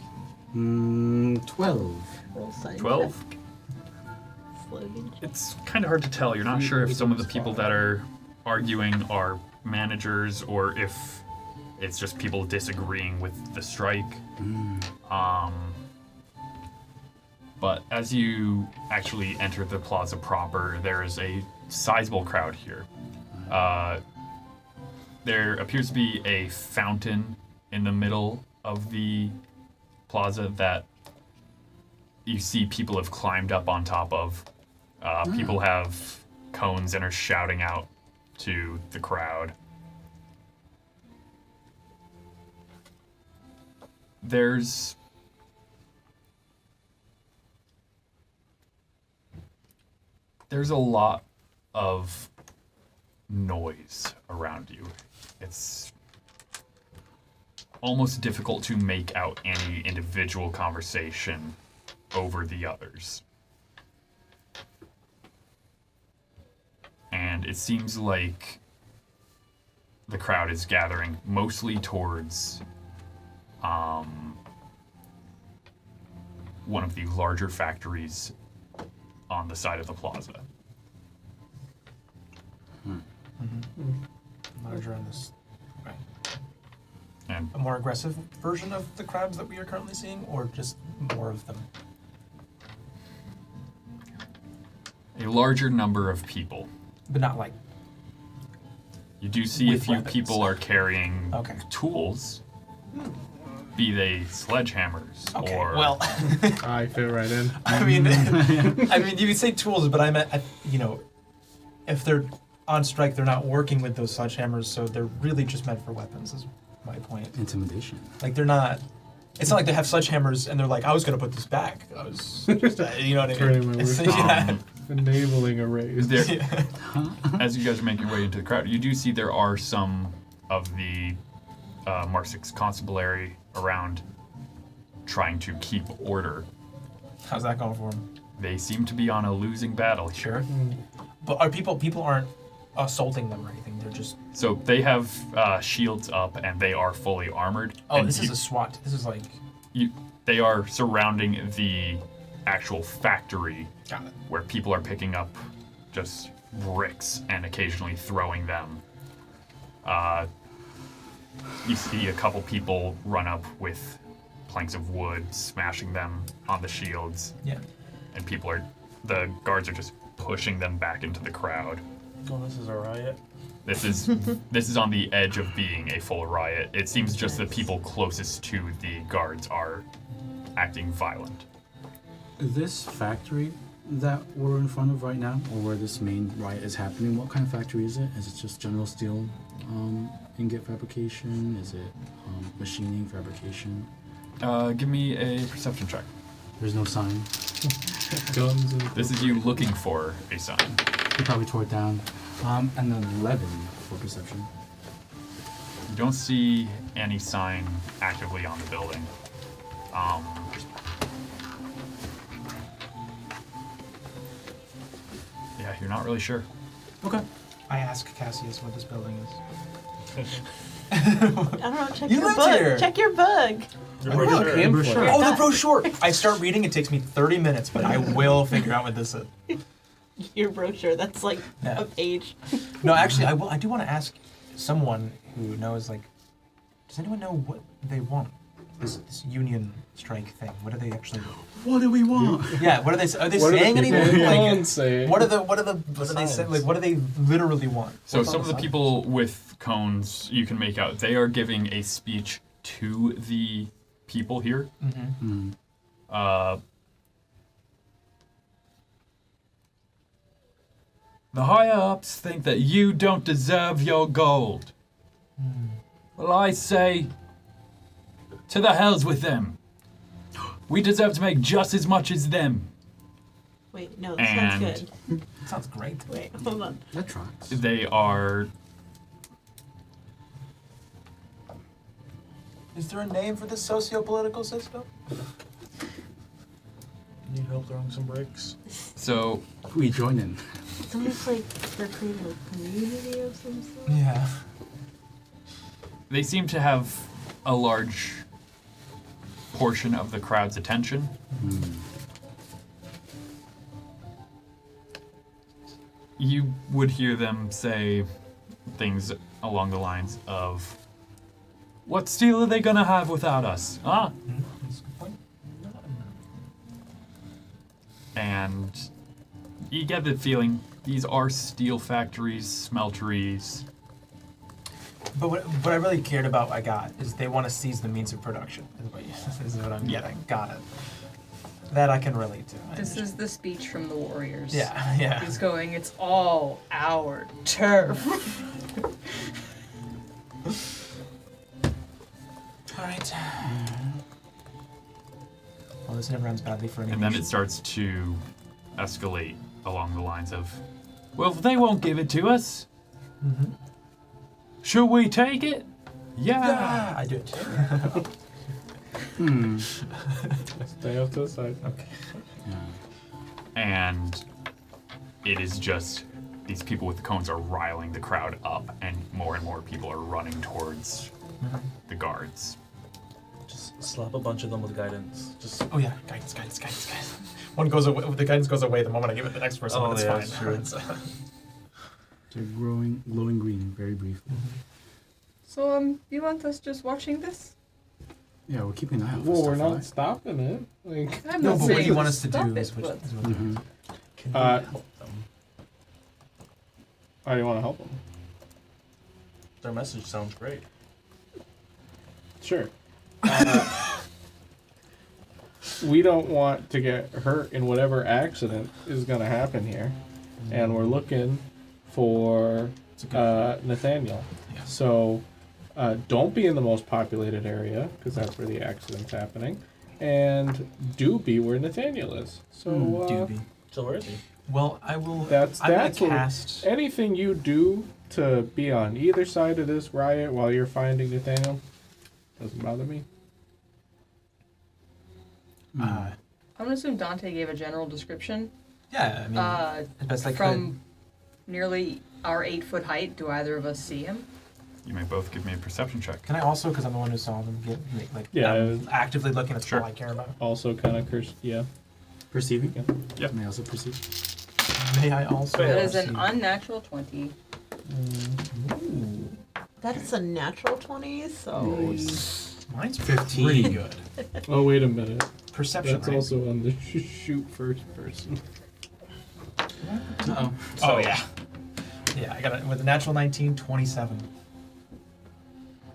12. Roll sign. 12. Slogan. It's kind of hard to tell. You're not sure if some of the people that are arguing are managers or if it's just people disagreeing with the strike. But as you actually enter the plaza proper, there is a sizable crowd here. There appears to be a fountain in the middle of the plaza that you see people have climbed up on top of. People have cones and are shouting out to the crowd. There's a lot of noise around you. It's almost difficult to make out any individual conversation over the others. And it seems like the crowd is gathering mostly towards one of the larger factories on the side of the plaza. Larger on this. Right. And A more aggressive version of the crowds that we are currently seeing, or just more of them? a larger number of people. But not like. You do see a With few weapons. people are carrying Okay. tools, be they sledgehammers Okay. or Well, I fit right in. I mean, you could say tools, but I meant, if they're on strike, they're not working with those sledgehammers, so they're really just meant for weapons. Is my point. Intimidation. Like they're not. It's not like they have sledgehammers and they're like, I was gonna put this back. I was, just, you know what I mean? Turning my It's- word. yeah. Enabling a raise. there, Yeah. as you guys are making your way into the crowd, you do see there are some of the Marsix constabulary around trying to keep order. How's that going for them? They seem to be on a losing battle here. Sure. But are people aren't assaulting them or anything? They're just. So they have shields up and they are fully armored. Oh, and this is a SWAT. This is like. They are surrounding the actual factory Got it. where people are picking up just bricks and occasionally throwing them. You see a couple people run up with planks of wood, smashing them on the shields, Yeah. and the guards are just pushing them back into the crowd. Oh, this is a riot. This is on the edge of being a full riot. It seems just the people closest to the guards are acting violent. This factory that we're in front of right now, or where this main riot is happening, what kind of factory is it? Is it just general steel ingot fabrication? Is it machining fabrication? Give me a perception check. There's no sign. Guns and This is you looking for a sign. He probably tore it down. And then 11 for perception. You don't see any sign actively on the building. Yeah, you're not really sure. Okay. I ask Cassius what this building is. I don't know. Check You your lived book. here. Check your book. Him for You're Oh, the not- brochure! I start reading, it takes me 30 minutes, but I will figure out what this is. Your brochure. That's like Yeah. a page. No, actually, I do want to ask someone who knows, like, does anyone know what they want? This union strike thing. What do they actually? What do we want? Yeah. What are they? Are they What are the saying people anything? in Like, Woodland say? what are they saying? Like, what do they literally want? So What's on some of the sign? people with cones you can make out, they are giving a speech to the people here. Mm-hmm. The higher ups think that you don't deserve your gold. Well, I say, to the hells with them. We deserve to make just as much as them. Wait, no, this sounds And- good. Sounds great. Wait, hold on. That tracks. They are. Is there a name for this socio-political system? Need help throwing some bricks? So We join in. It's almost like they're creating a community of some sort. Yeah. they seem to have a large portion of the crowd's attention. You would hear them say things along the lines of, "What steel are they gonna have without us? Huh?" That's a good point. And you get the feeling these are steel factories, smelteries. But what I really cared about, I got, is they want to seize the means of production. Is what I'm getting. Got it. That I can relate to. This is the speech from the warriors. Yeah, yeah. He's going, it's all our turf. All right. Well, this never ends badly for any And then nation. it starts to escalate along the lines of, "Well, they won't give it to us. Mm-hmm. Should we take it? Yeah." I do it too. Stay off to the side. Okay. And it is just, these people with the cones are riling the crowd up, and more people are running towards the guards. Just slap a bunch of them with guidance. Just Oh yeah, guidance. One goes away. The guidance goes away the moment I give it to the next person. Oh, It's yeah, fine. that's true. They're glowing green, very briefly. So, you want us just watching this? Yeah, we're keeping an eye out for Well, we're stuff, not right? stopping it. Like, I'm No, not but what saying do you want us to stop do? it, Is what, but is what Mhm. can we Uh, help them? how do you want to help them? Their message sounds great. Sure. We don't want to get hurt in whatever accident is going to happen here, and we're looking for It's a good Nathaniel. Yeah. So don't be in the most populated area because that's where the accident's happening, and do be where Nathaniel is. So doobie. So where is he? Well, I will. that's I'm what gonna cast. anything you do to be on either side of this riot while you're finding Nathaniel doesn't bother me. I'm gonna assume Dante gave a general description. Yeah, I mean, as best I From nearly our 8-foot height, do either of us see him? You may both give me a perception check. Can I also, because I'm the one who saw them, like, Yeah. I'm actively looking. That's Sure. all I care about. Also, kind of cursed. Yeah. Perceiving? Yep. May I also perceive? May I also? That is an see- unnatural 20. Ooh. That's a natural 20, so. Mine's 15. Pretty good. Oh, wait a minute. Perception, That's right? also on the shoot first person. Uh-oh. Oh, yeah. Yeah, I got it with a natural 19, 27.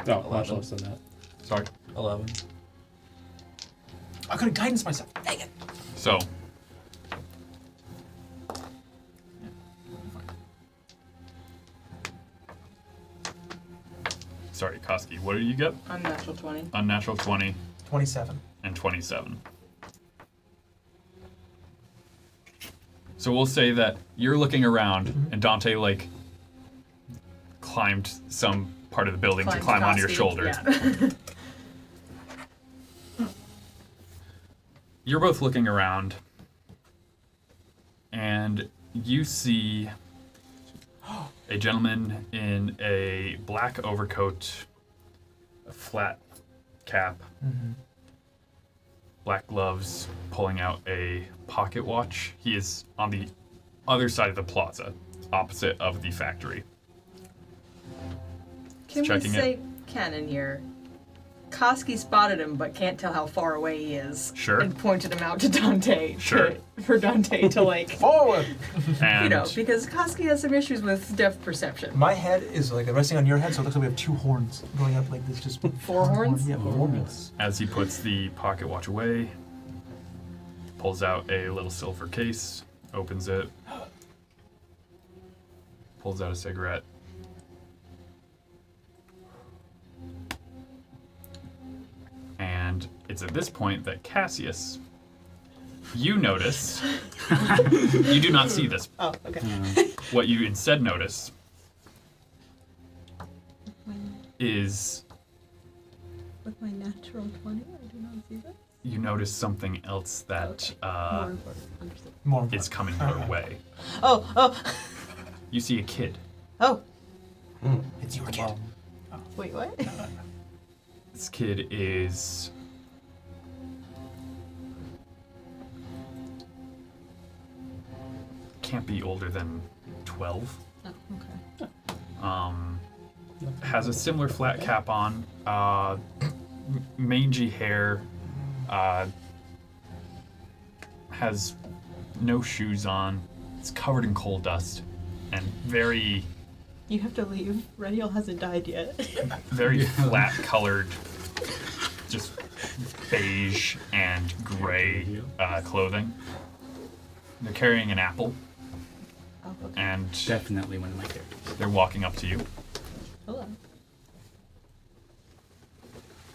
No, much less than that. Sorry. 11. I could have guidance myself. Dang it. So, sorry, Koski, what did you get? Unnatural 20. Unnatural 20 27. and 27. So we'll say that you're looking around and Dante, like, climbed some part of the building to climb onto your Koski, shoulder. Yeah. You're both looking around, and you see a gentleman in a black overcoat, a flat cap, black gloves, pulling out a pocket watch. He is on the other side of the plaza, opposite of the factory. Can we Checking say canon here? Koski spotted him, but can't tell how far away he is. Sure. And pointed him out to Dante. Sure. For Dante to like, Forward! And you know, because Koski has some issues with depth perception. My head is like resting on your head, so it looks like we have two horns going up like this. Just Four horns? Yeah, four horns. as he puts the pocket watch away, pulls out a little silver case, opens it, pulls out a cigarette. And it's at this point that Cassius, you notice, you do not see this. Oh, okay. What you instead notice is With my natural 20, I do not see that. you notice something else that More important. Understood. More is coming your way. Oh. You see a kid. Oh. It's your kid. Wait, what? This kid is can't be older than 12. Oh, okay. Has a similar flat cap on, mangy hair, has no shoes on. It's covered in coal dust and very, You have to leave. Reniel hasn't died yet. very flat colored, just beige and gray clothing. They're carrying an apple Oh, okay. and Definitely one of my characters. they're walking up to you. Hello.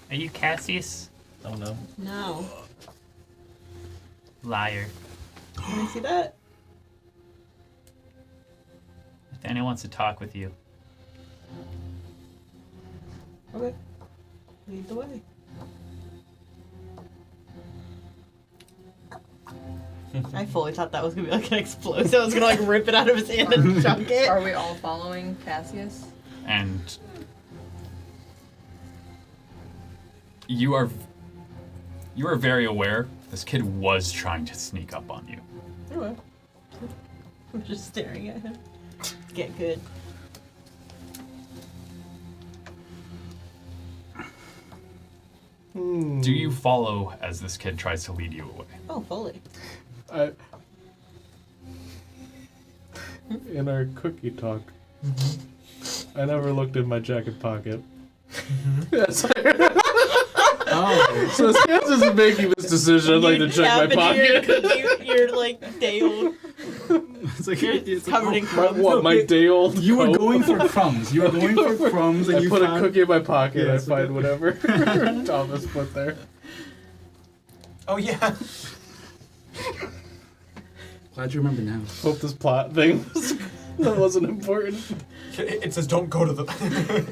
Are you Cassius? Oh no. No. Liar. Can I see that? Nathaniel wants to talk with you. Okay. Lead the way. I fully thought that was gonna be like an explosive. I was gonna like rip it out of his hand and chunk it. Are we all following Cassius? And you are very aware this kid was trying to sneak up on you. Anyway. I'm just staring at him. Get good. Do you follow as this kid tries to lead you away? Oh, fully. In our cookie talk, I never looked in my jacket pocket. Yes. Oh, So as Kansas is making this decision, I'd like to check my pocket. You're like day old. it's like it's Covered in My, crumbs. what, my day old You were coat? going for crumbs. You were going for crumbs, and I you put found... a cookie in my pocket, Yeah, I it's find okay. whatever Thomas put there. Oh yeah. Glad you remember now. Hope this plot thing that wasn't important. It says don't go to the.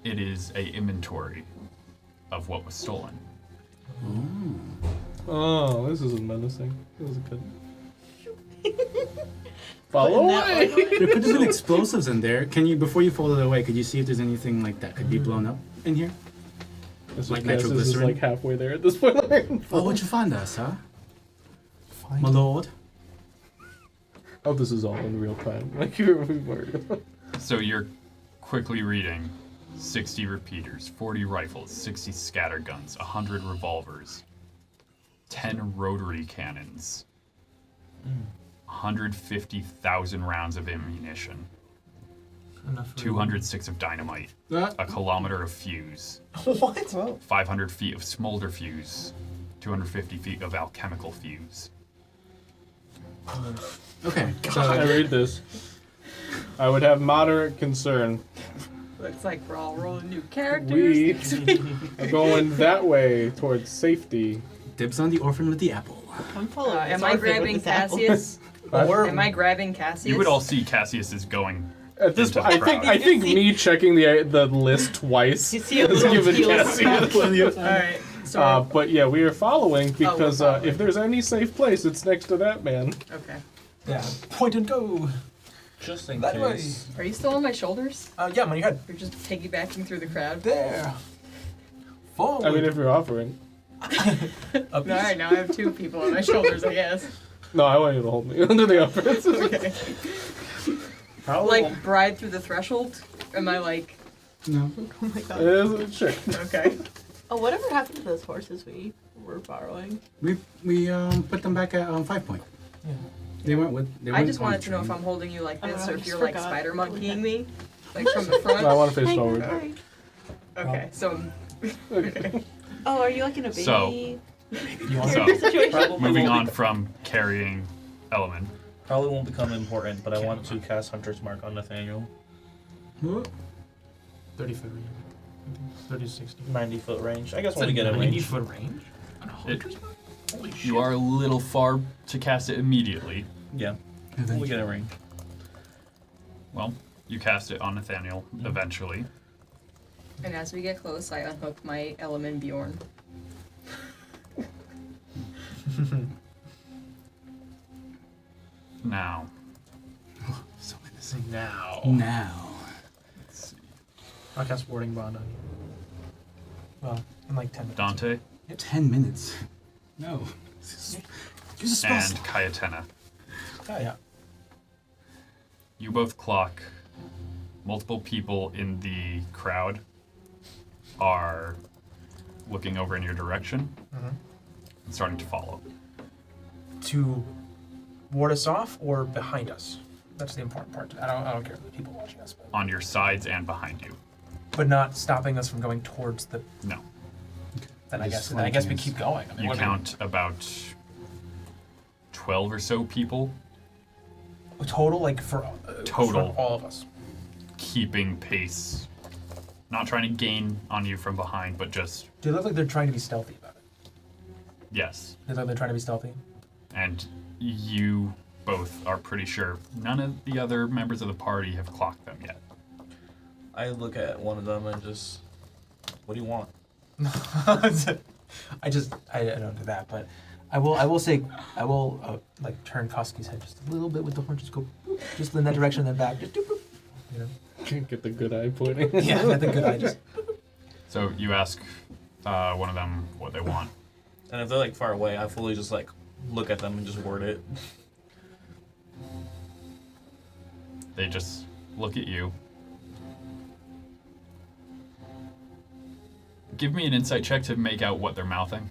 It is a inventory of what was stolen. Oh, this isn't menacing. This is good. Follow that away. one There could have been explosives in there. Can you, before you fold it away, could you see if there's anything like that could be blown up in here? This Like is Kansas is nitroglycerin? like halfway there at this point. Oh, what'd you find us, huh? My lord. Oh, this is all in real time. Like you're worried. So you're quickly reading 60 repeaters, 40 rifles, 60 scatter guns, 100 revolvers, 10 rotary cannons, 150,000 rounds of ammunition, Enough for 206 of dynamite, a kilometer of fuse, What? 500 feet of smolder fuse, 250 feet of alchemical fuse. Okay. I read this. I would have moderate concern. Looks like we're all rolling new characters. We next week. are going that way towards safety. Dibs on the orphan with the apple. I'm following. this Am I orphan with grabbing this apple. Cassius? What? Am I grabbing Cassius? You would all see Cassius is going. At this into point, the I think crowd. me checking the list twice You see a has little given heel Cassius. crack. Alright. So But yeah, we are following because following. if there's any safe place, it's next to that man. okay. Yeah. Point and go. Just in That way. case. Are you still on my shoulders? Yeah, man, you head You're just piggybacking through the crowd. there. Forward. I mean, if you're offering. Up All right, now I have two people on my shoulders, I guess. No, I want you to hold me under the uppers. Okay. Probably Like bride through the threshold? Am I like No. Oh my god. It is, sure. okay? Oh, whatever happened to those horses we were borrowing? We put them back at 5 Point. Yeah. They went with. They I went just on wanted the to know if train. I'm holding you like I don't this know, or I if just you're like forgot. spider monkeying Okay. me. Like from the front. No, I want to face Hang forward. on. Okay, so Okay. Oh, are you like in a baby? So- You want So, situation? Probably moving won't on be- from carrying Element. Probably won't become important, but I want to cast Hunter's Mark on Nathaniel. What? 30 foot range. I think 30 to 60. 90-foot range. I guess It's when we get in 90 range. foot range? It, you are a little far to cast it immediately. Yeah. When we get in range. Well, you cast it on Nathaniel eventually. and as we get close, I unhook my Element Bjorn. Now, So menacing. Now. Now. I'll cast Warding Bond on you. Well, in like 10 minutes. Dante 10 minutes. No. Use a spell and slot. Kyetana. Oh, yeah. You both clock multiple people in the crowd are looking over in your direction Mhm. and starting to follow. To ward us off or behind us? That's the important part. I don't care if the people watching us, On your sides and behind you. but not stopping us from going towards the. No. Then I Just guess we flanking keep us. going. I mean, You what- count about 12 or so people total, like for Total. for all of us. keeping pace. Not trying to gain on you from behind, but just, They look like they're trying to be stealthy about it. yes. They look like they're trying to be stealthy. And you both are pretty sure none of the other members of the party have clocked them yet. I look at one of them and just, what do you want? I don't do that, but I will say I will like turn Koski's head just a little bit with the horn, just go boop, just in that direction, then back, just doop, boop, you know. Can't get the good eye pointing. Yeah, I think good. I just So you ask one of them what they want. And if they're like far away, I fully just like look at them and just word it. They just look at you. Give me an insight check to make out what they're mouthing.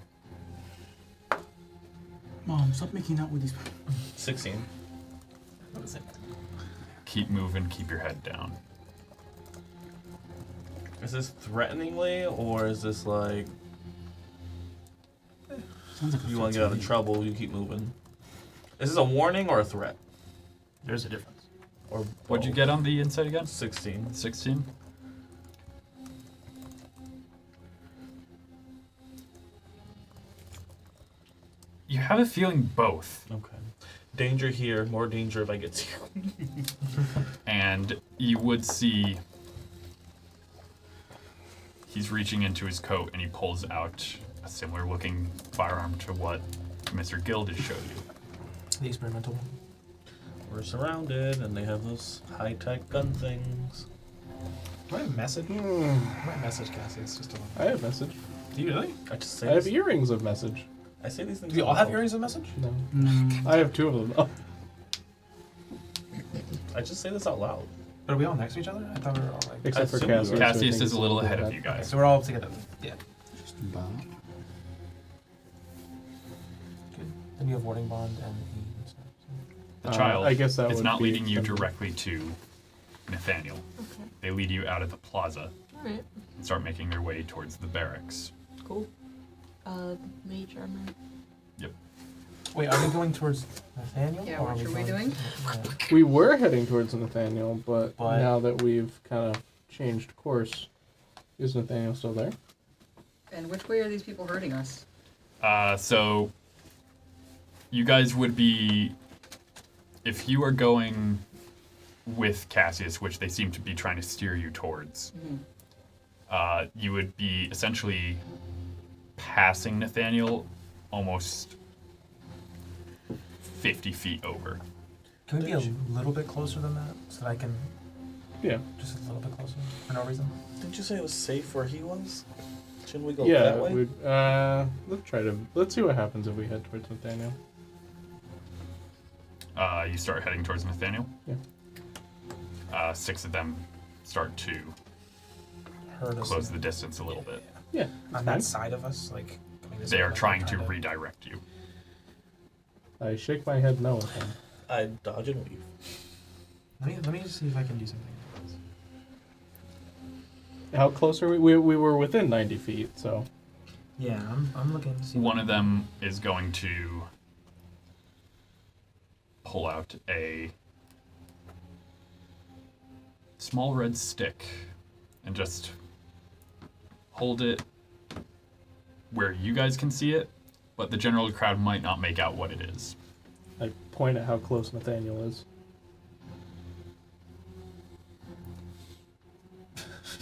Mom, stop making out with these. 16. Keep moving, keep your head down. Is this threateningly, or is this like, Sounds like if you want to get out of trouble, you keep moving? Is this a warning or a threat? there's a difference. Or What'd you both? get on the insight again? 16. 16? You have a feeling both. Okay. Danger here, more danger if I get to you. And you would see he's reaching into his coat and he pulls out a similar looking firearm to what Mr. Gildedge showed you. The experimental one. We're surrounded, and they have those high-tech gun things. Do I have a message? My message, Cassius, just a I have message. Do you really? I just say I have this- earrings of message. I say these things. Do we all out have loud. earrings of message? No. Mm. I have two of them. Oh. I just say this out loud. But are we all next to each other? I thought we were all like. Except for assume you are. Cassius. I Cassius think is it's a little bit ahead of bad. you Okay, guys. so we're all together. Yeah. Just about. Good. Then you have warding bond and the stuff. The Uh, child I guess that is would not be leading you something- directly to Nathaniel. Okay. They lead you out of the plaza Alright. and start making their way towards the barracks. Cool. Mage armor. Wait, are we going towards Nathaniel? Yeah, or what are are we going- doing? Yeah. We were heading towards Nathaniel, but But- now that we've kind of changed course, is Nathaniel still there? And which way are these people hurting us? So you guys would be, if you are going with Cassius, which they seem to be trying to steer you towards, you would be essentially passing Nathaniel almost 50 feet over. Can we be a little bit closer than that so that I can Yeah. just a little bit closer for no reason? Didn't you say it was safe where he was? Shouldn't we go Yeah. that way? Let's see what happens if we head towards Nathaniel. You start heading towards Nathaniel. Yeah. 6 of them start to Heard us. close the distance a little bit. Yeah. On that side of us, like coming this They way, are like, trying to kinda- redirect you. I shake my head no at him. I dodge and weave. Let me just see if I can do something. How close are we? We were within 90 feet, so. Yeah, I'm looking to see. One of them is going to pull out a small red stick and just hold it where you guys can see it, but the general crowd might not make out what it is. I point at how close Nathaniel is.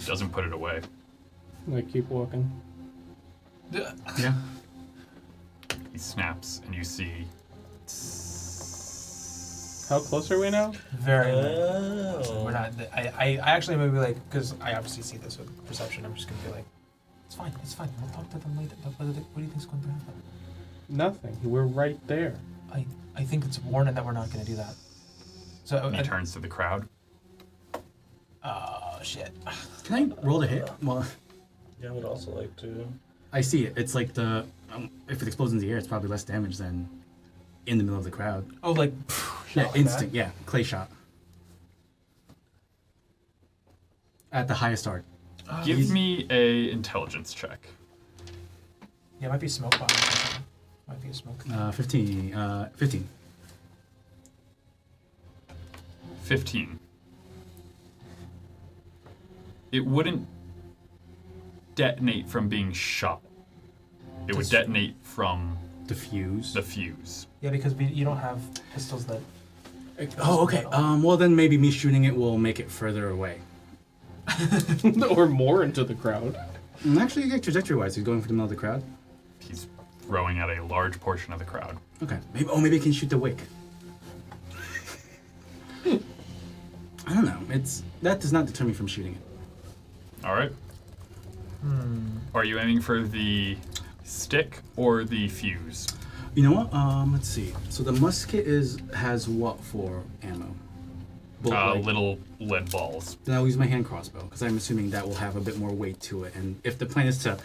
Doesn't put it away. I keep walking. Yeah. He snaps, and you see. How close are we now? Very. Oh. We're not. I actually maybe like because I obviously see this with perception. I'm just gonna be like, it's fine. We'll talk to them later. What do you think's going to happen? Nothing. We're right there. I think it's warning that we're not gonna do that. So He turns to the crowd. oh shit. Can I roll to hit? Well, Yeah, I would also like to. I see it. It's like the if it explodes in the air, it's probably less damage than in the middle of the crowd. Oh, like Yeah, like instant. that? Yeah, clay shot. At the highest art. Give me a intelligence check. Yeah, it might be smoke bomb. Or something. Might be a smoke. 15. 15. 15. It wouldn't detonate from being shot. It would Does- detonate from Diffuse. the fuse. Yeah, because you don't have pistols that. Oh, okay. Well, then maybe me shooting it will make it further away. Or more into the crowd. Actually, yeah, trajectory-wise, he's going for the middle of the crowd. He's throwing at a large portion of the crowd. Okay. Maybe I can shoot the wick. I don't know. That does not deter me from shooting it. All right. Are you aiming for the stick or the fuse? You know what? Let's see. So the musket has what for ammo? Like- Little lead balls. Then I'll use my hand crossbow because I'm assuming that will have a bit more weight to it. And if the plan is to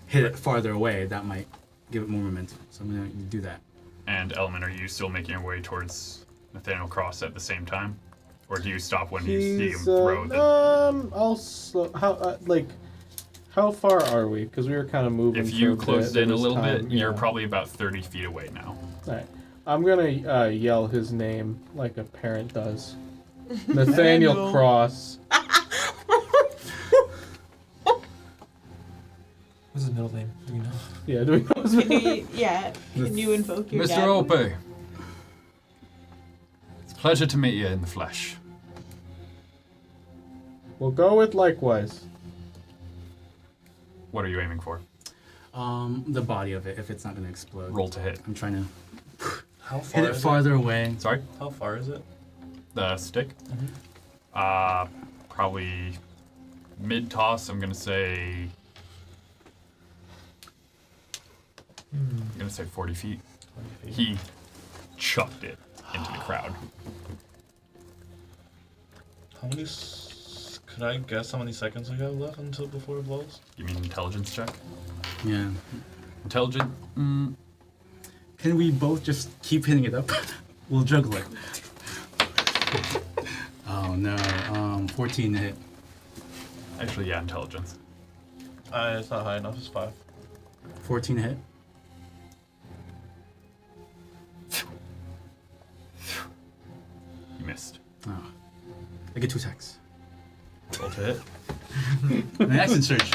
hit it farther away, that might give it more momentum. So I'm gonna do that. And Element, are you still making your way towards Nathaniel Cross at the same time? Or do you stop when you see him throw the... I'll slow. How far are we? Because we were kind of moving. If you for closed there in a was little time, bit, you're yeah. probably about 30 feet away now. All right. I'm gonna yell his name like a parent does. Nathaniel Cross. What's his middle name? Do we know? Yeah, do we know his name? Can you invoke your Mr. dad? Ope, it's a pleasure to meet you in the flesh. We'll go with likewise. What are you aiming for? The body of it, if it's not gonna explode. Roll to hit. I'm trying to How far hit it is farther away. Sorry? it? How far is it? The stick? Probably mid-toss, I'm gonna say... I'm gonna say 40 feet. 20 feet. He chucked it into the crowd. How many? Could I guess how many seconds we have left until before it blows? Give me an intelligence check. Yeah. Intelligent? Can we both just keep hitting it up? We'll juggle it. Oh no. 14 to hit. Actually, yeah, intelligence. It's not high enough. It's 5. 14 to hit. You missed. Oh. I get 2 attacks. Roll to hit. An action surge.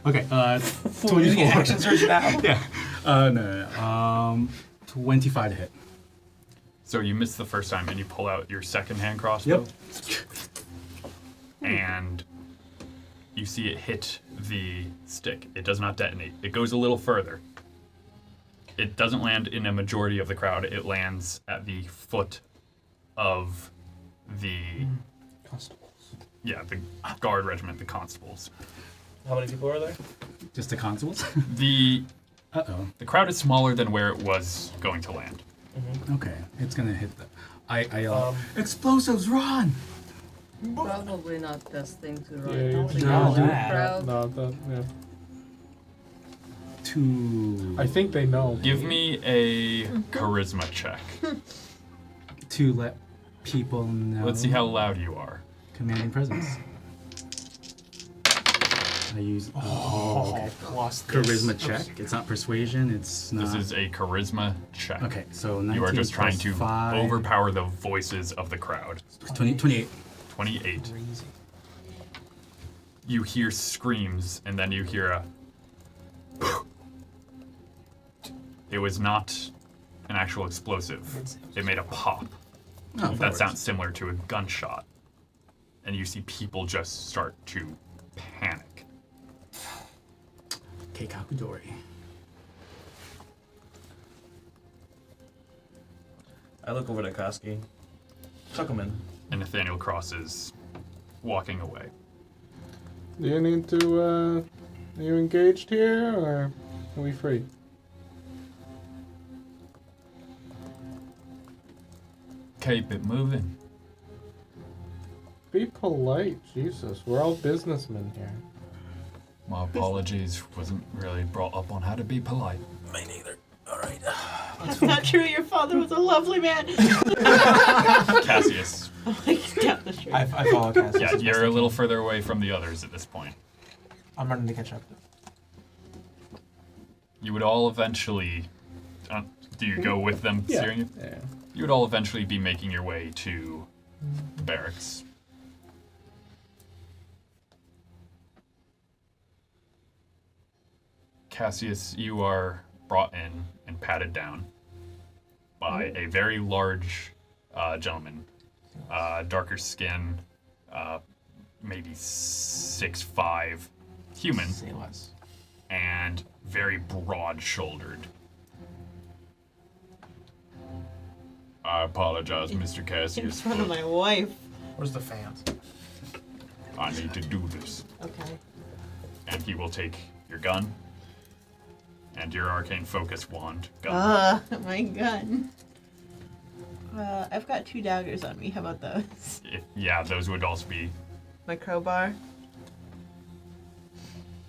Okay, 24. Action surge now. Yeah. No. 25 to hit. So you missed the first time, and you pull out your second hand crossbow. Yep. And you see it hit the stick. It does not detonate. It goes a little further. It doesn't land in a majority of the crowd. It lands at the foot of the Constables. yeah, the guard regiment, the constables. How many people are there? Just the constables? The Uh-oh. crowd is smaller than where it was going to land. Okay, it's gonna hit the... I explosives, run! Probably not best thing to run. Yeah, Don't you know do that. Crowd. No, yeah. To... I think they know. Give me a charisma check. To let people know... Let's see how loud you are. Commanding presence. I use... okay. Plus this. Charisma check. It's not persuasion, it's not... This is a charisma check. Okay, so 19 You are just trying to plus 5, overpower the voices of the crowd. 28. 28. Crazy. You hear screams, and then you hear a... It was not an actual explosive. It made a pop. Oh, That fireworks. sounds similar to a gunshot. And you see people just start to panic. Keikakudori. I look over to Koski. Tuck him in. And Nathaniel crosses, walking away. Do you need to, are you engaged here, or are we free? Keep it moving. Be polite, Jesus. We're all businessmen here. My apologies, wasn't really brought up on how to be polite. Me neither. All right. That's not true. Your father was a lovely man. Cassius. Oh my God, that's true. I follow Cassius. Yeah, as best you're I a little can. further away from the others at this point. I'm running to catch up. You would all eventually... do you go with them steering you? Yeah. You would all eventually be making your way to the barracks. Cassius, you are brought in and patted down by a very large gentleman. Darker skin, maybe 6'5", human, Say less. and very broad-shouldered. I apologize, Mr. In Cassius, front of but my wife. Where's the fans? I need to do this. Okay. And he will take your gun and your arcane focus wand gun. My gun. I've got 2 daggers on me. How about those? Yeah, those would also be... My crowbar.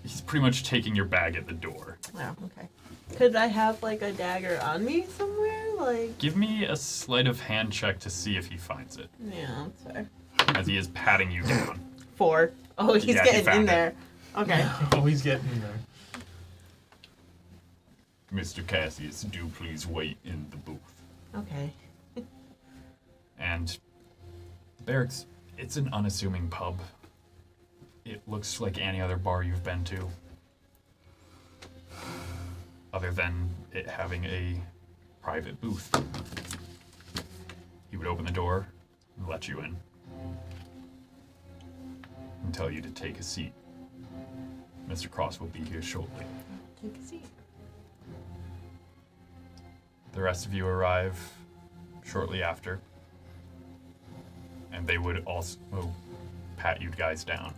He's pretty much taking your bag at the door. Oh, okay. Could I have like a dagger on me somewhere? Like. Give me a sleight of hand check to see if he finds it, Yeah, that's fair. as he is patting you down. 4. Oh, he's Yeah, he getting found in it. there. Okay. Oh, he's getting in there. Mr. Cassius, do please wait in the booth. Okay. And Barracks, it's an unassuming pub. It looks like any other bar you've been to. Other than it having a private booth. He would open the door and let you in. And tell you to take a seat. Mr. Cross will be here shortly. Take a seat. The rest of you arrive shortly after. And they would also pat you guys down.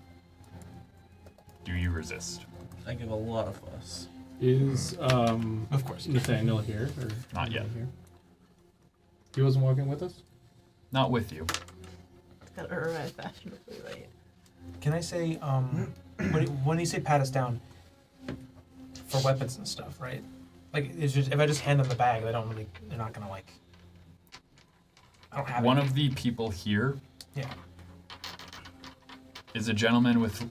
Do you resist? I give a lot of fuss. Is Of course. Nathaniel here? Or Not yet. Here? He wasn't walking with us? Not with you. Gotta arrive fashionably, right? Can I say, when you say pat us down, for weapons and stuff, right? Like, it's just, if I just hand them the bag, they're not gonna like, I don't have One it. of the people here Yeah. is a gentleman with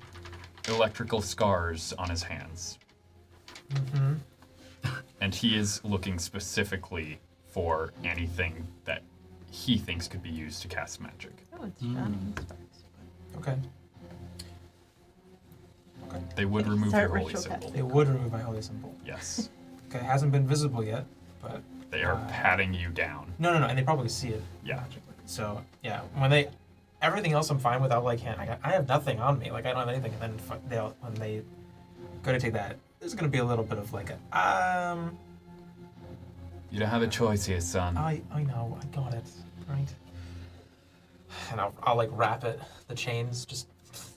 electrical scars on his hands. Mm-hmm. And he is looking specifically for anything that he thinks could be used to cast magic. Oh, it's shining sparks. Okay. They would remove Start your holy ritual symbol. casting. They would remove my holy symbol. Yes. Okay, it hasn't been visible yet, but They are patting you down. no, and they probably see it. Yeah. magically. So yeah, when they everything else I'm fine with. I'll like hand. I have nothing on me. Like I don't have anything. And then when they go to take that, there's gonna be a little bit of like a You don't have a choice here, son. I know. I got it. Right. And I'll like wrap it, the chains, just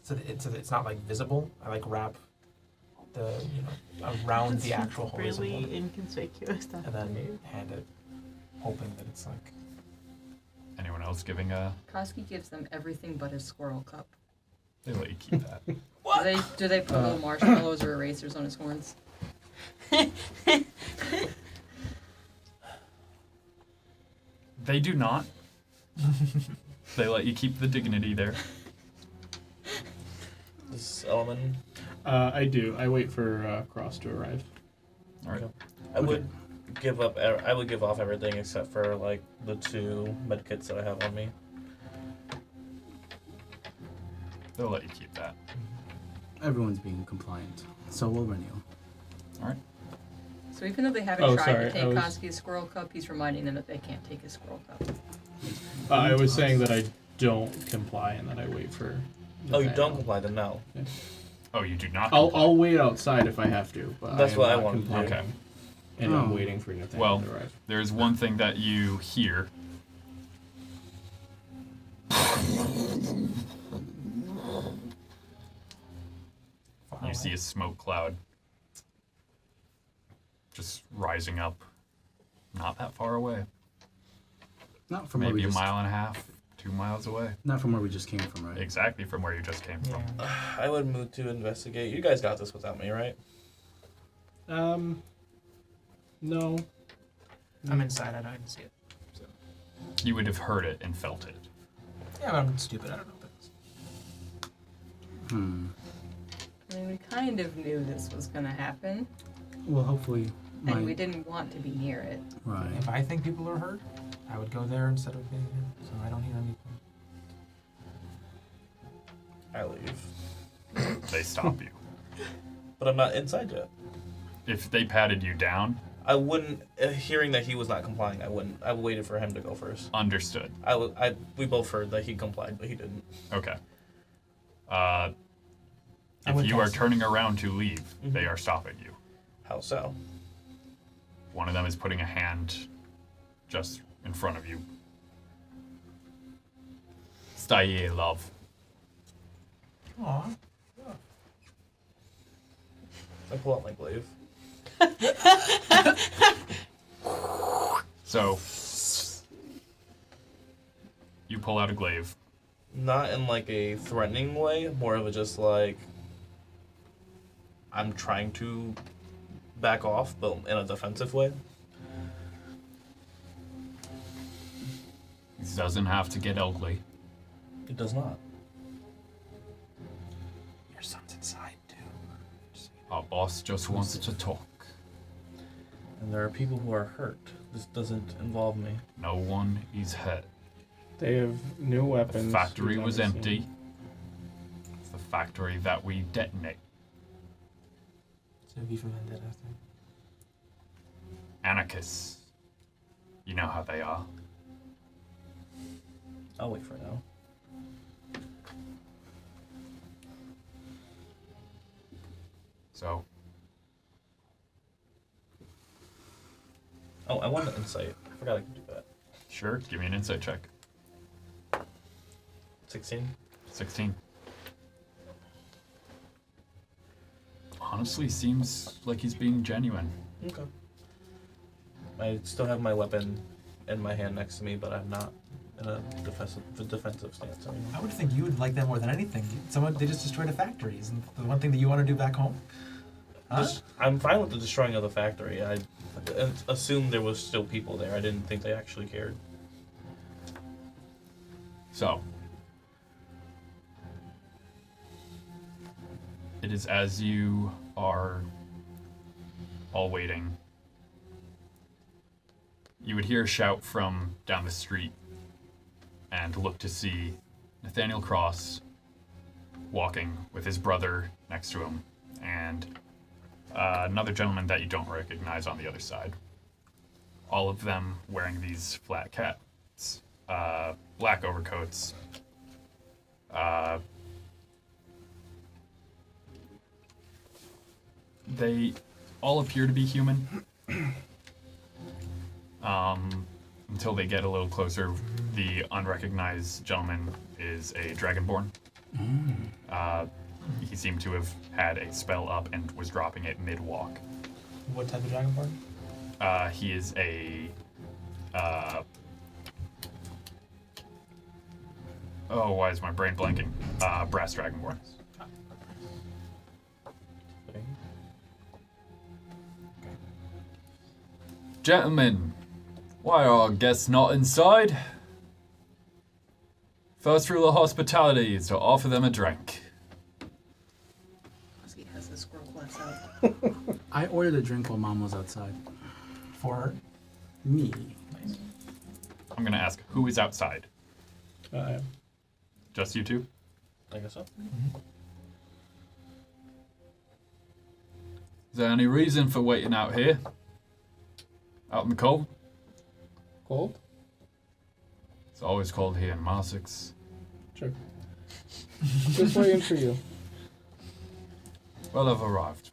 so that it's not like visible. I like wrap the around the actual horizontal. Really inconspicuous. And then hand it, hoping that it's like. Anyone else giving a... Koski gives them everything but his squirrel cup. They let you keep that. Do they put little marshmallows or erasers on his horns? They do not. They let you keep the dignity there. This element. I do. I wait for Cross to arrive. All right. I would give up. I would give off everything except for like the 2 medkits that I have on me. They'll let you keep that. Everyone's being compliant, so we'll renew. All right. So even though they haven't tried sorry, to take I was- Koski's squirrel cup, he's reminding them that they can't take his squirrel cup. I was saying that I don't comply and that I wait for. Oh, you Nathaniel. don't comply then? No. Oh, you do not I'll comply. I'll wait outside if I have to. But That's am what I not wanted to do. complying, Okay. And I'm Oh. waiting for Nathaniel Well, to arrive. there's one thing that you hear. You see a smoke cloud just rising up, not that far away. Not from where we Maybe a just, mile and a half, 2 miles away. Not from where we just came from, right? Exactly from where you just came from. I would move to investigate. You guys got this without me, right? No. I'm inside. I don't see it. So. You would have heard it and felt it. Yeah, but I'm stupid. I don't know what that is. I mean, we kind of knew this was going to happen, Well, hopefully, and we didn't want to be near it. right. If I think people are hurt, I would go there instead of being here. So I don't hear anything. I leave. They stop you. But I'm not inside yet. If they patted you down, I wouldn't. Hearing that he was not complying, I wouldn't. I waited for him to go first. understood. We both heard that he complied, but he didn't. Okay. I If would you are pass. turning around to leave, they are stopping you. How so? One of them is putting a hand just in front of you. Stay, love. Aw. I pull out my glaive. So, you pull out a glaive. Not in like a threatening way, more of a just like I'm trying to back off, but in a defensive way. This doesn't have to get ugly. It does not. Your son's inside too. Our boss just wants to talk. And there are people who are hurt. This doesn't involve me. No one is hurt. They have new The weapons. factory we've was never empty. seen. It's the factory that we detonate. So V for Vendetta, I think. Anarchists. You know how they are. I'll wait for now. So, Oh, I want an insight. I forgot I could do that. sure, give me an insight check. 16. 16. Honestly, seems like he's being genuine. Okay. I still have my weapon in my hand next to me, but I'm not in a defensive stance anymore. I would think you would like that more than anything. They just destroyed a factory. Isn't the one thing that you want to do back home? Huh? I'm fine with the destroying of the factory. I assumed there was still people there. I didn't think they actually cared. So, it is as you are all waiting. You would hear a shout from down the street and look to see Nathaniel Cross walking with his brother next to him and another gentleman that you don't recognize on the other side. All of them wearing these flat caps, black overcoats, They all appear to be human. Until they get a little closer, the unrecognized gentleman is a dragonborn. He seemed to have had a spell up and was dropping it mid-walk. What type of dragonborn? He is a... oh, why is my brain blanking? Brass dragonborn. Gentlemen, why are our guests not inside? First rule of hospitality is to offer them a drink. He has the squirrel glass out. I ordered a drink while Mom was outside. For her? Me. Nice. I'm gonna ask, who is outside? I Just you two? I guess so. Is there any reason for waiting out here? Out in the cold? Cold? It's always cold here in Marsix. Sure. Just waiting for you. Well, I've arrived.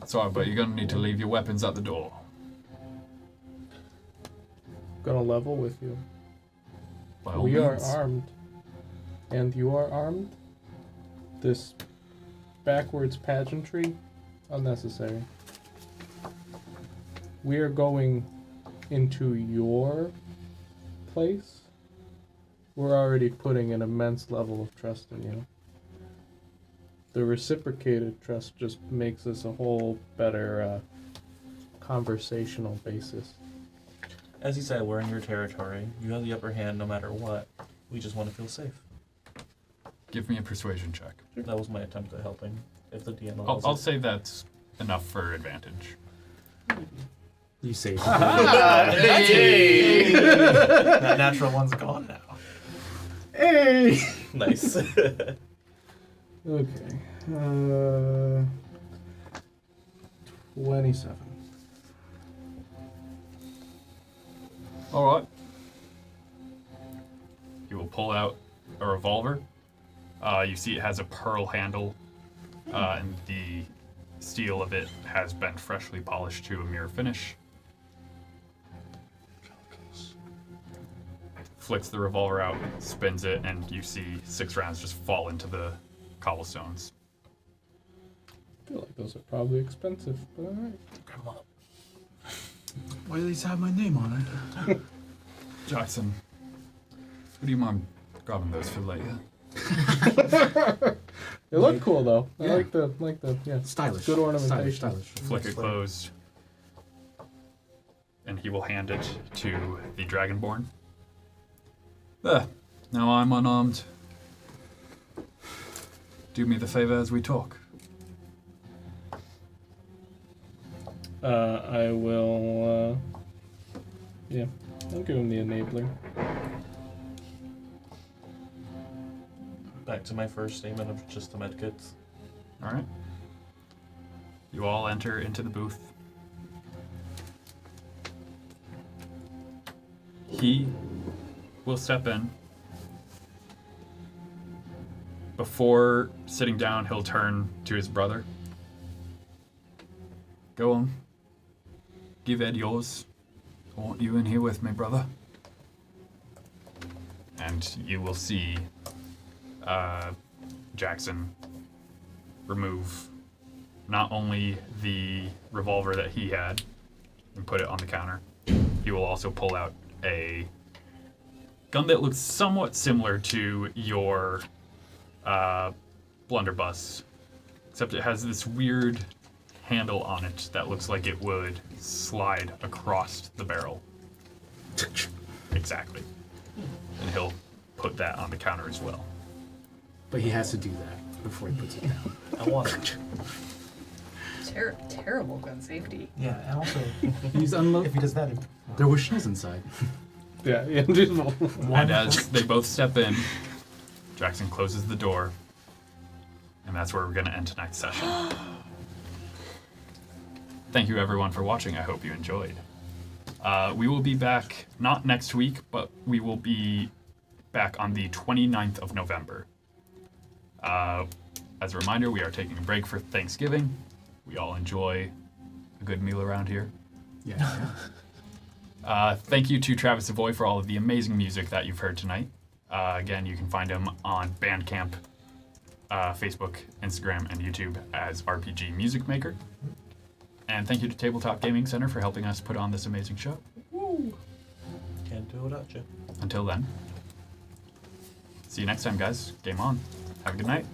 Sorry, but you're gonna need to leave your weapons at the door. Gonna level with you. By all We are means. armed. And you are armed? This backwards pageantry? Unnecessary. We are going into your place. We're already putting an immense level of trust in you. The reciprocated trust just makes us a whole better conversational basis. As you said, we're in your territory. You have the upper hand no matter what. We just want to feel safe. Give me a persuasion check. That was my attempt at helping. If the DM I'll allows it. say that's enough for advantage. You say Hey! That natural one's gone now. Hey! Nice. Okay. 27. Alright. You will pull out a revolver. You see it has a pearl handle, and the steel of it has been freshly polished to a mirror finish. Flicks the revolver out, spins it, and you see 6 rounds just fall into the cobblestones. I feel like those are probably expensive, but alright. Come up. Why do these have my name on it? Jackson, would you mind grabbing those for later? They look cool though. I Yeah. like the yeah. Stylish. Good ornamentation. Stylish. Flick it closed, and he will hand it to the Dragonborn. There, now I'm unarmed. Do me the favor as we talk. I will yeah. I'll give him the enabler. Back to my first statement of just the medkits. All right. You all enter into the booth. He will step in. Before sitting down, he'll turn to his brother. Go on. Give Ed yours. I want you in here with me, brother. And you will see Jackson remove not only the revolver that he had and put it on the counter, he will also pull out a gun that looks somewhat similar to your blunderbuss, except it has this weird handle on it that looks like it would slide across the barrel. Exactly. And he'll put that on the counter as well. But he has to do that before he puts it down. I want it. Terrible gun safety. Yeah, and also, He's if unloaded. he does that, There were shells inside. Yeah, yeah. Just And as they both step in, Jackson closes the door, and that's where we're going to end tonight's session. Thank you everyone for watching. I hope you enjoyed. We will be back, not next week, but we will be back on the 29th of November. As a reminder, we are taking a break for Thanksgiving. We all enjoy a good meal around here. Yeah. Thank you to Travis Savoy for all of the amazing music that you've heard tonight. Again, you can find him on Bandcamp, Facebook, Instagram, and YouTube as RPG Music Maker. And thank you to Tabletop Gaming Center for helping us put on this amazing show. Can't do it without you. Until then, see you next time, guys. Game on. Have a good night.